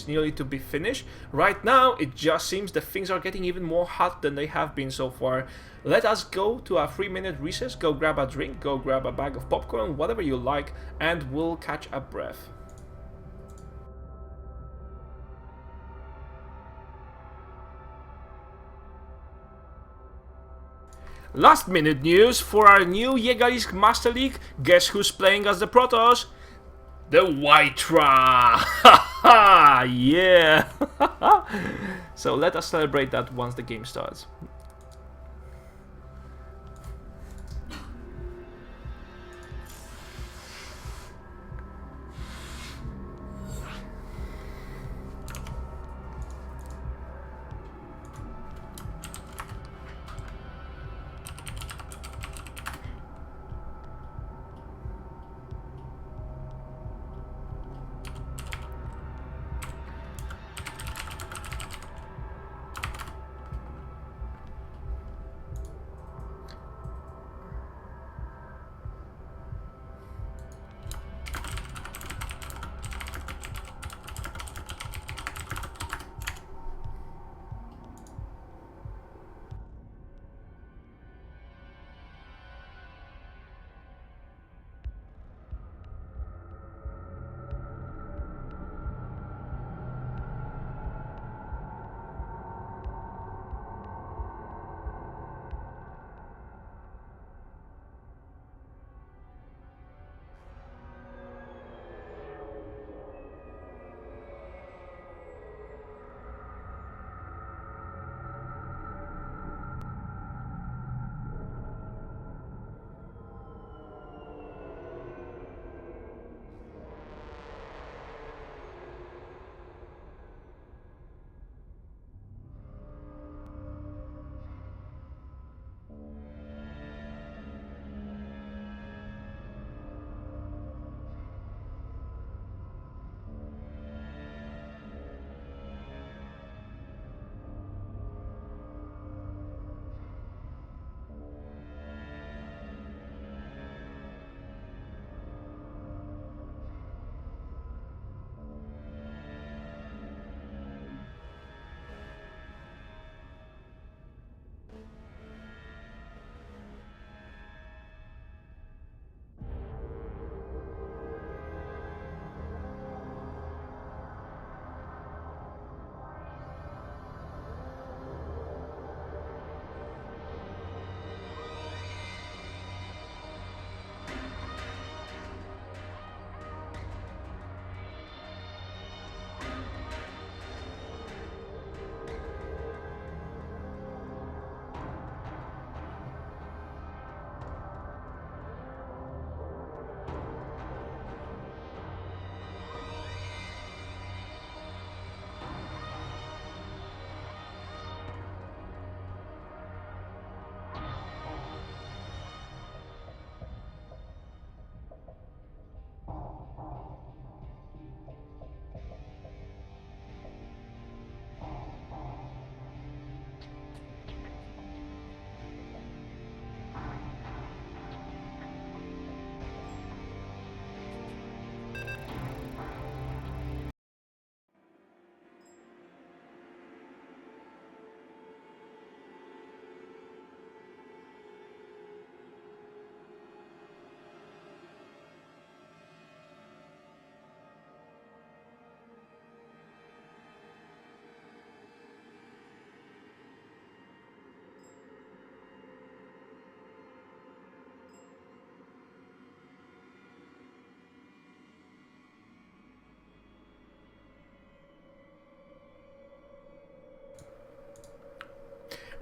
Speaker 1: nearly to be finished. Right now, it just seems that things are getting even more hot than they have been so far. Let us go to a 3-minute recess, go grab a drink, go grab a bag of popcorn, whatever you like, and we'll catch a breath. Last minute news for our new Jägerisk Master League. Guess who's playing as the Protoss? The Wytra! Haha! Yeah! So let us celebrate that once the game starts.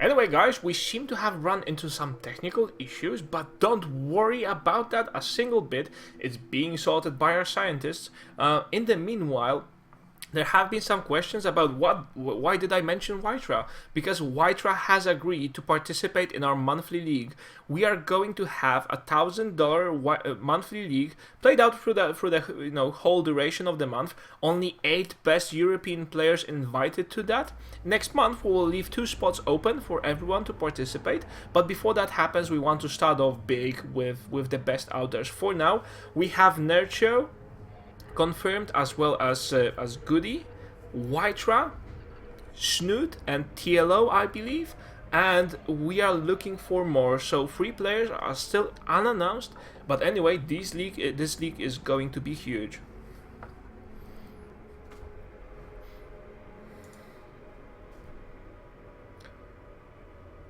Speaker 1: Anyway, guys, we seem to have run into some technical issues, but don't worry about that a single bit. It's being sorted by our scientists. In the meanwhile, there have been some questions about why did I mention Wytra? Because Wytra has agreed to participate in our monthly league. We are going to have $1,000 monthly league played out through the whole duration of the month. Only 8 best European players invited to that. Next month we will leave 2 spots open for everyone to participate. But before that happens, we want to start off big with the best outers. For now, we have Nercho confirmed, as well as GoOdy, Wytra, Snoot, and TLO, I believe. And we are looking for more. So 3 players are still unannounced. But anyway, this league is going to be huge.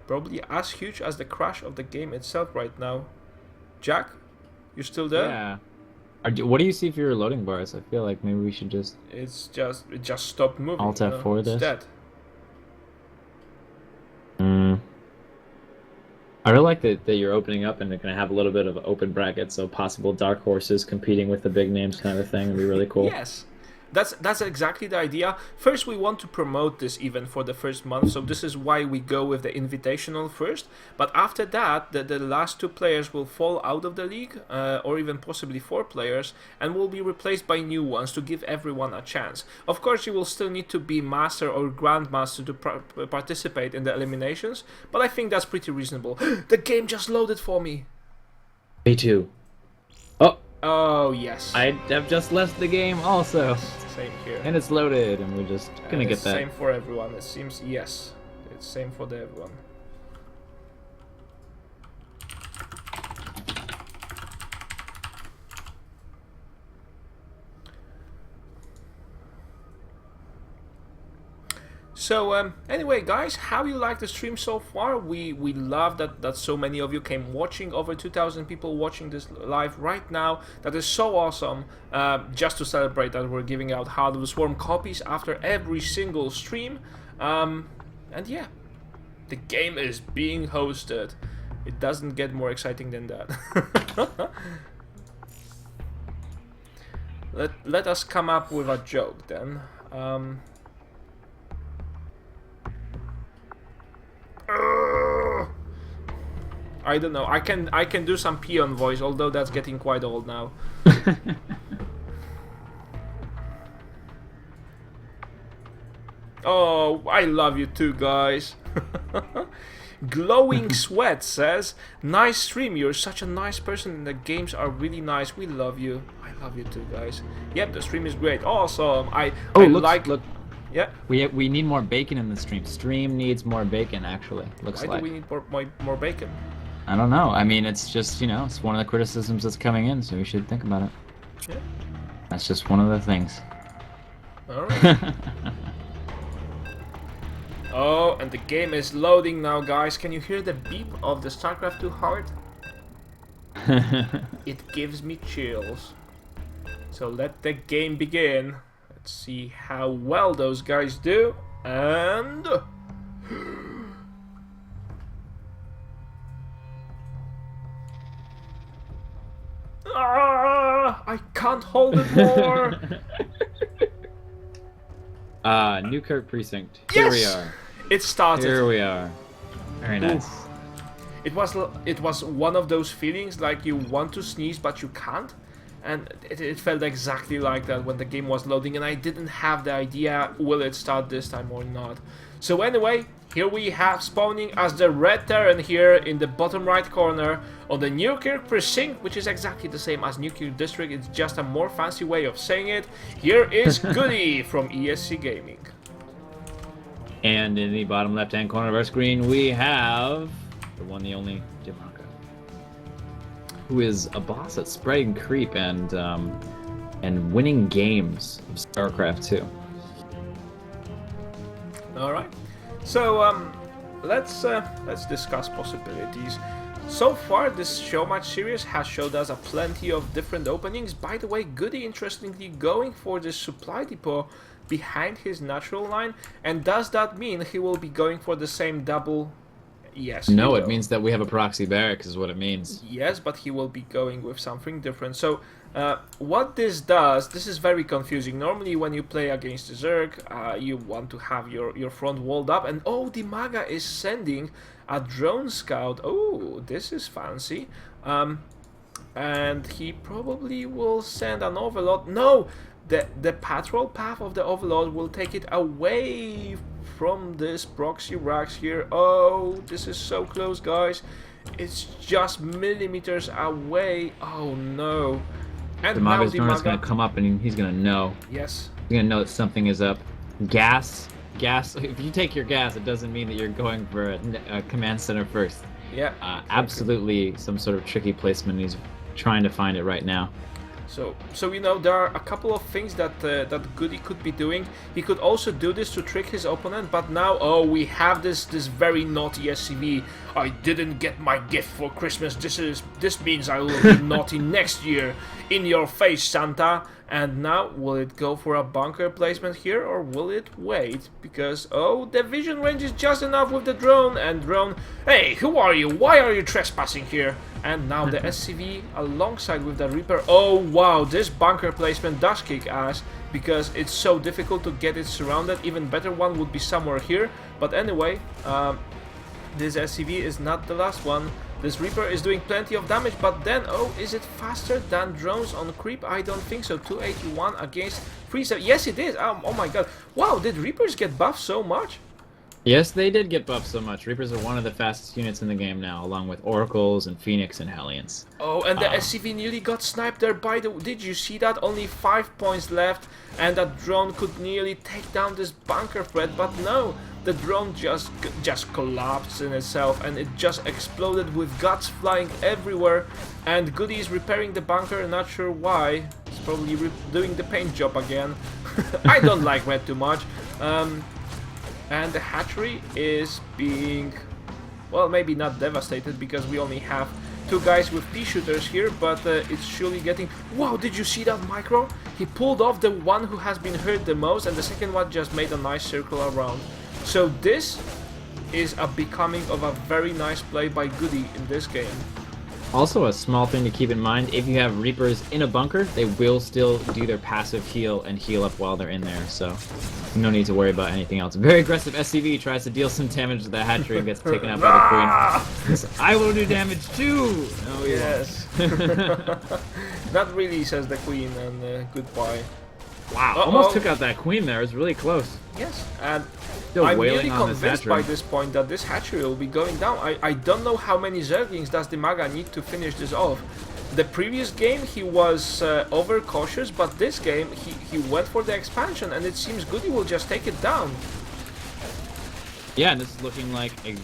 Speaker 1: Probably as huge as the crash of the game itself right now. Jack, you still there?
Speaker 2: Yeah. What do you see for your loading bars? I feel like maybe we should just...
Speaker 1: It just stopped moving.
Speaker 2: Alt F4 this?
Speaker 1: Dead.
Speaker 2: I really like that you're opening up and they're going to have a little bit of open brackets, so possible dark horses competing with the big names kind of thing. It'd be really cool.
Speaker 1: Yes. That's exactly the idea. First, we want to promote this event for the first month, so this is why we go with the invitational first. But after that, the last 2 players will fall out of the league, or even possibly 4 players, and will be replaced by new ones to give everyone a chance. Of course, you will still need to be master or grandmaster to participate in the eliminations, but I think that's pretty reasonable. The game just loaded for me.
Speaker 2: Me too. Oh!
Speaker 1: Oh, yes.
Speaker 2: I have just left the game also.
Speaker 1: Same here.
Speaker 2: And it's loaded, and we're just gonna get that.
Speaker 1: Same for everyone. It seems, yes. It's same for everyone. So anyway, guys, how you like the stream so far? We love that so many of you came watching. Over 2,000 people watching this live right now. That is so awesome. Just to celebrate that, we're giving out Heart of the Swarm copies after every single stream. And yeah, the game is being hosted. It doesn't get more exciting than that. Let us come up with a joke then. I don't know. I can do some peon voice, although that's getting quite old now. Oh, I love you too, guys. Glowing Sweat says, "Nice stream. You're such a nice person, and the games are really nice. We love you. I love you too, guys. Yep, the stream is great. Awesome. Look. Yeah.
Speaker 2: We need more bacon in the stream. Stream needs more bacon, actually. Looks
Speaker 1: Why
Speaker 2: like.
Speaker 1: do we need more bacon?
Speaker 2: I don't know. I mean, it's just, it's one of the criticisms that's coming in, so we should think about it.
Speaker 1: Yeah.
Speaker 2: That's just one of the things.
Speaker 1: Alright. Oh, and the game is loading now, guys. Can you hear the beep of the Starcraft 2 heart? It gives me chills. So let the game begin. Let's see how well those guys do. And... I can't hold it more.
Speaker 2: Newkirk Precinct.
Speaker 1: Yes!
Speaker 2: Here we are.
Speaker 1: It started.
Speaker 2: Here we are. Very nice.
Speaker 1: Oof. It was one of those feelings like you want to sneeze but you can't. And it felt exactly like that when the game was loading, and I didn't have the idea will it start this time or not. So anyway, here we have spawning as the red Terran here in the bottom right corner on the Newkirk Precinct, which is exactly the same as Newkirk District. It's just a more fancy way of saying it. Here is GoOdy from ESC Gaming.
Speaker 2: And in the bottom left-hand corner of our screen, we have the one, the only DIMAGA, who is a boss at spreading creep and winning games of Starcraft 2.
Speaker 1: All right, so let's discuss possibilities. So far, this Showmatch series has showed us a plenty of different openings. By the way, GoOdy interestingly going for this supply depot behind his natural line. And does that mean he will be going for the same double? Yes.
Speaker 2: No, it means that we have a proxy barracks is what it means.
Speaker 1: Yes, but he will be going with something different. So what this does, this is very confusing. Normally when you play against the Zerg, you want to have your front walled up. And oh, DIMAGA is sending a drone scout. Oh, this is fancy. And he probably will send an overlord. No, the patrol path of the overlord will take it away from this proxy racks here. Oh, this is so close, guys. It's just millimeters away. Oh no. And
Speaker 2: DIMAGA's drone is
Speaker 1: DIMAGA
Speaker 2: going to come up and he's going to know.
Speaker 1: Yes.
Speaker 2: He's going to know that something is up. Gas. If you take your gas, it doesn't mean that you're going for a command center first.
Speaker 1: Yeah.
Speaker 2: Absolutely some sort of tricky placement. He's trying to find it right now.
Speaker 1: So you know, there are a couple of things that that GoOdy could be doing. He could also do this to trick his opponent, but now, oh, we have this very naughty SCV. I didn't get my gift for Christmas. This means I will be naughty next year. In your face, Santa. And now, will it go for a bunker placement here, or will it wait? Because, oh, the vision range is just enough with the drone, and drone, hey, who are you? Why are you trespassing here? And now the SCV alongside with the Reaper. Oh, wow, this bunker placement does kick ass, because it's so difficult to get it surrounded. Even better one would be somewhere here. But anyway, this SCV is not the last one. This Reaper is doing plenty of damage, but then, oh, is it faster than drones on creep? I don't think so. 281 against 37. Yes, it is. Oh my god. Wow, did Reapers get buffed so much?
Speaker 2: Yes, they did get buffed so much. Reapers are one of the fastest units in the game now, along with Oracles and Phoenix and Hellions.
Speaker 1: Oh, and the SCV nearly got sniped there by the... Did you see that? Only 5 points left, and that drone could nearly take down this bunker threat, but no. The drone just collapsed in itself, and it just exploded with guts flying everywhere. And GoOdy is repairing the bunker, not sure why. He's probably doing the paint job again. I don't like red too much. And the hatchery is being, well, maybe not devastated, because we only have 2 guys with pea shooters here, but it's surely getting... Wow, did you see that micro? He pulled off the one who has been hurt the most, and the second one just made a nice circle around. So this is a becoming of a very nice play by GoOdy in this game.
Speaker 2: Also, a small thing to keep in mind, if you have Reapers in a bunker, they will still do their passive heal and heal up while they're in there, so no need to worry about anything else. Very aggressive SCV tries to deal some damage to the hatchery and gets taken out by the queen. I will do damage too! Oh,
Speaker 1: yes. Not really, says the queen, and goodbye.
Speaker 2: Wow, almost took out that queen there. It was really close.
Speaker 1: Yes, and
Speaker 2: Still
Speaker 1: I'm
Speaker 2: wailing
Speaker 1: really
Speaker 2: on this
Speaker 1: convinced
Speaker 2: hatchery.
Speaker 1: by this point that this hatchery will be going down. I don't know how many Zerglings does DIMAGA need to finish this off. The previous game he was overcautious, but this game he went for the expansion, and it seems GoOdy will just take it down.
Speaker 2: Yeah, and this is looking like a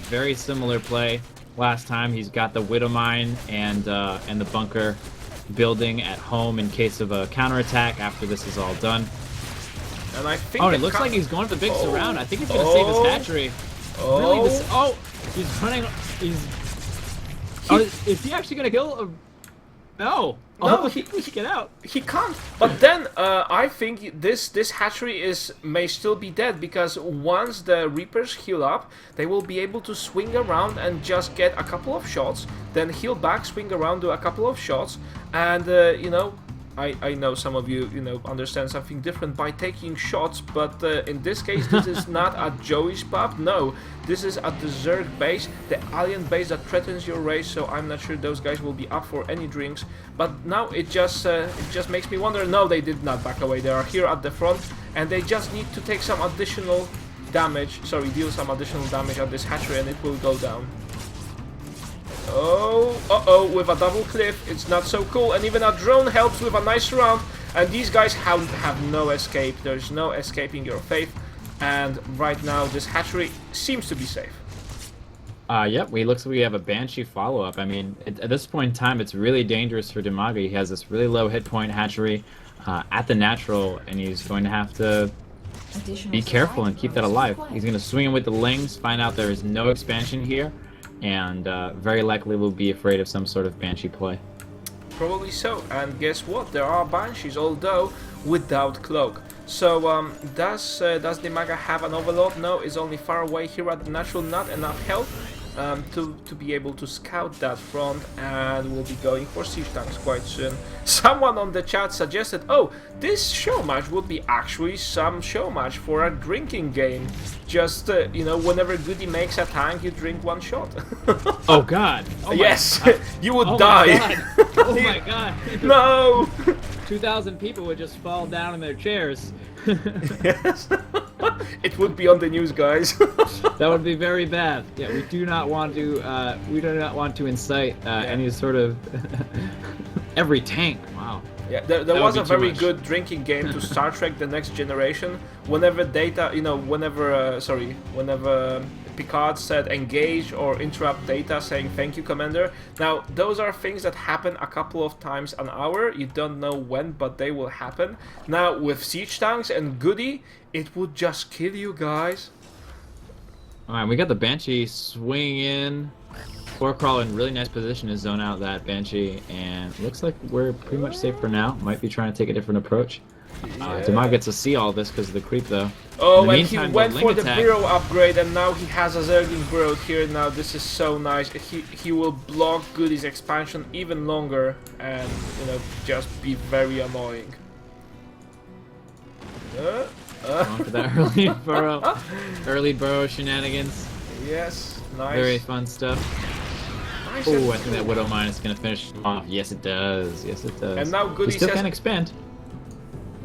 Speaker 2: very similar play. Last time he's got the Widow Mine and the bunker building at home in case of a counterattack after this is all done.
Speaker 1: And I think
Speaker 2: it looks like he's going for the big surround. I think he's going to save his hatchery. Really, he's running. Is he actually going to kill? No.
Speaker 1: No,
Speaker 2: he get out.
Speaker 1: He can't. But then I think this hatchery may still be dead, because once the Reapers heal up, they will be able to swing around and just get a couple of shots, then heal back, swing around, do a couple of shots, and you know, I know some of you understand something different by taking shots, but in this case this is not a Joey's pub. No, this is at the Zerg base, the alien base that threatens your race. So I'm not sure those guys will be up for any drinks. But now it just makes me wonder. No, they did not back away. They are here at the front, and they just need to take some additional damage. Sorry, deal some additional damage at this hatchery, and it will go down. Oh, with a double cliff, it's not so cool, and even a drone helps with a nice round, and these guys have no escape. There's no escaping your fate, and right now this hatchery seems to be safe.
Speaker 2: Yep, looks like we have a Banshee follow-up. I mean, at this point in time, it's really dangerous for DIMAGA. He has this really low hit point hatchery at the natural, and he's going to have to be careful and keep that alive. He's going to swing in with the Lings, find out there is no expansion here, and very likely will be afraid of some sort of Banshee play.
Speaker 1: Probably so, and guess what? There are Banshees, although without cloak. So does DIMAGA have an overload? No, it's only far away here at the natural, not enough health to be able to scout that front, and we'll be going for siege tanks quite soon. Someone on the chat suggested, oh, this show match would be actually some show match for a drinking game. Just, you know, whenever GoOdy makes a tank, you drink one shot.
Speaker 2: Oh god! Oh
Speaker 1: yes, you would
Speaker 2: oh
Speaker 1: die.
Speaker 2: My god. Oh my god!
Speaker 1: No!
Speaker 2: 2,000 people would just fall down in their chairs.
Speaker 1: Yes. It would be on the news, guys.
Speaker 2: That would be very bad. Yeah, we do not want to incite any sort of every tank. Wow.
Speaker 1: Yeah, there was a very good drinking game to Star Trek: The Next Generation. Whenever Data, you know, whenever Picard said engage or interrupt Data, saying thank you, Commander. Now, those are things that happen a couple of times an hour. You don't know when, but they will happen. Now, with siege tanks and GoOdy, it would just kill you guys.
Speaker 2: Alright, we got the Banshee swinging in. Crawler in really nice position to zone out that Banshee, and looks like we're pretty much safe for now. Might be trying to take a different approach. DIMAGA gets to see all this because of the creep, though.
Speaker 1: Oh, and he went for the burrow upgrade, and now he has a Zergling burrow here. Now this is so nice. He will block GoOdy's expansion even longer, and you know, just be very annoying.
Speaker 2: Going for that early burrow shenanigans.
Speaker 1: Yes, nice.
Speaker 2: Very fun stuff.
Speaker 1: Nice.
Speaker 2: Oh, I think that Widow Mine is going to finish him off. Yes, it does. Yes, it does.
Speaker 1: And now GoOdy
Speaker 2: we still
Speaker 1: says,
Speaker 2: can expand.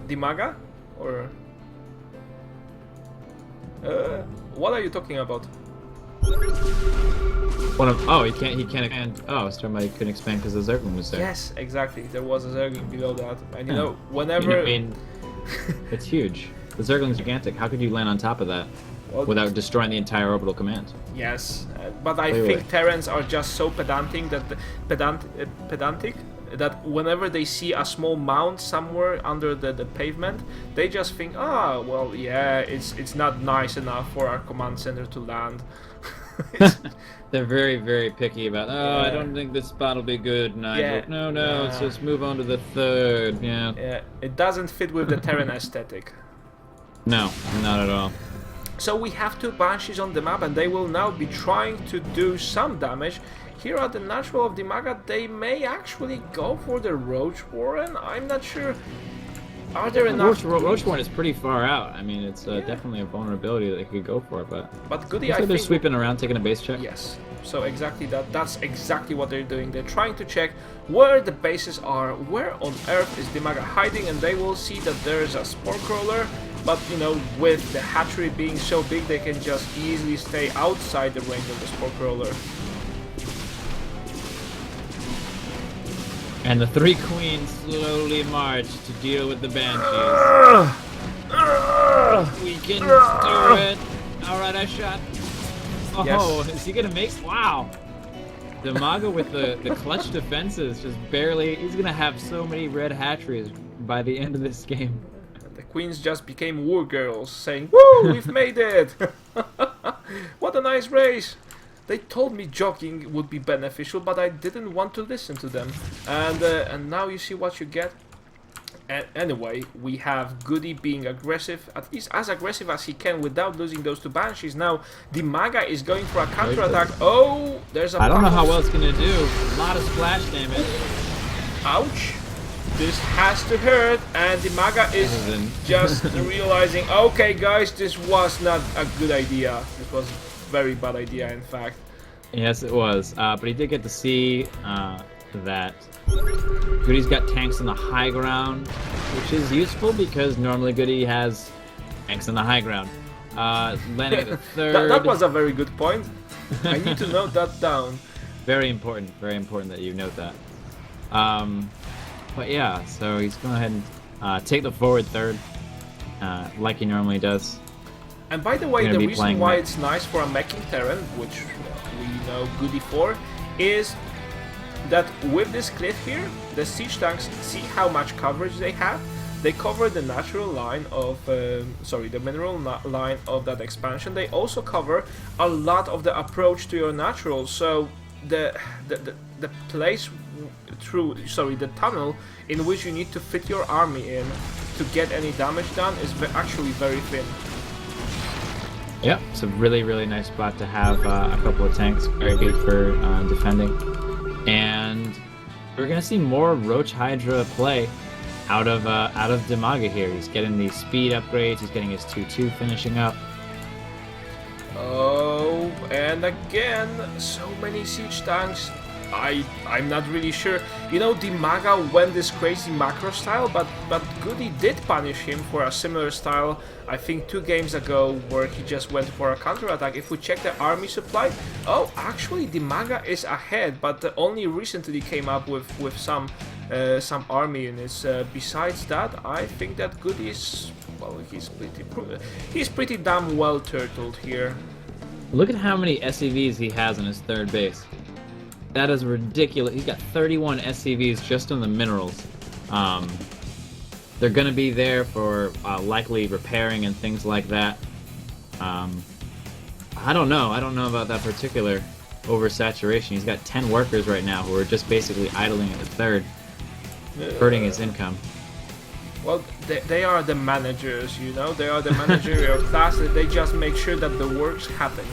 Speaker 1: DIMAGA? Or... what are you talking about?
Speaker 2: He can't expand. Oh, somebody couldn't expand because the Zergling was there.
Speaker 1: Yes, exactly. There was a Zergling below that. And you know, whenever...
Speaker 2: I mean, it's huge. The Zergling's gigantic. How could you land on top of that without destroying the entire orbital command?
Speaker 1: Yes, but I think Terrans are just so pedantic that whenever they see a small mound somewhere under the pavement, they just think, ah, well, yeah, it's not nice enough for our command center to land.
Speaker 2: They're very, very picky about, oh, I don't think this spot will be good, and no, let's just move on to the third,
Speaker 1: Yeah, it doesn't fit with the Terran aesthetic.
Speaker 2: No, not at all.
Speaker 1: So we have two Banshees on the map, and they will now be trying to do some damage. Here at the natural of DIMAGA, they may actually go for the Roach Warren. I'm not sure. Are there enough?
Speaker 2: Roach Warren is pretty far out. I mean, it's definitely a vulnerability that they could go for, but
Speaker 1: GoOdy, I think
Speaker 2: they're sweeping around, taking a base check.
Speaker 1: Yes. So exactly that. That's exactly what they're doing. They're trying to check where the bases are, where on earth is DIMAGA hiding, and they will see that there is a Spore Crawler. But you know, with the hatchery being so big, they can just easily stay outside the range of the Spore Crawler.
Speaker 2: And the three queens slowly march to deal with the Banshees. We can do it. Alright, I shot. Oh, yes. Is he gonna make... Wow. DIMAGA with the clutch defenses just barely... He's gonna have so many red hatcheries by the end of this game.
Speaker 1: The queens just became war girls, saying, woo, we've made it! What a nice race! They told me jogging would be beneficial, but I didn't want to listen to them. And now you see what you get. Anyway, we have GoOdy being aggressive, at least as aggressive as he can without losing those two Banshees. Now, DIMAGA is going for a counter-attack. Oh, there's a...
Speaker 2: I don't know how well it's going to do. A lot of splash damage.
Speaker 1: Ouch. This has to hurt, and DIMAGA is just realizing, okay guys, this was not a good idea. It was a very bad idea, in fact.
Speaker 2: Yes, it was. But he did get to see that GoOdy's got tanks on the high ground, which is useful because normally GoOdy has tanks on the high ground. Landing at the third.
Speaker 1: That was a very good point. I need to note that down.
Speaker 2: Very important that you note that. But yeah, so he's going ahead and take the forward third, like he normally does.
Speaker 1: And by the way, the reason why it's nice for a meching Terran, which we know GoOdy for, is that with this cliff here, the siege tanks, see how much coverage they have. They cover the natural line of, the mineral line of that expansion. They also cover a lot of the approach to your natural. So the place through, the tunnel in which you need to fit your army in to get any damage done is actually very thin.
Speaker 2: Yep, it's a really, really nice spot to have a couple of tanks. Very good for defending. And we're gonna see more Roach Hydra play out of DIMAGA here. He's getting the speed upgrades. He's getting his 2-2 finishing up.
Speaker 1: Oh, and again, so many siege tanks. I'm not really sure. You know, DIMAGA went this crazy macro style, but GoOdy did punish him for a similar style, I think 2 games ago, where he just went for a counterattack. If we check the army supply, oh, actually DIMAGA is ahead, but only recently came up with some army units. Besides that, I think that GoOdy is, well, he's pretty damn well turtled here.
Speaker 2: Look at how many SCVs he has in his third base. That is ridiculous. He's got 31 SCVs just on the minerals. They're going to be there for likely repairing and things like that. I don't know. I don't know about that particular oversaturation. He's got 10 workers right now who are just basically idling at the third, hurting his income.
Speaker 1: Well, they are the managers, you know? They are the managerial class. They just make sure that the work's happening.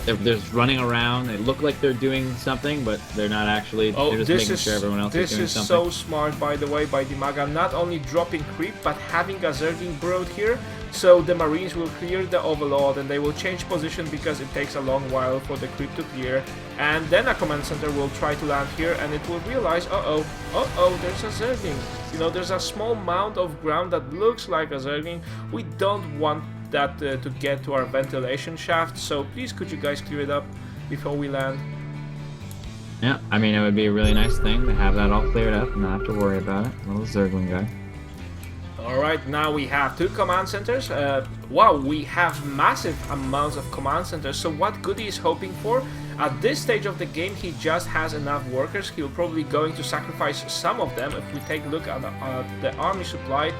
Speaker 2: They're just running around. They look like they're doing something, but they're not actually.
Speaker 1: Oh,
Speaker 2: they're just making sure everyone else is doing something.
Speaker 1: This is so smart, by the way, by DIMAGA. Not only dropping creep, but having a Zergling Brood here. So the Marines will clear the Overlord, and they will change position because it takes a long while for the creep to clear. And then a command center will try to land here, and it will realize, uh-oh, there's a Zergling. You know, there's a small mound of ground that looks like a Zergling. We don't want that to get to our ventilation shaft, so please could you guys clear it up before we land?
Speaker 2: Yeah, I mean, it would be a really nice thing to have that all cleared up and not have to worry about it. Little Zergling guy.
Speaker 1: Alright, now we have 2 command centers. Wow, we have massive amounts of command centers, so what GoOdy is hoping for, at this stage of the game, he just has enough workers. He'll probably going to sacrifice some of them. If we take a look at the army supply,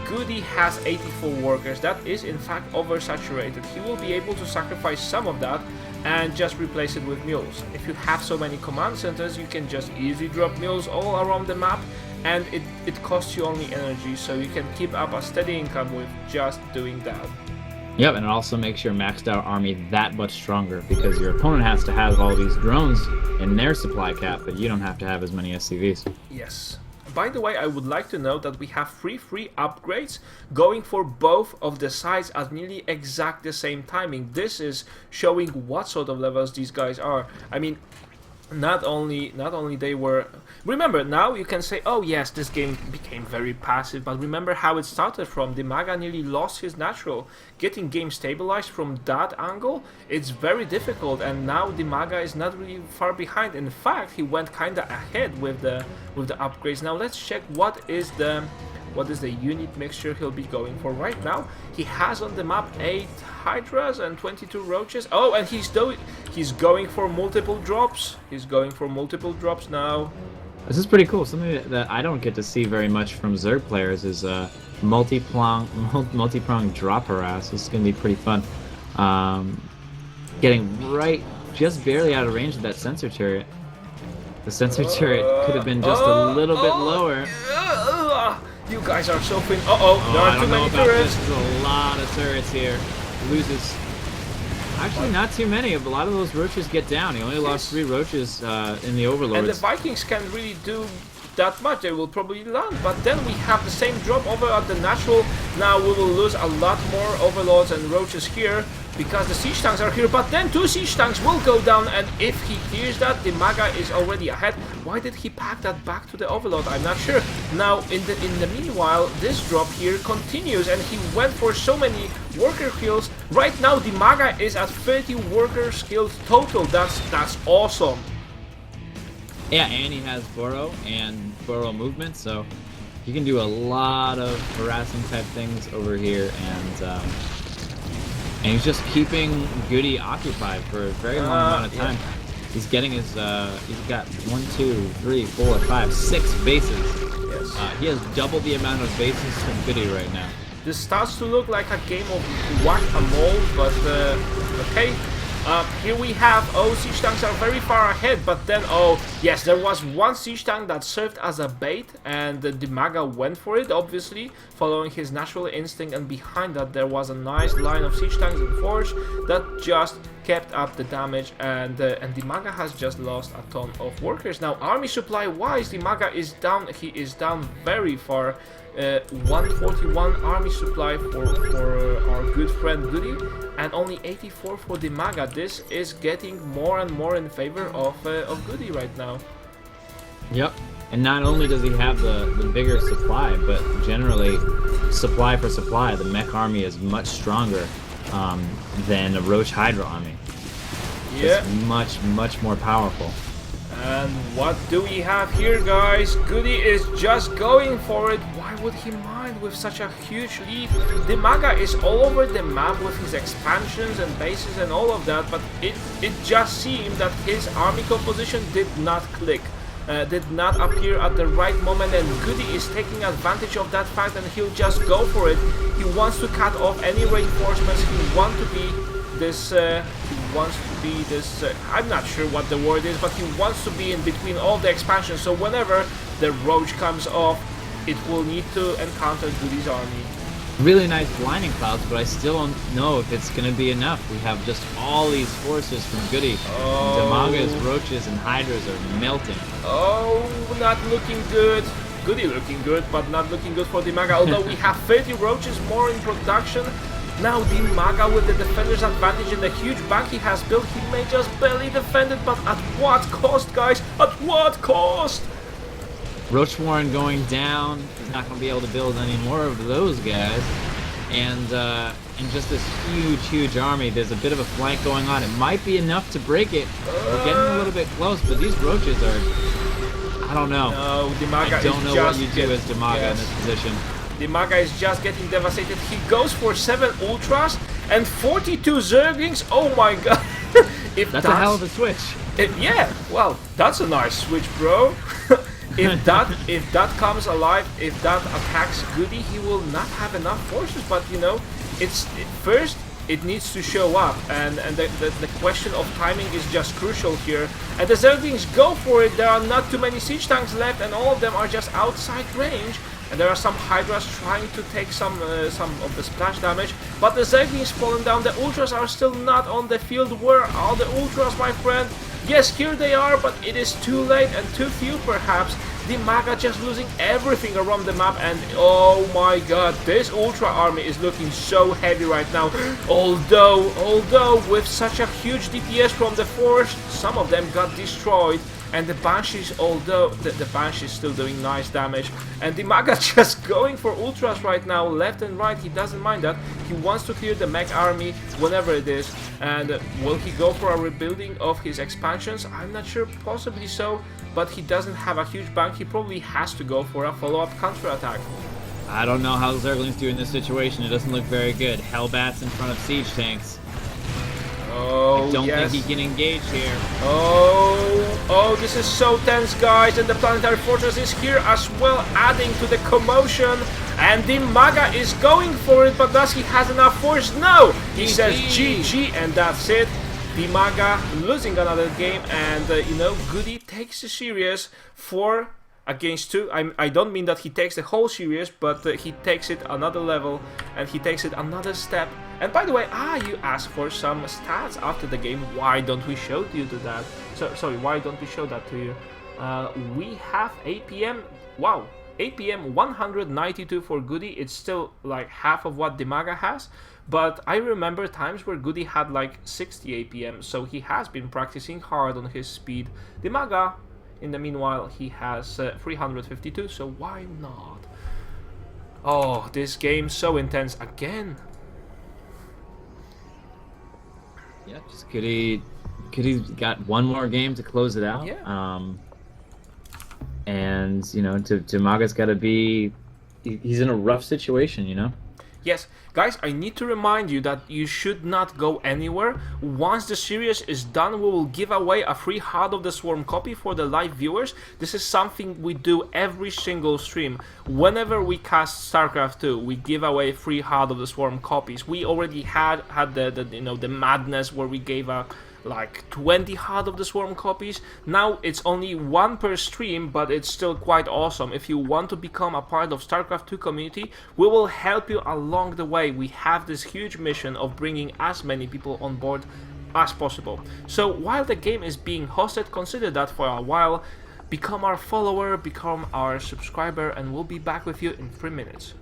Speaker 1: GoOdy has 84 workers. That is in fact oversaturated. He will be able to sacrifice some of that and just replace it with mules. If you have so many command centers, you can just easily drop mules all around the map, and it costs you only energy, so you can keep up a steady income with just doing that.
Speaker 2: Yep, and it also makes your maxed out army that much stronger because your opponent has to have all these drones in their supply cap, but you don't have to have as many SCVs.
Speaker 1: Yes. By the way, I would like to note that we have 3 free upgrades going for both of the sides at nearly exact the same timing. This is showing what sort of levels these guys are. I mean, not only they were. Remember, now you can say, oh yes, this game became very passive, but remember how it started from. DIMAGA nearly lost his natural. Getting game stabilized from that angle, it's very difficult, and now DIMAGA is not really far behind. In fact, he went kinda ahead with the upgrades. Now let's check what is the unit mixture he'll be going for. Right now, he has on the map 8 Hydras and 22 Roaches. Oh, and he's going for multiple drops. He's going for multiple drops now.
Speaker 2: This is pretty cool. Something that I don't get to see very much from Zerg players is multi-prong drop harass. This is going to be pretty fun. Getting right, just barely out of range of that sensor turret. The sensor turret could have been just a little bit lower.
Speaker 1: You guys are so thin. There are too many turrets.
Speaker 2: This is a lot of turrets here. Loses. Actually, not too many. A lot of those roaches get down. He only lost 3 roaches in the overlords.
Speaker 1: And the Vikings can't really do that much. They will probably land. But then we have the same drop over at the natural. Now we will lose a lot more overlords and roaches here because the siege tanks are here. But then 2 siege tanks will go down, and if he clears that, DIMAGA is already ahead. Why did he pack that back to the overlord? I'm not sure. Now in the meanwhile, this drop here continues, and he went for so many worker kills. Right now DIMAGA is at 30 worker kills total. That's awesome.
Speaker 2: Yeah, and he has burrow and burrow movement, so he can do a lot of harassing type things over here, and he's just keeping GoOdy occupied for a very long amount of time. Yeah. He's getting his, he's got 1, 2, 3, 4, 5, 6 bases. Yes. He has double the amount of bases from GoOdy right now.
Speaker 1: This starts to look like a game of whack-a-mole, but okay. Here we have, siege tanks are very far ahead, but then, yes, there was one siege tank that served as a bait, and the DIMAGA went for it, obviously, following his natural instinct, and behind that there was a nice line of siege tanks and forge that just kept up the damage, and DIMAGA has just lost a ton of workers. Now, army supply-wise, DIMAGA is down, he is down very far. 141 army supply for our good friend GoOdy, and only 84 for DIMAGA. This is getting more and more in favor of GoOdy right now.
Speaker 2: Yep, and not only does he have the bigger supply, but generally, supply for supply, the mech army is much stronger than a Roach Hydra army.
Speaker 1: Yeah.
Speaker 2: It's much more powerful.
Speaker 1: And what do we have here, guys? GoOdy is just going for it. Why would he mind with such a huge lead? DIMAGA is all over the map with his expansions and bases and all of that, but it just seemed that his army composition did not click. Did not appear at the right moment, and GoOdy is taking advantage of that fact, and he'll just go for it. He wants to cut off any reinforcements. He wants to be this I'm not sure what the word is, but he wants to be in between all the expansions, so whenever the Roach comes off, it will need to encounter GoOdy's army.
Speaker 2: Really nice blinding clouds, but I still don't know if it's going to be enough. We have just all these forces from GoOdy. DIMAGA's Roaches and Hydras are melting.
Speaker 1: Oh, not looking good. GoOdy looking good, but not looking good for DIMAGA, although we have 30 Roaches more in production. Now DIMAGA with the defender's advantage and the huge bank he has built, he may just barely defend it, but at what cost, guys? At what cost?
Speaker 2: Roach Warren going down. He's not going to be able to build any more of those guys. And just this huge army. There's a bit of a flank going on. It might be enough to break it. We're getting a little bit close, but these Roaches are... I don't know.
Speaker 1: No, DIMAGA
Speaker 2: I don't know what you do as DIMAGA in this position.
Speaker 1: DIMAGA is just getting devastated. He goes for 7 Ultras and 42 Zerglings. Oh my god.
Speaker 2: That's a hell of a switch.
Speaker 1: Yeah, well, that's a nice switch, bro. If that comes alive, if that attacks GoOdy, he will not have enough forces, but you know, first it needs to show up, and the question of timing is just crucial here. And the Zerglings go for it. There are not too many siege tanks left, and all of them are just outside range. And there are some Hydras trying to take some of the splash damage, but the Zerglings fallen down. The Ultras are still not on the field. Where are the Ultras, my friend? Yes, here they are, but it is too late and too few, perhaps. DIMAGA just losing everything around the map, and oh my god, this Ultra army is looking so heavy right now. Although with such a huge DPS from the Forge, some of them got destroyed. And the Banshees, although the Banshee is still doing nice damage, and DIMAGA just going for Ultras right now, left and right. He doesn't mind that. He wants to clear the mech army whenever it is. And will he go for a rebuilding of his expansions? I'm not sure, possibly so, but he doesn't have a huge bank. He probably has to go for a follow-up counterattack.
Speaker 2: I don't know how Zerglings do in this situation. It doesn't look very good. Hellbats in front of siege tanks.
Speaker 1: Oh,
Speaker 2: I don't
Speaker 1: yes.
Speaker 2: think he can engage here.
Speaker 1: Oh, this is so tense, guys, and the Planetary Fortress is here as well, adding to the commotion. And DIMAGA is going for it, but does he has enough force? No! He says GG, and that's it. DIMAGA losing another game, and you know, GoOdy takes the series 4 against 2. I don't mean that he takes the whole series, but he takes it another level, and he takes it another step. And by the way, you asked for some stats after the game. Why don't we show you to that? Sorry, why don't we show that to you? We have APM. Wow, APM 192 for GoOdy. It's still like half of what DIMAGA has. But I remember times where GoOdy had like 60 APM, so he has been practicing hard on his speed. DIMAGA, in the meanwhile, he has 352, so why not? Oh, this game so intense again.
Speaker 2: Yeah, just GoOdy's got one more game to close it out.
Speaker 1: Yeah.
Speaker 2: And you know, DIMAGA's got to be. He's in a rough situation, you know.
Speaker 1: Yes, guys, I need to remind you that you should not go anywhere. Once the series is done, we will give away a free Heart of the Swarm copy for the live viewers. This is something we do every single stream. Whenever we cast Starcraft 2, we give away free Heart of the Swarm copies. We already had the madness where we gave a like 20 Heart of the Swarm copies. Now it's only one per stream, but it's still quite awesome. If you want to become a part of StarCraft 2 community, we will help you along the way. We have this huge mission of bringing as many people on board as possible. So while the game is being hosted, consider that for a while. Become our follower, become our subscriber, and we'll be back with you in 3 minutes.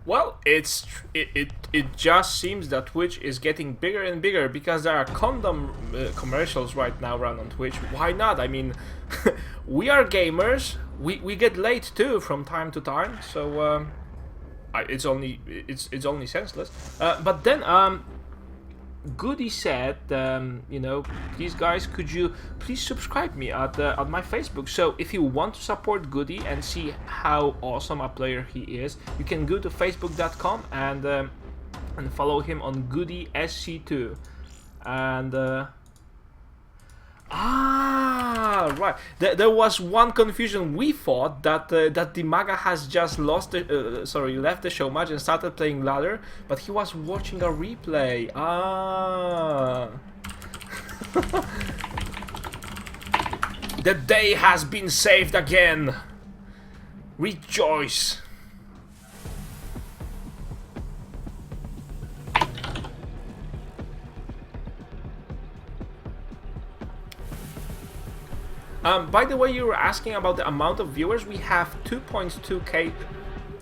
Speaker 1: Well, it just seems that Twitch is getting bigger and bigger because there are condom commercials right now run on Twitch. Why not? I mean, we are gamers. We get late too from time to time, so it's only senseless. But then GoOdy said, you know, please guys, could you please subscribe me at my Facebook? So if you want to support GoOdy and see how awesome a player he is, you can go to facebook.com and follow him on GoOdy SC2. And right. There was one confusion. We thought that that DIMAGA has just left the Showmatch and started playing ladder, but he was watching a replay. The day has been saved again. Rejoice. By the way, you were asking about the amount of viewers. We have 2.2k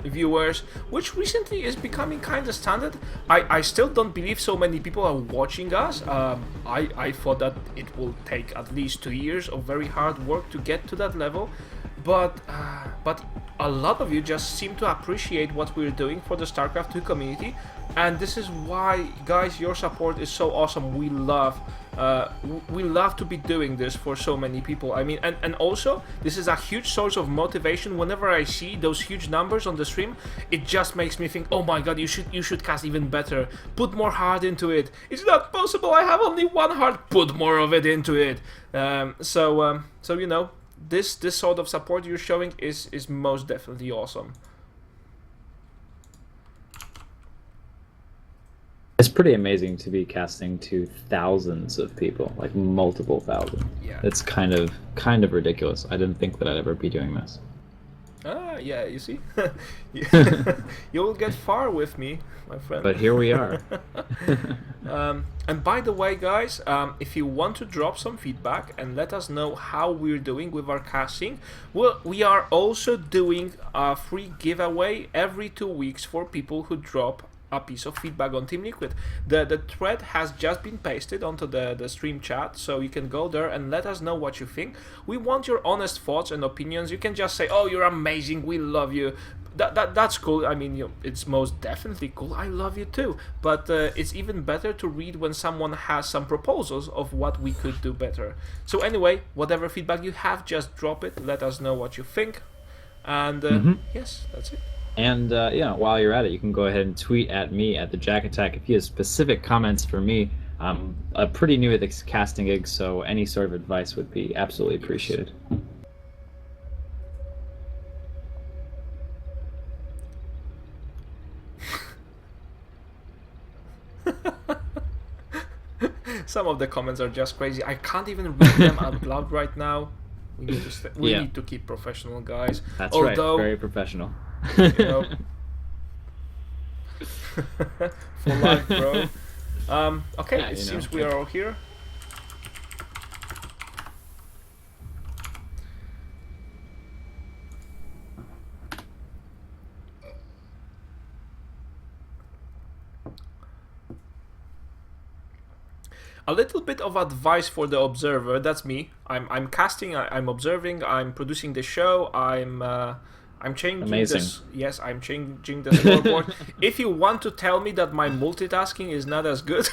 Speaker 1: viewers, which recently is becoming kind of standard. I still don't believe so many people are watching us. I thought that it will take at least 2 years of very hard work to get to that level, but a lot of you just seem to appreciate what we're doing for the Starcraft 2 community, and this is why, guys, your support is so awesome. We love to be doing this for so many people. I mean, and also this is a huge source of motivation. Whenever I see those huge numbers on the stream, it just makes me think, oh my god, you should cast even better, put more heart into it. It's not possible, I have only one heart, put more of it into it. So you know, this sort of support you're showing is most definitely awesome.
Speaker 2: It's pretty amazing to be casting to thousands of people, like multiple thousand.
Speaker 1: Yeah.
Speaker 2: It's kind of ridiculous. I didn't think that I'd ever be doing this.
Speaker 1: Yeah, you see? You'll get far with me, my friend.
Speaker 2: But here we are.
Speaker 1: And by the way, guys, if you want to drop some feedback and let us know how we're doing with our casting, well, we are also doing a free giveaway every 2 weeks for people who drop a piece of feedback on Team Liquid. The thread has just been pasted onto the stream chat, so you can go there and let us know what you think. We want your honest thoughts and opinions. You can just say, oh, you're amazing, we love you. That's cool. I mean, it's most definitely cool. I love you too. But it's even better to read when someone has some proposals of what we could do better. So anyway, whatever feedback you have, just drop it. Let us know what you think. And yes, that's it.
Speaker 2: And yeah, while you're at it, you can go ahead and tweet at me at the Jack Attack if you have specific comments for me. I'm pretty new at this casting gig, so any sort of advice would be absolutely appreciated.
Speaker 1: Some of the comments are just crazy. I can't even read them out loud right now. We need to need to keep professional, guys.
Speaker 2: That's right. Very professional.
Speaker 1: You know, for life, bro. Okay, yeah, it seems we are all here. A little bit of advice for the observer. That's me. I'm casting. I'm observing. I'm producing the show. I'm changing this. Yes, I'm changing the scoreboard. If you want to tell me that my multitasking is not as good,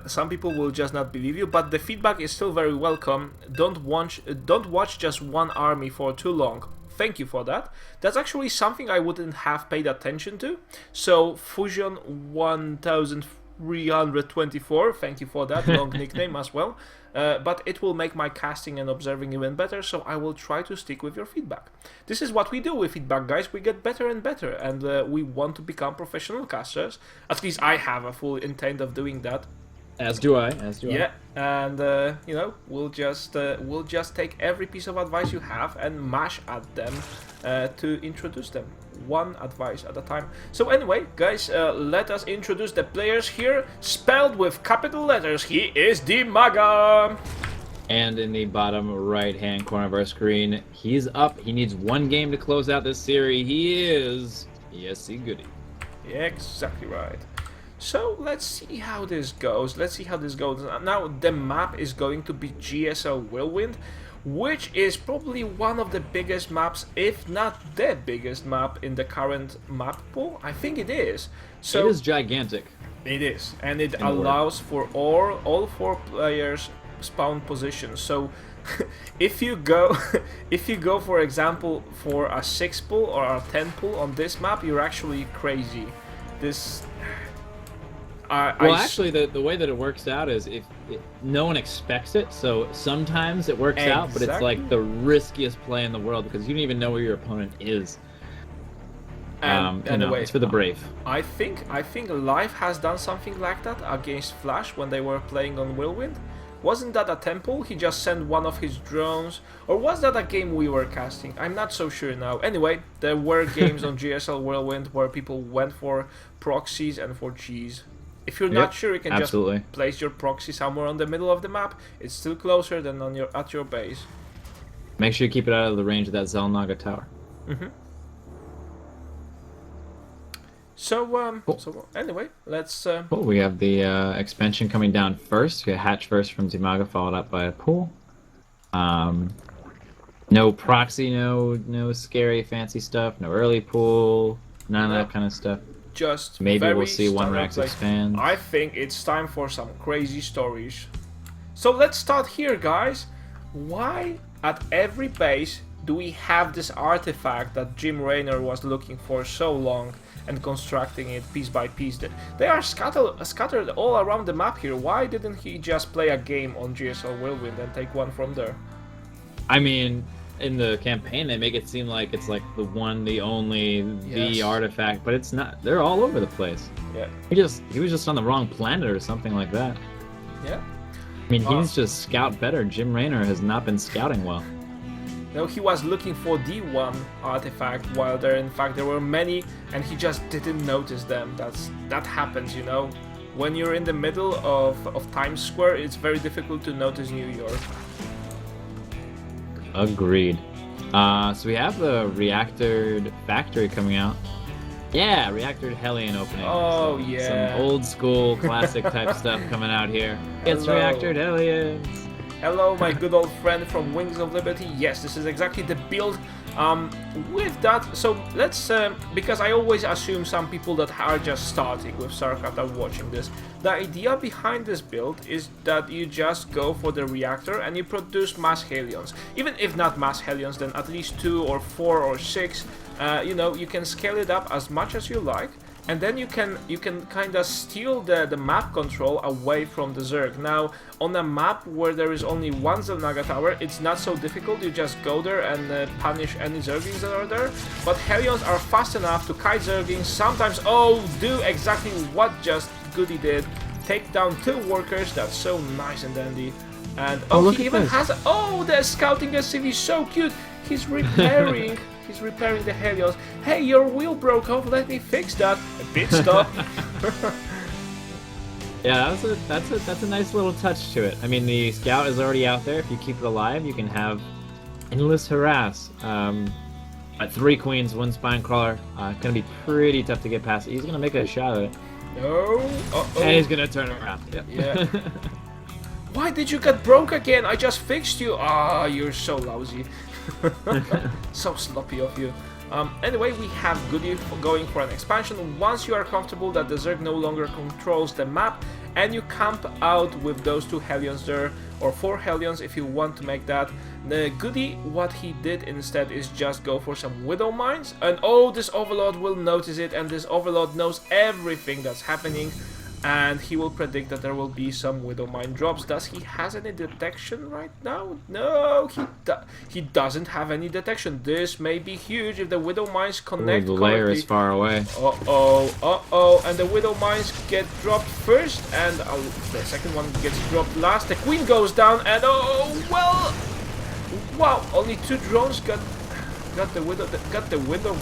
Speaker 1: some people will just not believe you. But the feedback is still very welcome. Don't watch just one army for too long. Thank you for that. That's actually something I wouldn't have paid attention to. So Fusion 1324. Thank you for that long nickname as well. But it will make my casting and observing even better, so I will try to stick with your feedback. This is what we do with feedback, guys. We get better and better, and we want to become professional casters. At least I have a full intent of doing that.
Speaker 2: As do I.
Speaker 1: Yeah, and you know, we'll just take every piece of advice you have and mash at them to introduce them. One advice at a time. So anyway, guys, let us introduce the players here. Spelled with capital letters, he is DIMAGA.
Speaker 2: And in the bottom right-hand corner of our screen, he's up. He needs one game to close out this series. He is GoOdy.
Speaker 1: Yeah, exactly right. So let's see how this goes. Now the map is going to be GSL Whirlwind. which is probably one of the biggest maps, if not the biggest map in the current map pool. I think it is. So
Speaker 2: it is gigantic.
Speaker 1: it is, and it
Speaker 2: In the word.
Speaker 1: allows for all 4 players spawn positions. So if you go for example for a 6 pull or a 10 pull on this map, you're actually crazy. This
Speaker 2: actually, the way that it works out is no one expects it, so sometimes it works out, but it's like the riskiest play in the world because you don't even know where your opponent is.
Speaker 1: And anyway,
Speaker 2: it's for the brave.
Speaker 1: I think Live has done something like that against Flash when they were playing on Whirlwind. Wasn't that a temple? He just sent one of his drones, or was that a game we were casting? I'm not so sure now. Anyway, there were games on GSL Whirlwind where people went for proxies and for Gs. If you're not sure, you can just place your proxy somewhere on the middle of the map. It's still closer than at your base.
Speaker 2: Make sure you keep it out of the range of that Xel'Naga tower.
Speaker 1: So,
Speaker 2: cool.
Speaker 1: So anyway, let's...
Speaker 2: Cool, we have the expansion coming down first. We have Hatch first from DIMAGA, followed up by a pool. No proxy, no scary fancy stuff, no early pool, none of that kind of stuff.
Speaker 1: Just
Speaker 2: maybe we'll see one Rax expand.
Speaker 1: I think it's time for some crazy stories. So let's start here, guys. Why at every base do we have this artifact that Jim Raynor was looking for so long and constructing it piece by piece? They are scattered all around the map here. Why didn't he just play a game on GSL Whirlwind and take one from there?
Speaker 2: I mean, in the campaign they make it seem like it's like the one, the only, the artifact, but it's not. They're all over the place.
Speaker 1: Yeah.
Speaker 2: He was just on the wrong planet or something like that.
Speaker 1: Yeah.
Speaker 2: I mean, he's just scout better. Jim Raynor has not been scouting well.
Speaker 1: No, he was looking for the one artifact, while in fact there were many, and he just didn't notice them. That happens, you know. When you're in the middle of Times Square, it's very difficult to notice New York.
Speaker 2: Agreed. So we have the reactored factory coming out. Yeah, reactored Hellion opening.
Speaker 1: Oh,
Speaker 2: so,
Speaker 1: yeah.
Speaker 2: Some old school classic type stuff coming out here. It's reactored Hellions.
Speaker 1: Hello, my good old friend from Wings of Liberty. Yes, this is exactly the build. With that, so let's, because I always assume some people that are just starting with Starcraft are watching this. The idea behind this build is that you just go for the reactor and you produce mass Hellions. Even if not mass Hellions, then at least 2 or 4 or 6. You know, you can scale it up as much as you like. And then you can kind of steal the map control away from the Zerg. Now, on a map where there is only one Xel'Naga tower, it's not so difficult. You just go there and punish any Zerglings that are there. But Hellions are fast enough to kite Zerglings. Sometimes, do exactly what just GoOdy did. Take down 2 workers. That's so nice and dandy. And he even has... the scouting SCV, so cute. He's repairing... He's repairing the Hellions. Hey, your wheel broke off. Let me fix that. A pit stop.
Speaker 2: Yeah, that's a nice little touch to it. I mean, the scout is already out there. If you keep it alive, you can have endless harass. At 3 queens, 1 spine crawler. Gonna be pretty tough to get past. He's gonna make a shot at it.
Speaker 1: No.
Speaker 2: And he's gonna turn around. Yep.
Speaker 1: Yeah. Why did you get broke again? I just fixed you. You're so lousy. So sloppy of you. Anyway, we have GoOdy going for an expansion. Once you are comfortable that the Zerg no longer controls the map, and you camp out with those 2 Hellions there, or 4 Hellions if you want to make that. The GoOdy, what he did instead is just go for some Widow Mines, and this Overlord will notice it, and this Overlord knows everything that's happening, and he will predict that there will be some Widow Mine drops. Does he has any detection right now? No, he doesn't have any detection. This may be huge if the Widow Mines connect
Speaker 2: the
Speaker 1: correctly.
Speaker 2: layer is far away.
Speaker 1: And the Widow Mines get dropped first, and the second one gets dropped last. The Queen goes down, and wow, only 2 drones got the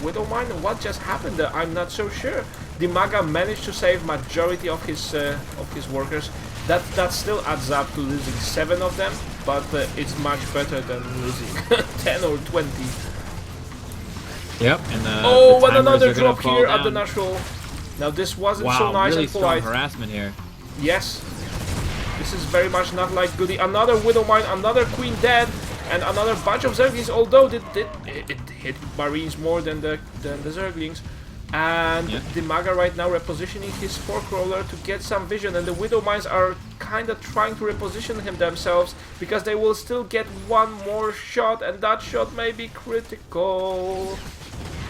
Speaker 1: Widow Mine. What just happened there? I'm not so sure. DIMAGA managed to save majority of his workers. That still adds up to losing 7 of them, but it's much better than losing 10 or 20.
Speaker 2: Yep. And
Speaker 1: another drop here at the natural. Now this wasn't so nice
Speaker 2: really
Speaker 1: and polite.
Speaker 2: Strong harassment here.
Speaker 1: Yes. This is very much not like GoOdy. Another Widow Mine, another Queen dead. And another bunch of Zerglings, although it hit Marines more than the Zerglings. And DIMAGA right now repositioning his Fork Roller to get some vision, and the Widow Mines are kind of trying to reposition him themselves because they will still get one more shot, and that shot may be critical.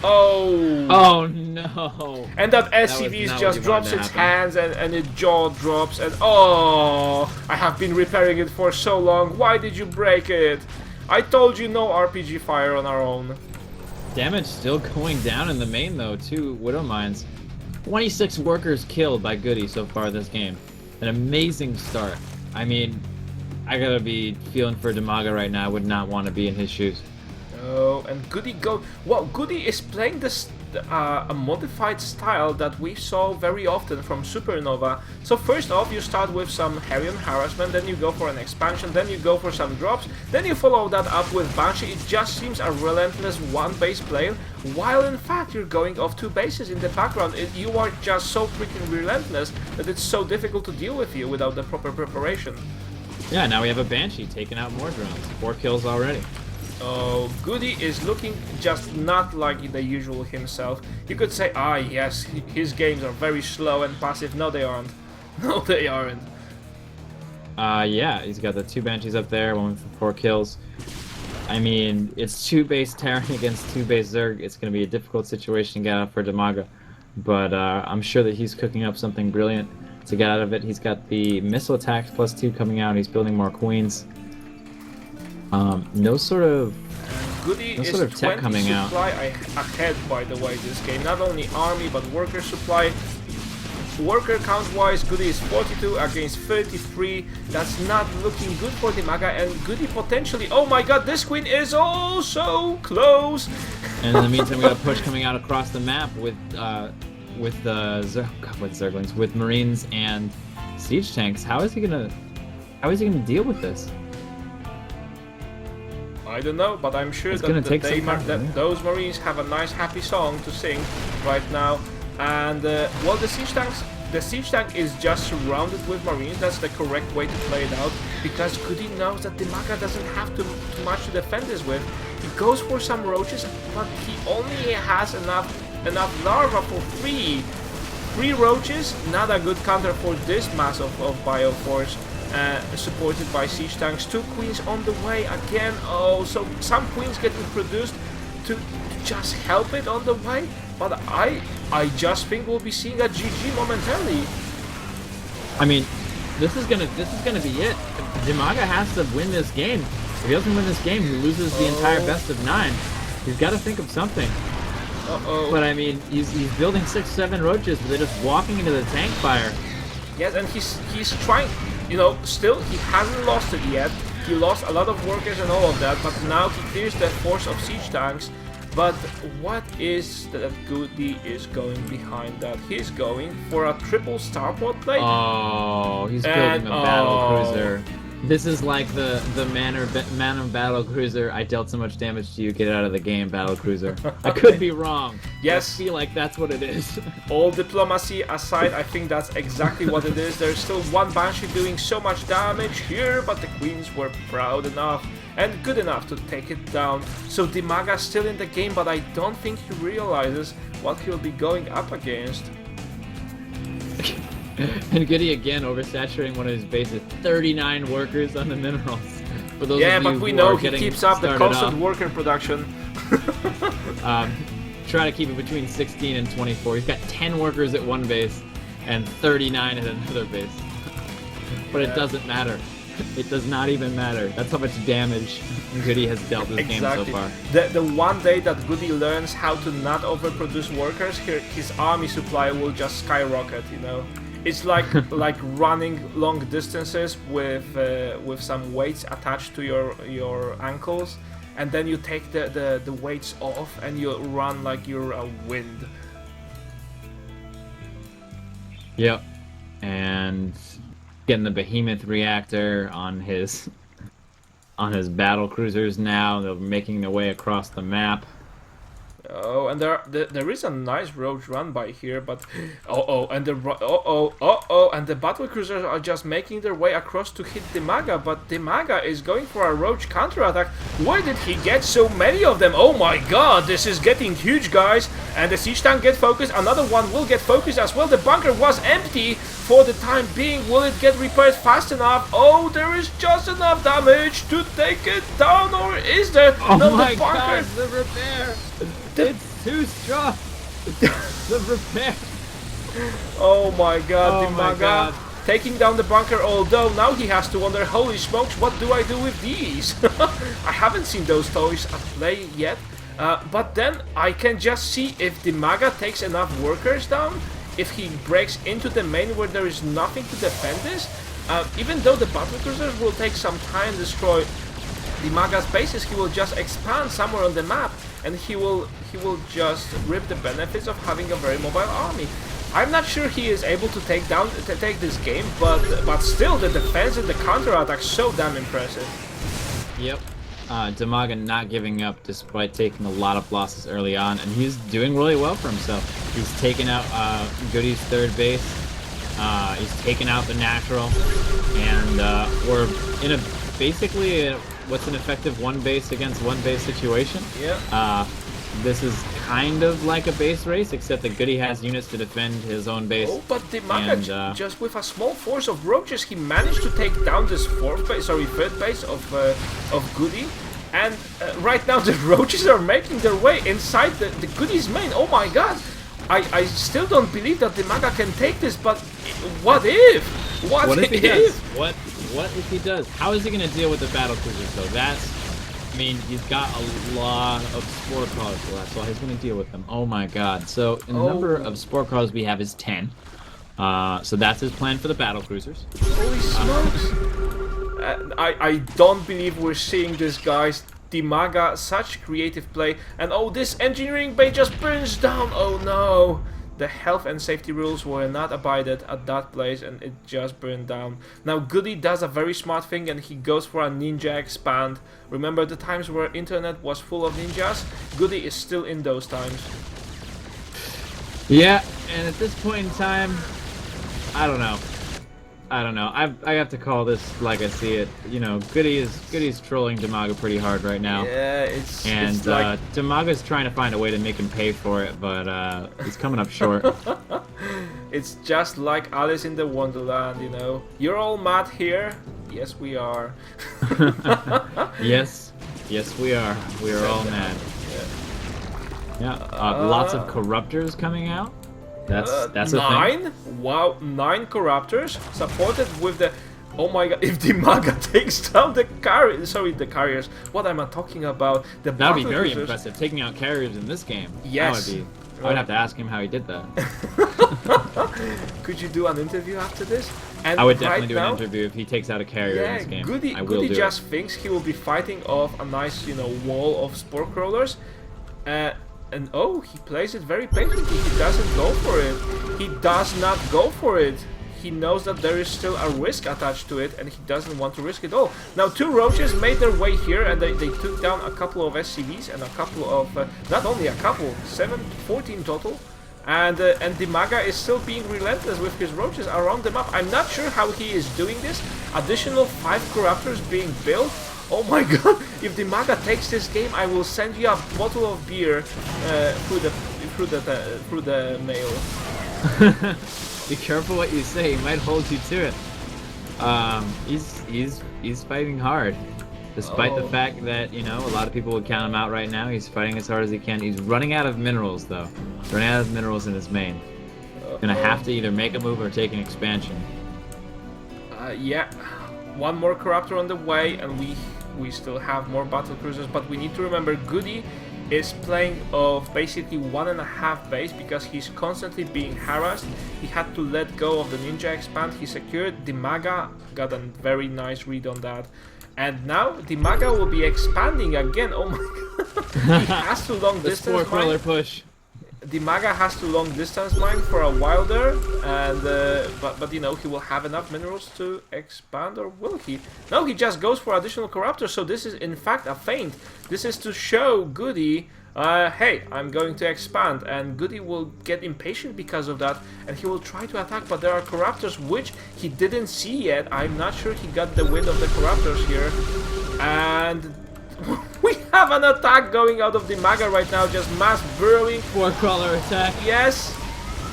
Speaker 1: Oh!
Speaker 2: Oh no!
Speaker 1: And that SCV just drops its hands and its jaw drops, and oh! I have been repairing it for so long. Why did you break it? I told you no RPG fire on our own.
Speaker 2: Damage still going down in the main though, 2 Widow Mines. 26 workers killed by GoOdy so far this game. An amazing start. I mean, I gotta be feeling for DIMAGA right now. I would not want to be in his shoes.
Speaker 1: Oh, and GoOdy go. Well, GoOdy is playing this a modified style that we saw very often from Supernova. So first off, you start with some Harrion harassment, then you go for an expansion, then you go for some drops, then you follow that up with Banshee. It just seems a relentless one-base play, while in fact you're going off 2 bases in the background. You are just so freaking relentless that it's so difficult to deal with you without the proper preparation.
Speaker 2: Yeah, now we have a Banshee taking out more drones. 4 kills already.
Speaker 1: Oh, GoOdy is looking just not like the usual himself. You could say, ah yes, his games are very slow and passive. No, they aren't. No, they aren't.
Speaker 2: Yeah, he's got the 2 Banshees up there, 1 for 4 kills. I mean, it's 2 base Terran against 2 base Zerg. It's going to be a difficult situation to get out for DIMAGA. But I'm sure that he's cooking up something brilliant to get out of it. He's got the missile attacks +2 coming out. He's building more queens. No sort of tech coming out.
Speaker 1: Ahead, by the way, this game. Not only army, but worker supply. Worker count-wise, GoOdy is 42 against 33. That's not looking good for DIMAGA, and GoOdy potentially... Oh my god, this queen is oh so close!
Speaker 2: And in the meantime, we got a push coming out across the map with Zerglings, with Marines and siege tanks. How is he gonna deal with this?
Speaker 1: I don't know, but I'm sure that those Marines have a nice happy song to sing right now. And well, the siege tank is just surrounded with Marines. That's the correct way to play it out, because GoOdy knows that DIMAGA doesn't have too much to defend this with. He goes for some roaches, but he only has enough larvae for 3. 3 roaches, not a good counter for this mass of Bioforce. Supported by siege tanks. 2 queens on the way again. Oh, so some queens getting produced to just help it on the way. But I just think we'll be seeing a GG momentarily.
Speaker 2: I mean, this is gonna be it. DIMAGA has to win this game. If he doesn't win this game, he loses the entire best of 9. He's got to think of something. But I mean, he's building 6-7 roaches, but they're just walking into the tank fire.
Speaker 1: Yes, and he's trying. You know, still, he hasn't lost it yet. He lost a lot of workers and all of that, but now he clears that force of siege tanks. But what is that GoOdy is going behind that? He's going for a triple starport play.
Speaker 2: Oh, he's building a battle cruiser. This is like the man of battle cruiser. I dealt so much damage to you, get out of the game, battle cruiser. I could be wrong.
Speaker 1: Yes.
Speaker 2: I feel like that's what it is.
Speaker 1: All diplomacy aside, I think that's exactly what it is. There's still 1 Banshee doing so much damage here, but the queens were proud enough and good enough to take it down. So DIMAGA's still in the game, but I don't think he realizes what he'll be going up against.
Speaker 2: And GoOdy again oversaturating one of his bases. 39 workers on the minerals. For those
Speaker 1: yeah,
Speaker 2: of you
Speaker 1: but we
Speaker 2: who
Speaker 1: know
Speaker 2: are
Speaker 1: he keeps up the constant
Speaker 2: off,
Speaker 1: worker production.
Speaker 2: Try to keep it between 16 and 24. He's got 10 workers at one base and 39 at another base. But it doesn't matter. It does not even matter. That's how much damage GoOdy has dealt this game so far.
Speaker 1: The one day that GoOdy learns how to not overproduce workers, his army supply will just skyrocket, you know. It's like running long distances with some weights attached to your ankles, and then you take the weights off and you run like you're a wind.
Speaker 2: Yep. And getting the behemoth reactor on his battle cruisers now. They're making their way across the map.
Speaker 1: Oh, and there is a nice roach run by here, but and the battle cruisers are just making their way across to hit DIMAGA, but DIMAGA is going for a roach counterattack. Where did he get so many of them? Oh my god, this is getting huge, guys. And the siege tank get focused, another one will get focused as well. The bunker was empty for the time being. Will it get repaired fast enough? Oh, there is just enough damage to take it down, or is there?
Speaker 2: Oh
Speaker 1: no,
Speaker 2: my
Speaker 1: the bunker.
Speaker 2: god, the repair! It's too strong! The repair!
Speaker 1: Oh my god,
Speaker 2: Oh my
Speaker 1: DIMAGA
Speaker 2: god.
Speaker 1: taking down the bunker, although now he has to wonder, holy smokes, what do I do with these? I haven't seen those toys at play yet, but then I can just see if DIMAGA takes enough workers down, if he breaks into the main where there is nothing to defend this, even though the battle cruisers will take some time to destroy DIMAGA's bases, he will just expand somewhere on the map, and he will just reap the benefits of having a very mobile army. I'm not sure he is able to take this game, but still the defense and the counterattack so damn impressive.
Speaker 2: Yep. DIMAGA not giving up despite taking a lot of losses early on, and he's doing really well for himself. He's taken out GoOdy's third base. He's taken out the natural, and we're in a basically what's an effective one base against one base situation.
Speaker 1: Yeah.
Speaker 2: This is kind of like a base race, except that GoOdy has units to defend his own base.
Speaker 1: Oh, but DIMAGA just with a small force of roaches, he managed to take down this third base of GoOdy. And right now the roaches are making their way inside the GoOdy's main. Oh my god! I still don't believe that DIMAGA can take this, but what if?
Speaker 2: What if he does? What if he does? How is he going to deal with the battle cruisers though? I mean, he's got a lot of spore crawlers left, so he's going to deal with them. Oh my god. So, the number of spore crawlers we have is 10. So that's his plan for the battle cruisers.
Speaker 1: Holy smokes! I don't believe we're seeing this, guys. DIMAGA, such creative play. And oh, this engineering bay just burns down. Oh no! The health and safety rules were not abided at that place, and it just burned down. Now GoOdy does a very smart thing, and he goes for a ninja expand. Remember the times where internet was full of ninjas? GoOdy is still in those times.
Speaker 2: Yeah, and at this point in time, I don't know. I have to call this like I see it. You know, GoOdy's trolling DIMAGA pretty hard right now.
Speaker 1: Yeah, it's
Speaker 2: like DIMAGA's trying to find a way to make him pay for it, but he's coming up short.
Speaker 1: It's just like Alice in the Wonderland, you know. You're all mad here. Yes, we are.
Speaker 2: Yes, we are. We are all mad. Yeah. Lots of corruptors coming out. That's a
Speaker 1: 9?
Speaker 2: thing.
Speaker 1: Wow, 9 corruptors supported with the. Oh my god! If DIMAGA takes down the carriers. What am I talking about?
Speaker 2: That would be very impressive. Taking out carriers in this game.
Speaker 1: Yes.
Speaker 2: That would be. I'd have to ask him how he did that.
Speaker 1: Could you do an interview after this? And
Speaker 2: I would definitely do an interview if he takes out a carrier in this game.
Speaker 1: GoOdy just thinks he will be fighting off a nice, wall of spore crawlers. And oh, he plays it very patiently. He doesn't go for it. He does not go for it. He knows that there is still a risk attached to it, and he doesn't want to risk it all. Now, 2 roaches made their way here, and they took down a couple of SCVs and a couple of, not only a couple, 14 total. And DIMAGA is still being relentless with his roaches around the map. I'm not sure how he is doing this. Additional 5 corruptors being built. Oh my god, if DIMAGA takes this game, I will send you a bottle of beer through the mail.
Speaker 2: Be careful what you say, he might hold you to it. He's fighting hard. Despite the fact that, a lot of people would count him out right now, he's fighting as hard as he can. He's running out of minerals, though. Running out of minerals in his main. Gonna have to either make a move or take an expansion.
Speaker 1: Yeah. One more corruptor on the way, and we still have more battle cruisers, but we need to remember GoOdy is playing of basically 1.5 base because he's constantly being harassed. He had to let go of the ninja expand. He secured DIMAGA, got a very nice read on that. And now DIMAGA will be expanding again. Oh my god. He has to long distance mine.
Speaker 2: Push.
Speaker 1: DIMAGA has to long distance mine for a while there, and but he will have enough minerals to expand, or will he? No, he just goes for additional corruptors. So this is in fact a feint. This is to show GoOdy hey, I'm going to expand, and GoOdy will get impatient because of that, and he will try to attack, but there are corruptors which he didn't see yet. I'm not sure he got the wind of the corruptors here, and we have an attack going out of DIMAGA right now, just mass burrowing.
Speaker 2: 4-crawler attack.
Speaker 1: Yes.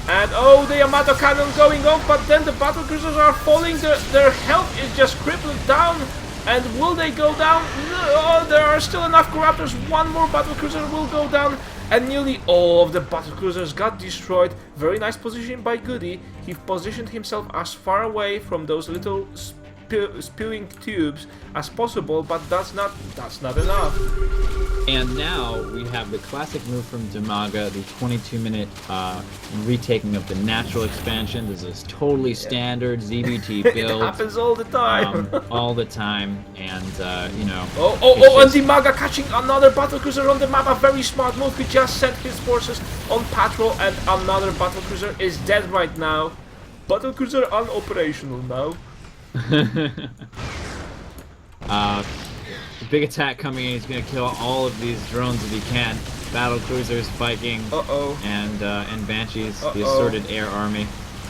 Speaker 1: And oh, the Yamato cannon going off, but then the battle cruisers are falling. Their health is just crippled down. And will they go down? No, there are still enough corruptors. One more battle cruiser will go down. And nearly all of the battle cruisers got destroyed. Very nice position by GoOdy. He positioned himself as far away from those little spewing tubes as possible, but that's not enough.
Speaker 2: And now we have the classic move from DIMAGA, the 22-minute retaking of the natural expansion. This is totally standard ZBT build.
Speaker 1: It happens all the time.
Speaker 2: All the time, and you know.
Speaker 1: And DIMAGA catching another battle cruiser on the map. A very smart move. He just sent his forces on patrol, and another battle cruiser is dead right now. Battle cruiser unoperational now.
Speaker 2: Big attack coming in. He's gonna kill all of these drones if he can. Battle cruisers, Viking, and Banshees, the assorted air army.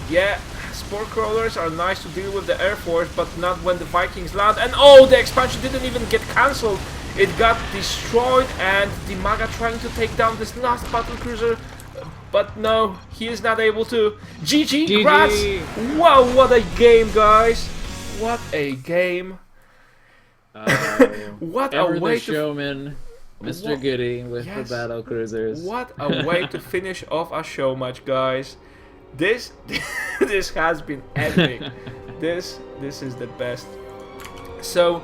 Speaker 1: Yeah, spore crawlers are nice to deal with the Air Force, but not when the Vikings land. And oh, the expansion didn't even get cancelled. It got destroyed, and DIMAGA trying to take down this last battle cruiser. But no, he is not able to. GG, Grats! Wow, what a game, guys! What a game! What a way to
Speaker 2: showman, Mr. GoOdy with the battle cruisers.
Speaker 1: What a way to finish off a show match, guys! This has been epic. This is the best. So,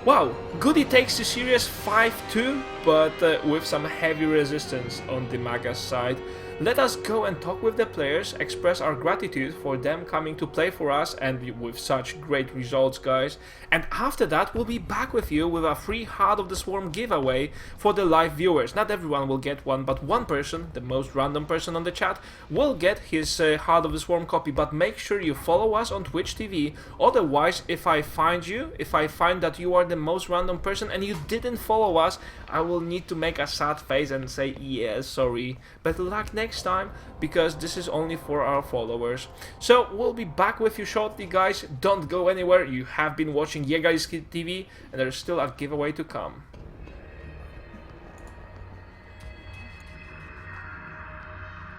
Speaker 1: wow, GoOdy takes the series 5-2, but with some heavy resistance on DIMAGA's side. Let us go and talk with the players, express our gratitude for them coming to play for us and with such great results, guys. And after that, we'll be back with you with a free Heart of the Swarm giveaway for the live viewers. Not everyone will get one, but one person, the most random person on the chat, will get his Heart of the Swarm copy. But make sure you follow us on Twitch TV. Otherwise, if I find that you are the most random person and you didn't follow us, I will need to make a sad face and say, yeah, sorry. Better luck next time, because this is only for our followers. So we'll be back with you shortly, guys. Don't go anywhere. You have been watching GoOdy TV, and there's still a giveaway to come.